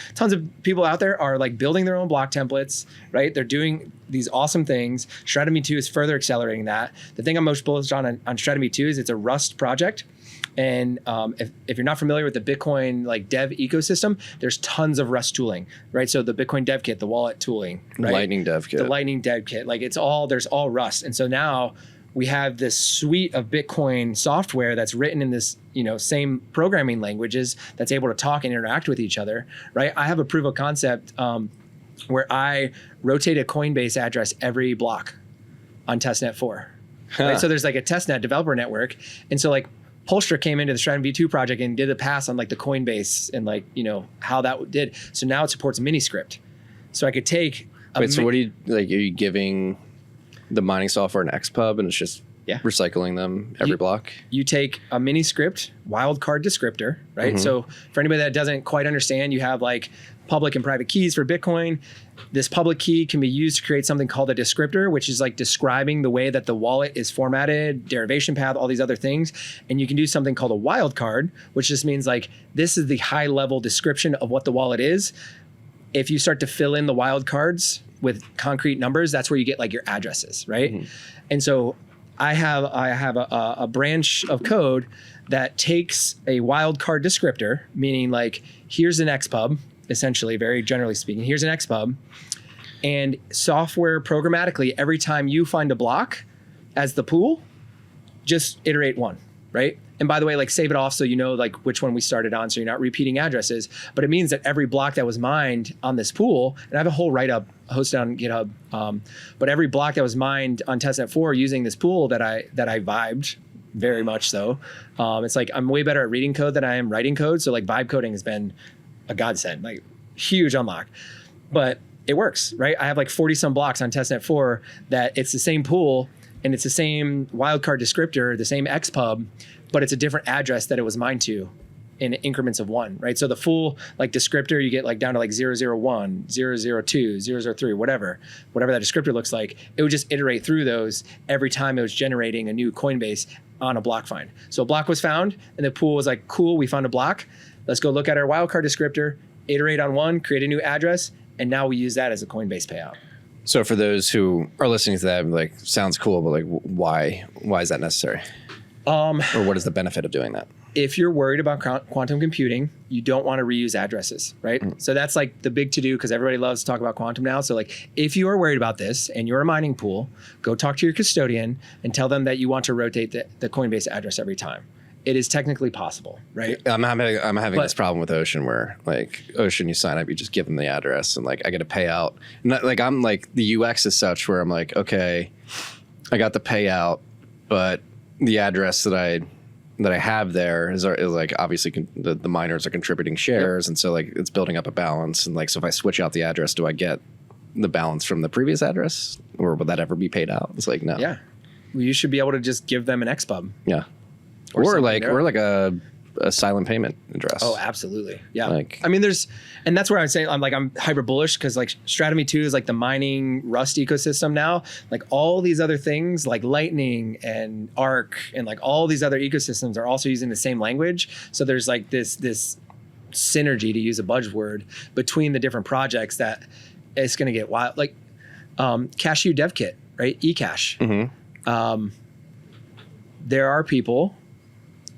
people out there are like building their own block templates, right? They're doing these awesome things. Stratum V2 is further accelerating that. The thing I'm most bullish on Stratum V2 is it's a Rust project. And if you're not familiar with the Bitcoin like dev ecosystem, there's tons of Rust tooling, right? So the Bitcoin dev kit, the wallet tooling, right? Lightning dev kit. The Lightning dev kit, like there's all Rust. And so now we have this suite of Bitcoin software that's written in this, same programming languages that's able to talk and interact with each other, right? I have a proof of concept where I rotate a Coinbase address every block on testnet 4. Right? So there's like a testnet developer network. And so like Polstra came into the Stratum V2 project and did a pass on like the Coinbase and like, how that did. So now it supports Miniscript. So I could take so what are you giving the mining software an XPub and it's just recycling them every block? You take a Miniscript wildcard descriptor, right? So for anybody that doesn't quite understand, you have like public and private keys for Bitcoin. This public key can be used to create something called a descriptor, which is like describing the way that the wallet is formatted, derivation path, all these other things. And you can do something called a wildcard, which just means like this is the high level description of what the wallet is. If you start to fill in the wildcards with concrete numbers, that's where you get like your addresses, right? And so I have a branch of code that takes a wildcard descriptor, meaning like here's an XPub, essentially, very generally speaking. Here's an XPub, and software programmatically, every time you find a block as the pool, just iterate one, right? And by the way, like save it off so you know like which one we started on, so you're not repeating addresses. But it means that every block that was mined on this pool, and I have a whole write-up hosted on GitHub, but every block that was mined on testnet 4 using this pool that I vibed very much so. It's like I'm way better at reading code than I am writing code. So like vibe coding has been a godsend, like huge unlock. But it works, right? I have like 40 some blocks on testnet 4 that it's the same pool and it's the same wildcard descriptor, the same XPub, but it's a different address that it was mined to in increments of 1, right? So the full like descriptor, you get like down to like 001, 002, 003, whatever that descriptor looks like. It would just iterate through those every time it was generating a new Coinbase on a block find. So a block was found and the pool was like, cool, we found a block. Let's go look at our wildcard descriptor, iterate on one, create a new address, and now we use that as a Coinbase payout. So for those who are listening to that, like sounds cool, but like why is that necessary? Or what is the benefit of doing that? If you're worried about quantum computing, you don't want to reuse addresses, right? So that's like the big to-do because everybody loves to talk about quantum now. So like if you are worried about this and you're a mining pool, go talk to your custodian and tell them that you want to rotate the Coinbase address every time. It is technically possible, right? I'm having this problem with Ocean where like Ocean, you sign up, you just give them the address and like I get a payout. And like I'm like the UX is such where I'm like, okay, I got the payout, but the address that I have there is like obviously the miners are contributing shares, and so like it's building up a balance. And like so if I switch out the address, do I get the balance from the previous address, or will that ever be paid out? It's like no. Yeah, well, you should be able to just give them an XPub. Yeah. Or like a silent payment address. Oh, absolutely. Yeah. Like, I mean, and that's where I'm saying I'm hyper bullish because like Stratum V2 is like the mining Rust ecosystem now. Like all these other things like Lightning and Arc and like all these other ecosystems are also using the same language. So there's like this synergy, to use a buzzword, between the different projects that it's going to get wild. Like Cashew Dev Kit, right? eCash. There are people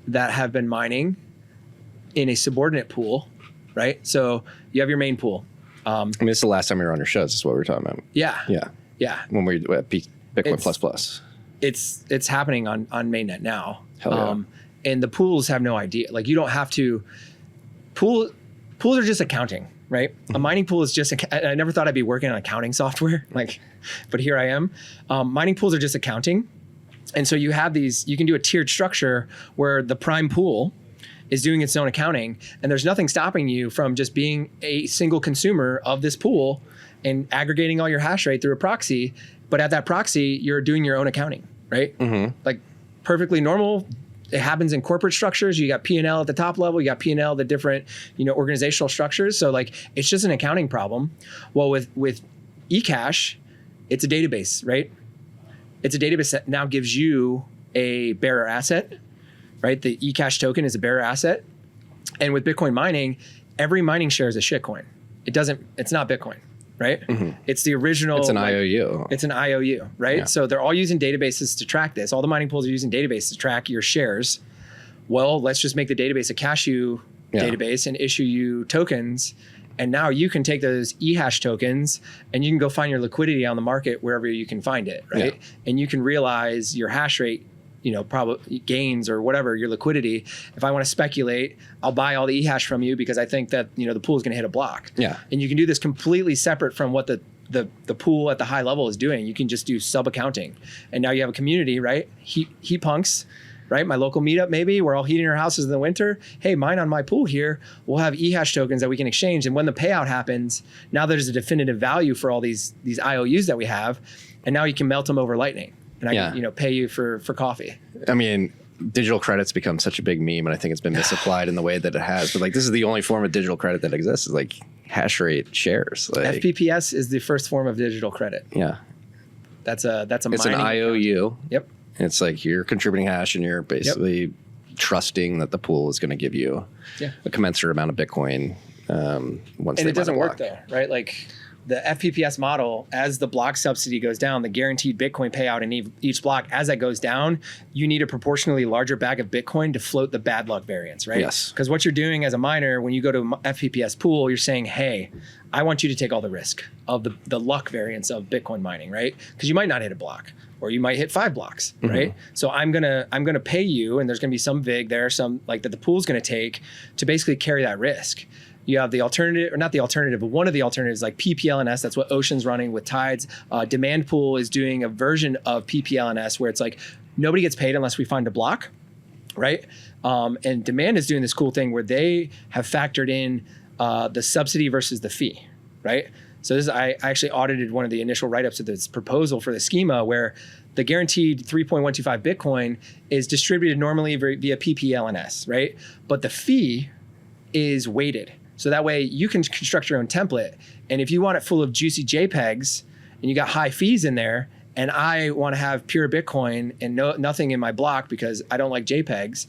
that have been mining in a subordinate pool, right? So you have your main pool. I mean, it's the last time we were on your shows. This is what we were talking about. Yeah. When we were at Bitcoin plus. It's happening on mainnet now. Hell yeah. And the pools have no idea. Like you don't have to. Pools are just accounting, right? A mining pool is just. I never thought I'd be working on accounting software, but here I am. Mining pools are just accounting. And so you have you can do a tiered structure where the prime pool is doing its own accounting, and there's nothing stopping you from just being a single consumer of this pool and aggregating all your hash rate through a proxy. But at that proxy, you're doing your own accounting, right? Like perfectly normal. It happens in corporate structures. You got P&L at the top level. You got P&L, the different, organizational structures. So like, it's just an accounting problem. Well, with eCash, it's a database, right? It's a database that now gives you a bearer asset, right? The eCash token is a bearer asset. And with Bitcoin mining, every mining share is a shitcoin. It's not Bitcoin, right? It's the original. It's an IOU. It's an IOU, right? Yeah. So they're all using databases to track this. All the mining pools are using databases to track your shares. well, let's just make the database a cashew database and issue you tokens. And now you can take those eHash tokens and you can go find your liquidity on the market wherever you can find it, right? And you can realize your hash rate, probably gains or whatever, your liquidity. If I want to speculate, I'll buy all the eHash from you because I think that, the pool is going to hit a block. Yeah. And you can do this completely separate from what the pool at the high level is doing. You can just do sub accounting. And now you have a community, right? Heat punks, right? My local meetup, maybe we're all heating our houses in the winter. Hey, mine on my pool here, we'll have eHash tokens that we can exchange. And when the payout happens, now there's a definitive value for all these IOUs that we have. And now you can melt them over Lightning. And I can, pay you for coffee. I mean, digital credit's become such a big meme, and I think it's been misapplied in the way that it has. But like, this is the only form of digital credit that exists, is like hash rate shares. Like, FPPS is the first form of digital credit. Yeah, that's a it's an mining IOU. account. Yep. It's like you're contributing hash, and you're basically trusting that the pool is going to give you a commensurate amount of Bitcoin once. And they it doesn't mine a work block. though, right? Like, the FPPS model, as the block subsidy goes down, the guaranteed Bitcoin payout in each block, as that goes down, you need a proportionally larger bag of Bitcoin to float the bad luck variance, right? Yes. Because what you're doing as a miner, when you go to FPPS pool, you're saying, hey, I want you to take all the risk of the luck variance of Bitcoin mining, right? Because you might not hit a block, or you might hit 5 blocks, right? So I'm gonna pay you, and there's gonna be some VIG there, some like that the pool's gonna take to basically carry that risk. You have the alternative, or not the alternative, but one of the alternatives like PPLNS. That's what Ocean's running with Tides. Demand Pool is doing a version of PPLNS where it's like nobody gets paid unless we find a block, right? And Demand is doing this cool thing where they have factored in the subsidy versus the fee, right? So this is, I actually audited one of the initial write-ups of this proposal for the schema where the guaranteed 3.125 Bitcoin is distributed normally via PPLNS, right? But the fee is weighted. So that way you can construct your own template. And if you want it full of juicy JPEGs and you got high fees in there, and I want to have pure Bitcoin and nothing in my block because I don't like JPEGs,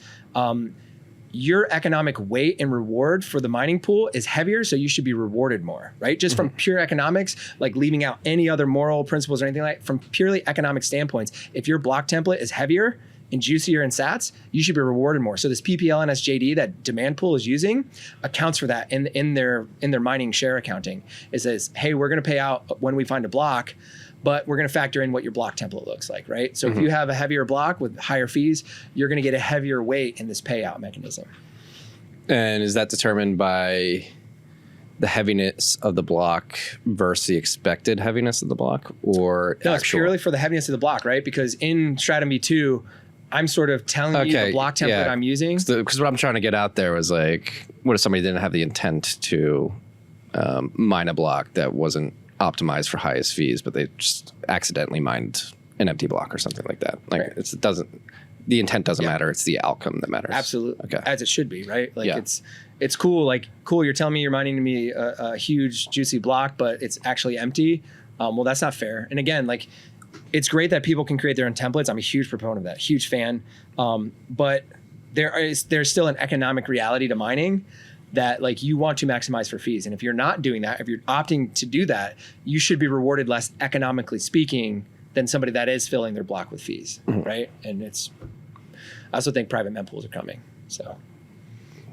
your economic weight and reward for the mining pool is heavier, so you should be rewarded more, right? Just from pure economics, like leaving out any other moral principles or anything like that, from purely economic standpoints, if your block template is heavier and juicier in sats, you should be rewarded more. So this PPLNS JD that Demand Pool is using accounts for that in their mining share accounting. It says, hey, we're going to pay out when we find a block, but we're going to factor in what your block template looks like, right? So if you have a heavier block with higher fees, you're going to get a heavier weight in this payout mechanism. And is that determined by the heaviness of the block versus the expected heaviness of the block, or No, it's purely for the heaviness of the block, right? Because in Stratum V2, I'm sort of telling you the block template I'm using. Because what I'm trying to get out there was like, what if somebody didn't have the intent to mine a block that wasn't optimized for highest fees, but they just accidentally mined an empty block or something like that? Like the intent doesn't matter. It's the outcome that matters. Absolutely. Okay. As it should be, right? Like it's cool. Like, cool, you're telling me you're mining me a huge juicy block, but it's actually empty. Well, that's not fair. And again, like, it's great that people can create their own templates. I'm a huge proponent of that, huge fan. But there's still an economic reality to mining that like you want to maximize for fees. And if you're not doing that, if you're opting to do that, you should be rewarded less economically speaking than somebody that is filling their block with fees, right? And I also think private mempools are coming. So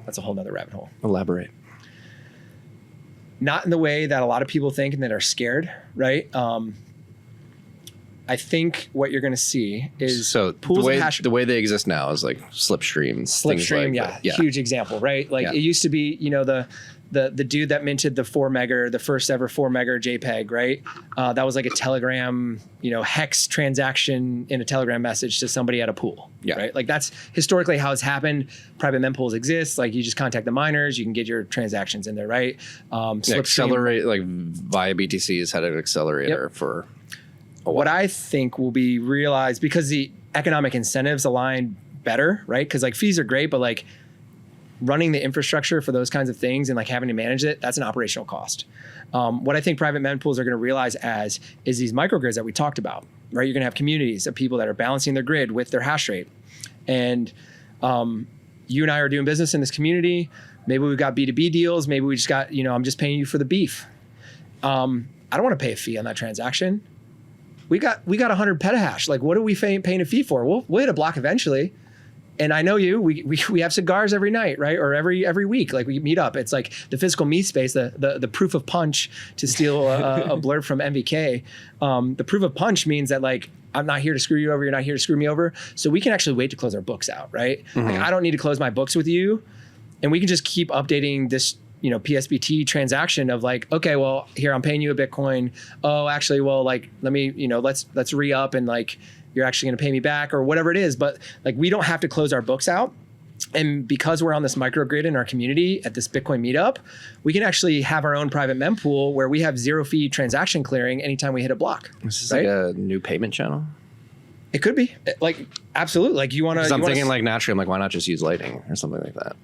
that's a whole nother rabbit hole. Elaborate. Not in the way that a lot of people think and that are scared, right? I think what you're going to see is pools of hash. The way they exist now is like slipstream. Slipstream, like huge example, right? Like it used to be, the dude that minted the 4 mega, the first ever 4 mega JPEG, right? That was like a Telegram, hex transaction in a Telegram message to somebody at a pool, right? Like that's historically how it's happened. Private mempools exist. Like you just contact the miners, you can get your transactions in there, right? Accelerate, like via BTC has had an accelerator for what I think will be realized, because the economic incentives align better, right? Because like fees are great, but like running the infrastructure for those kinds of things and like having to manage it, that's an operational cost. What I think private mempools are going to realize is these microgrids that we talked about, right? You're going to have communities of people that are balancing their grid with their hash rate. And you and I are doing business in this community. Maybe we've got B2B deals. Maybe we just got, I'm just paying you for the beef. I don't want to pay a fee on that transaction. We got 100 petahash. Like, what are we paying a fee for? We'll hit a block eventually. And I know you, we have cigars every night, right? Or every week, like we meet up. It's like the physical meet space, the proof of punch, to steal a blurb from MVK. The proof of punch means that like, I'm not here to screw you over. You're not here to screw me over. So we can actually wait to close our books out, right? Like, I don't need to close my books with you. And we can just keep updating this, PSBT transaction of like, okay, well, here, I'm paying you a Bitcoin. Oh, actually, well, like, let me, let's re-up and like, you're actually going to pay me back or whatever it is. But like, we don't have to close our books out. And because we're on this microgrid in our community at this Bitcoin meetup, we can actually have our own private mempool where we have zero fee transaction clearing anytime we hit a block. This is right? like a new payment channel. It could be like, absolutely. Like you want to, I'm thinking like naturally, I'm like, why not just use Lightning or something like that?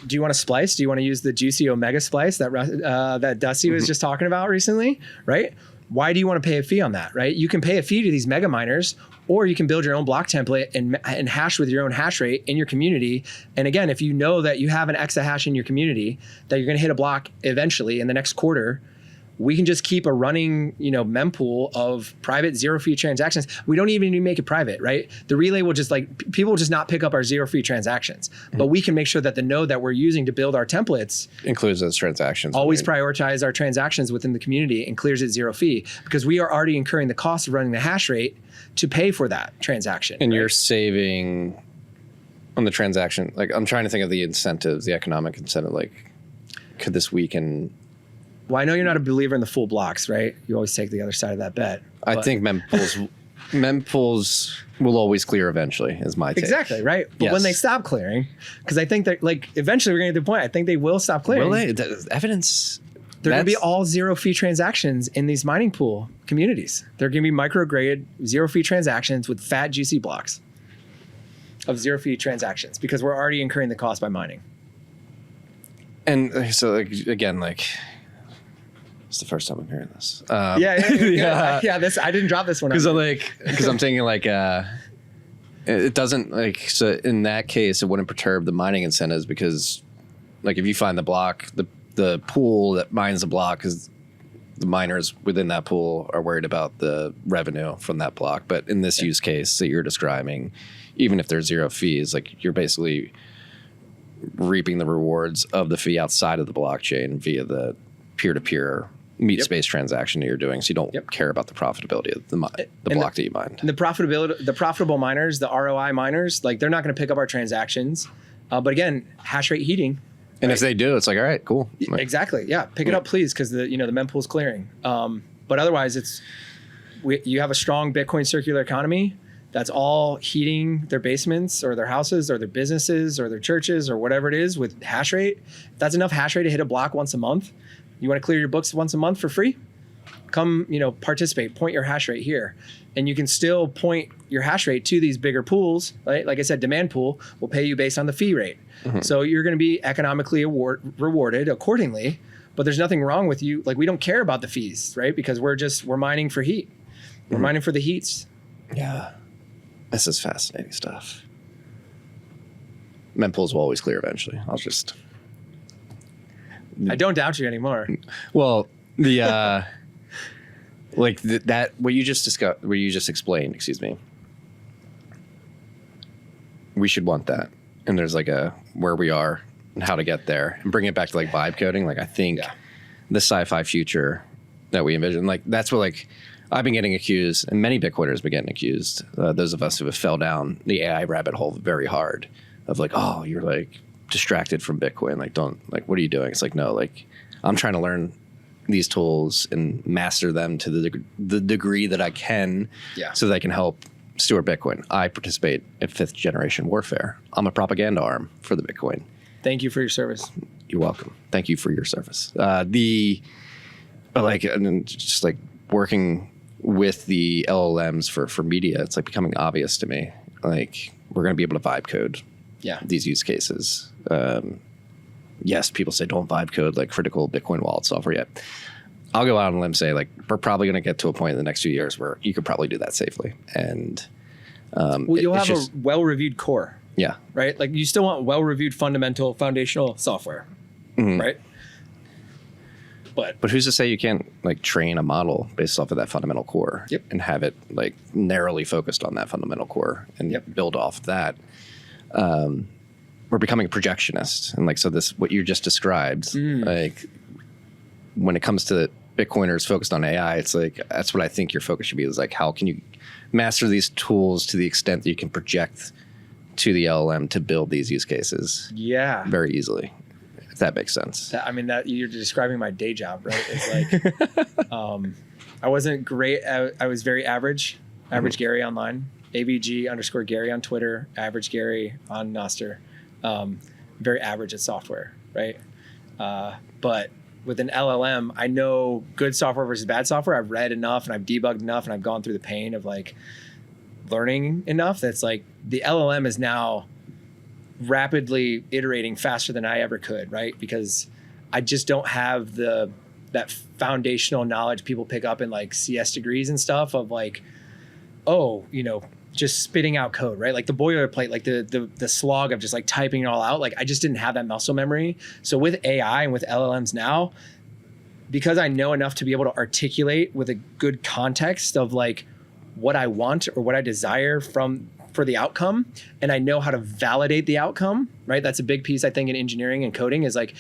Do you want to splice? Do you want to use the juicy Omega splice that Dusty was just talking about recently? Right. Why do you want to pay a fee on that? Right. You can pay a fee to these mega miners, or you can build your own block template and hash with your own hash rate in your community. And again, if you know that you have an exahash in your community that you're going to hit a block eventually in the next quarter, we can just keep a running, mempool of private zero fee transactions. We don't even need to make it private, right? The relay will just people will just not pick up our zero fee transactions, but we can make sure that the node that we're using to build our templates includes those transactions. Always prioritize our transactions within the community and clears it zero fee, because we are already incurring the cost of running the hash rate to pay for that transaction. And you're saving on the transaction. Like, I'm trying to think of the incentives, the economic incentive. Like, could this weaken? Well, I know you're not a believer in the full blocks, right? You always take the other side of that bet. I think mempools will always clear eventually, is my take. Exactly, right? But when they stop clearing, because I think that like eventually we're going to get to the point, I think they will stop clearing. Will they? The evidence. They're going to be all zero fee transactions in these mining pool communities. They're going to be microgrid, zero fee transactions with fat, juicy blocks of zero fee transactions, because we're already incurring the cost by mining. And so, like, again, like, it's the first time I'm hearing this. Yeah. This I didn't drop this one. Because I'm thinking like, it doesn't like, so in that case, it wouldn't perturb the mining incentives, because like if you find the block, the pool that mines the block, is the miners within that pool are worried about the revenue from that block. But in this use case that you're describing, even if there's zero fees, like you're basically reaping the rewards of the fee outside of the blockchain via the peer-to-peer meet space transaction that you're doing. So you don't care about the profitability of the block that you mined. And the profitable miners, the ROI miners, like they're not going to pick up our transactions. But again, hash rate heating. And right? If they do, it's like, all right, cool. Exactly. Yeah. Pick it up, please. Cause the mempool's clearing. But otherwise you have a strong Bitcoin circular economy that's all heating their basements or their houses or their businesses or their churches or whatever it is with hash rate. If that's enough hash rate to hit a block once a month. You want to clear your books once a month for free? Come, participate, point your hash rate here. And you can still point your hash rate to these bigger pools, right? Like I said, demand pool will pay you based on the fee rate. Mm-hmm. So you're going to be economically rewarded accordingly, but there's nothing wrong with you. Like we don't care about the fees, right? Because we're mining for heat. We're mining for the heats. Yeah. This is fascinating stuff. Mempools will always clear eventually. I don't doubt you anymore. Well, the what you just explained, excuse me. We should want that, and there's like a where we are and how to get there, and bring it back to like vibe coding. Like I think the sci-fi future that we envision, like that's what like I've been getting accused, and many Bitcoiners have been getting accused. Those of us who have fell down the AI rabbit hole very hard, of like, oh, you're like distracted from Bitcoin. Like, what are you doing? It's like, no, like I'm trying to learn these tools and master them to the degree that I can, so that I can help steward Bitcoin. I participate in 5th generation warfare. I'm a propaganda arm for the Bitcoin. Thank you for your service. You're welcome. Thank you for your service. And just like working with the LLMs for media, it's like becoming obvious to me. Like we're going to be able to vibe code these use cases. Yes, people say don't vibe code like critical Bitcoin wallet software yet. I'll go out on a limb and say like we're probably going to get to a point in the next few years where you could probably do that safely. And you'll have a well-reviewed core. Yeah. Right? Like you still want well-reviewed foundational software. Mm-hmm. Right? But who's to say you can't like train a model based off of that fundamental core and have it like narrowly focused on that fundamental core and build off that. we're becoming a projectionist. And like, so this, what you just described, like when it comes to Bitcoiners focused on AI, it's like, that's what I think your focus should be, is like, how can you master these tools to the extent that you can project to the LLM to build these use cases very easily, if that makes sense. I mean, that you're describing my day job, right? It's like, I wasn't great. I was very average Gary online, AVG_Gary on Twitter, average Gary on Nostr. Very average at software, right? But with an LLM, I know good software versus bad software. I've read enough and I've debugged enough and I've gone through the pain of like learning enough that's like the LLM is now rapidly iterating faster than I ever could, right? Because I just don't have that foundational knowledge people pick up in like CS degrees and stuff of like, oh, just spitting out code, right? Like the boilerplate, like the slog of just like typing it all out. Like I just didn't have that muscle memory. So with AI and with LLMs now, because I know enough to be able to articulate with a good context of like what I want or what I desire for the outcome, and I know how to validate the outcome, right? That's a big piece, I think, in engineering and coding, is like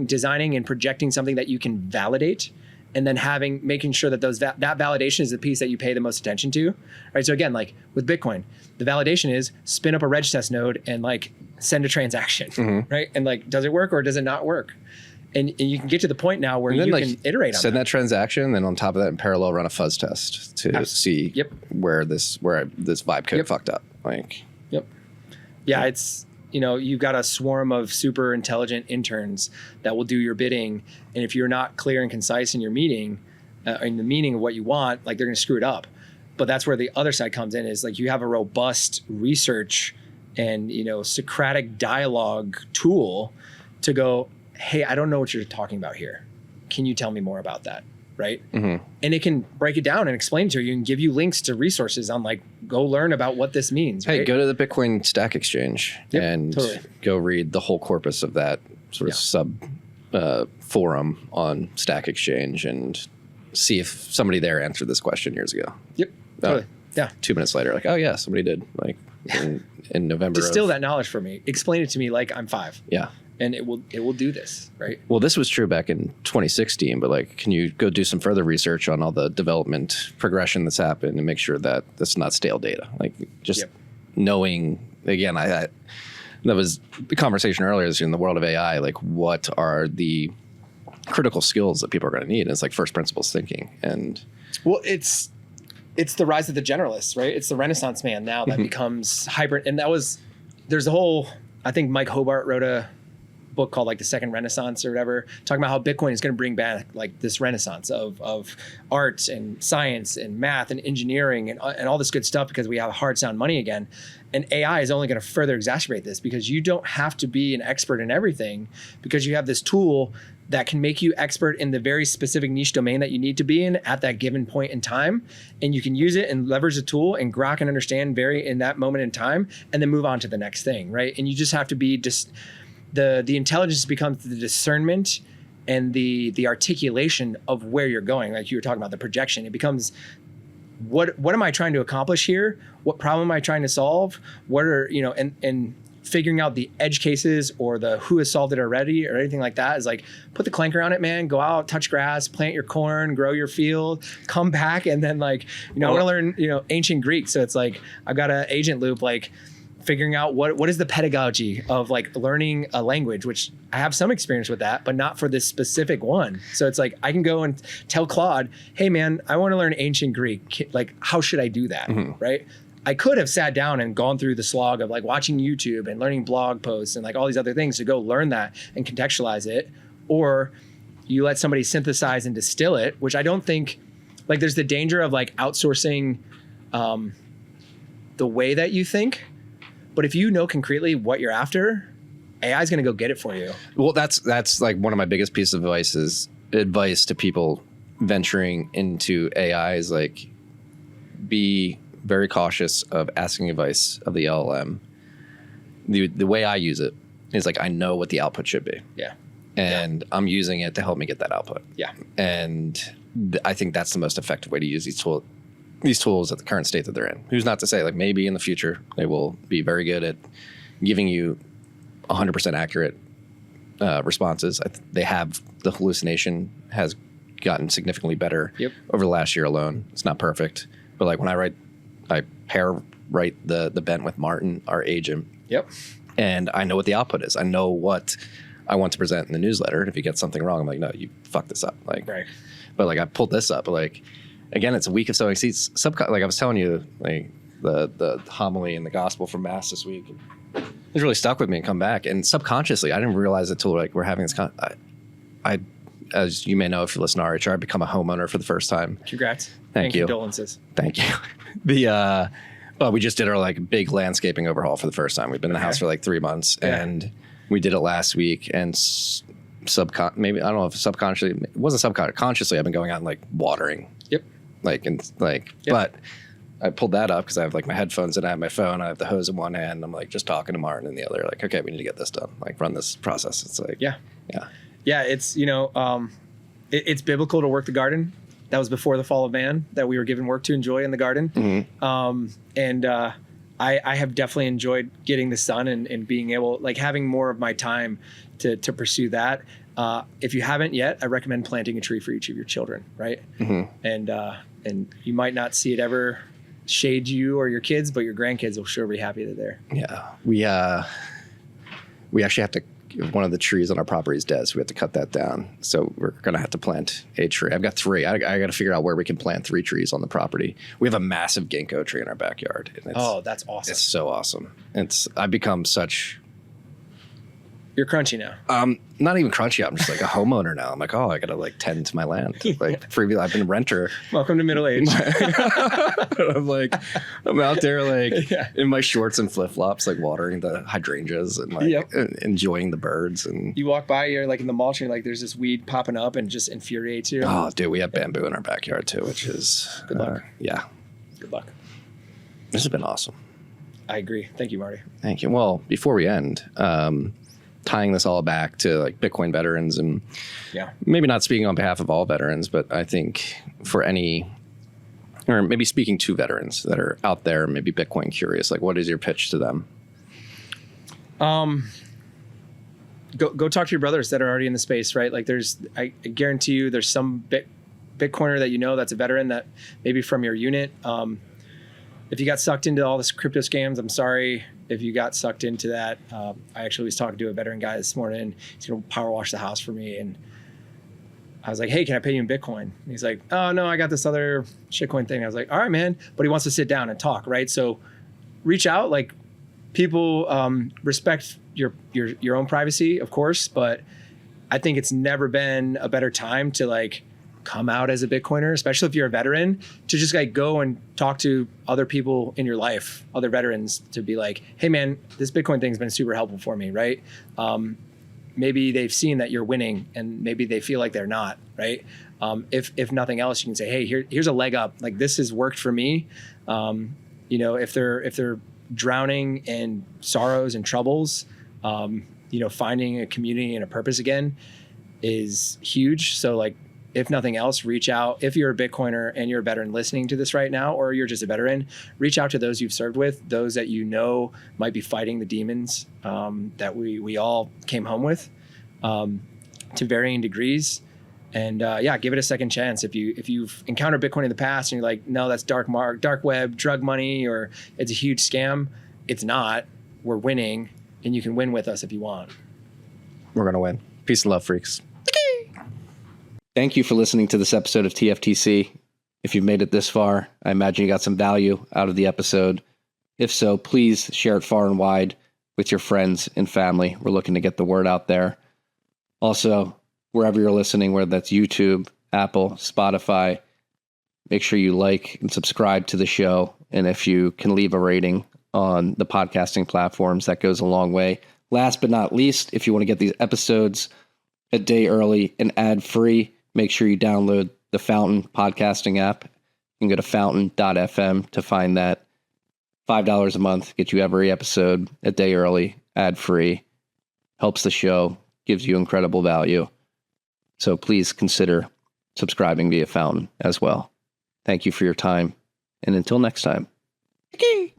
designing and projecting something that you can validate, and then making sure that that validation is the piece that you pay the most attention to, right? So again, like with Bitcoin, the validation is spin up a reg test node and like send a transaction, right? And like, does it work or does it not work? And you can get to the point now where you can iterate on send that transaction, then on top of that, in parallel, run a fuzz test to see where this vibe code fucked up. Like, yeah, it's, you've got a swarm of super intelligent interns that will do your bidding, and if you're not clear and concise in your meeting, in the meaning of what you want, like they're going to screw it up. But that's where the other side comes in, is like you have a robust research and Socratic dialogue tool to go, hey, I don't know what you're talking about here. Can you tell me more about that? Right. And it can break it down and explain to you and give you links to resources on like, go learn about what this means. Hey, right? go to the Bitcoin Stack Exchange and go read the whole corpus of that sort of sub forum on Stack Exchange and see if somebody there answered this question years ago. Totally. 2 minutes later, like, oh yeah, somebody did, like in November. Distill that knowledge for me. Explain it to me like I'm 5. Yeah. And it will do this, right? Well, this was true back in 2016, but like, can you go do some further research on all the development progression that's happened and make sure that that's not stale data? Like just knowing, again, I that was the conversation earlier, is in the world of AI, like what are the critical skills that people are going to need? And it's like first principles thinking. And well, it's the rise of the generalists, right? It's the Renaissance man now that becomes hybrid. And there's a whole, I think Mike Hobart wrote a book called like The Second Renaissance or whatever, talking about how Bitcoin is going to bring back like this renaissance of art and science and math and engineering and all this good stuff, because we have hard sound money again. And AI is only going to further exacerbate this, because you don't have to be an expert in everything, because you have this tool that can make you expert in the very specific niche domain that you need to be in at that given point in time. And you can use it and leverage the tool and grok and understand in that moment in time, and then move on to the next thing, right? And you just have to be the intelligence becomes the discernment and the articulation of where you're going. Like you were talking about the projection, it becomes what am I trying to accomplish here? What problem am I trying to solve? What are, and figuring out the edge cases or the who has solved it already or anything like that is like, put the clanker on it, man, go out, touch grass, plant your corn, grow your field, come back. And then like, I want to learn, ancient Greek. So it's like, I've got an agent loop, like figuring out what is the pedagogy of like learning a language, which I have some experience with that, but not for this specific one. So it's like, I can go and tell Claude, hey man, I want to learn ancient Greek. Like, how should I do that? Right. I could have sat down and gone through the slog of like watching YouTube and learning blog posts and like all these other things to go learn that and contextualize it. Or you let somebody synthesize and distill it, which I don't think, like there's the danger of like outsourcing the way that you think. But if you know concretely what you're after, AI is going to go get it for you. Well, that's like one of my biggest pieces of advice to people venturing into AI is like, be very cautious of asking advice of the LLM. The way I use it is like, I know what the output should be. Yeah. And I'm using it to help me get that output. Yeah. And I think that's the most effective way to use these tools at the current state that they're in. Who's not to say, like maybe in the future they will be very good at giving you 100% accurate responses. They have the hallucination has gotten significantly better over the last year alone. It's not perfect, but like when I pair write the bent with Martin, our agent. Yep. And I know what the output is. I know what I want to present in the newsletter. And if you get something wrong, I'm like, no, you fucked this up. Like, right. But like I pulled this up. But like, again, it's a week of sowing seeds. Like I was telling you, like the homily and the gospel from Mass this week, it's really stuck with me and come back. And subconsciously, I didn't realize it till like we're having this. I, as you may know, if you listen to RHR, I've become a homeowner for the first time. Congrats. Thank you. Condolences. Thank you. We just did our like big landscaping overhaul for the first time. We've been in the house for like 3 months, and we did it last week. And maybe I don't know if subconsciously, it wasn't subconsciously. Consciously, I've been going out and like watering. Yep. But I pulled that up because I have like my headphones and I have my phone. I have the hose in one hand. I'm like just talking to Martin in the other. Like, okay, we need to get this done. Like, run this process. It's like, yeah. It's it's biblical to work the garden. That was before the fall of man, that we were given work to enjoy in the garden. Mm-hmm. I have definitely enjoyed getting the sun and being able, like having more of my time to pursue that. If you haven't yet, I recommend planting a tree for each of your children, right? Mm-hmm. And you might not see it ever shade you or your kids, but your grandkids will sure be happy they're there. Yeah. We actually have to, one of the trees on our property is dead, so we have to cut that down. So we're going to have to plant a tree. I've got 3. I got to figure out where we can plant 3 trees on the property. We have a massive ginkgo tree in our backyard. And that's awesome. It's so awesome. I've become such... You're crunchy now. Not even crunchy. I'm just like a homeowner now. I'm like, I got to like tend to my land. Like previously, I've been a renter. Welcome to middle age. I'm like, I'm out there like in my shorts and flip flops, like watering the hydrangeas and like enjoying the birds. And you walk by, you're like in the mulch, and you're like, there's this weed popping up and just infuriates you. Oh, dude, we have bamboo in our backyard too, which is good luck. Good luck. This has been awesome. I agree. Thank you, Marty. Thank you. Well, before we end, tying this all back to like Bitcoin veterans and maybe not speaking on behalf of all veterans, but I think for any, or maybe speaking to veterans that are out there, maybe Bitcoin curious, like what is your pitch to them? Go talk to your brothers that are already in the space, right? Like I guarantee you there's some Bitcoiner that you know that's a veteran that maybe from your unit. If you got sucked into all this crypto scams, I'm sorry if you got sucked into that. I actually was talking to a veteran guy this morning. He's going to power wash the house for me. And I was like, hey, can I pay you in Bitcoin? And he's like, oh, no, I got this other shitcoin thing. I was like, all right, man. But he wants to sit down and talk, right? So reach out. Like people respect your own privacy, of course. But I think it's never been a better time to like come out as a Bitcoiner, especially if you're a veteran, to just like go and talk to other people in your life, other veterans, to be like, hey man, this Bitcoin thing's been super helpful for me, right? Maybe they've seen that you're winning and maybe they feel like they're not, right? If nothing else, you can say, hey, here's a leg up. Like this has worked for me. If they're drowning in sorrows and troubles, finding a community and a purpose again is huge. So like, if nothing else, reach out. If you're a Bitcoiner and you're a veteran listening to this right now, or you're just a veteran, reach out to those you've served with, those that you know might be fighting the demons that we all came home with to varying degrees. And give it a second chance. If you've encountered Bitcoin in the past and you're like, no, that's dark web, drug money, or it's a huge scam, it's not. We're winning, and you can win with us if you want. We're going to win. Peace and love, freaks. Thank you for listening to this episode of TFTC. If you've made it this far, I imagine you got some value out of the episode. If so, please share it far and wide with your friends and family. We're looking to get the word out there. Also, wherever you're listening, whether that's YouTube, Apple, Spotify, make sure you like and subscribe to the show. And if you can leave a rating on the podcasting platforms, that goes a long way. Last but not least, if you want to get these episodes a day early and ad-free, make sure you download the Fountain podcasting app. You can go to fountain.fm to find that. $5 a month gets you every episode a day early, ad-free. Helps the show, gives you incredible value. So please consider subscribing via Fountain as well. Thank you for your time. And until next time. Okay.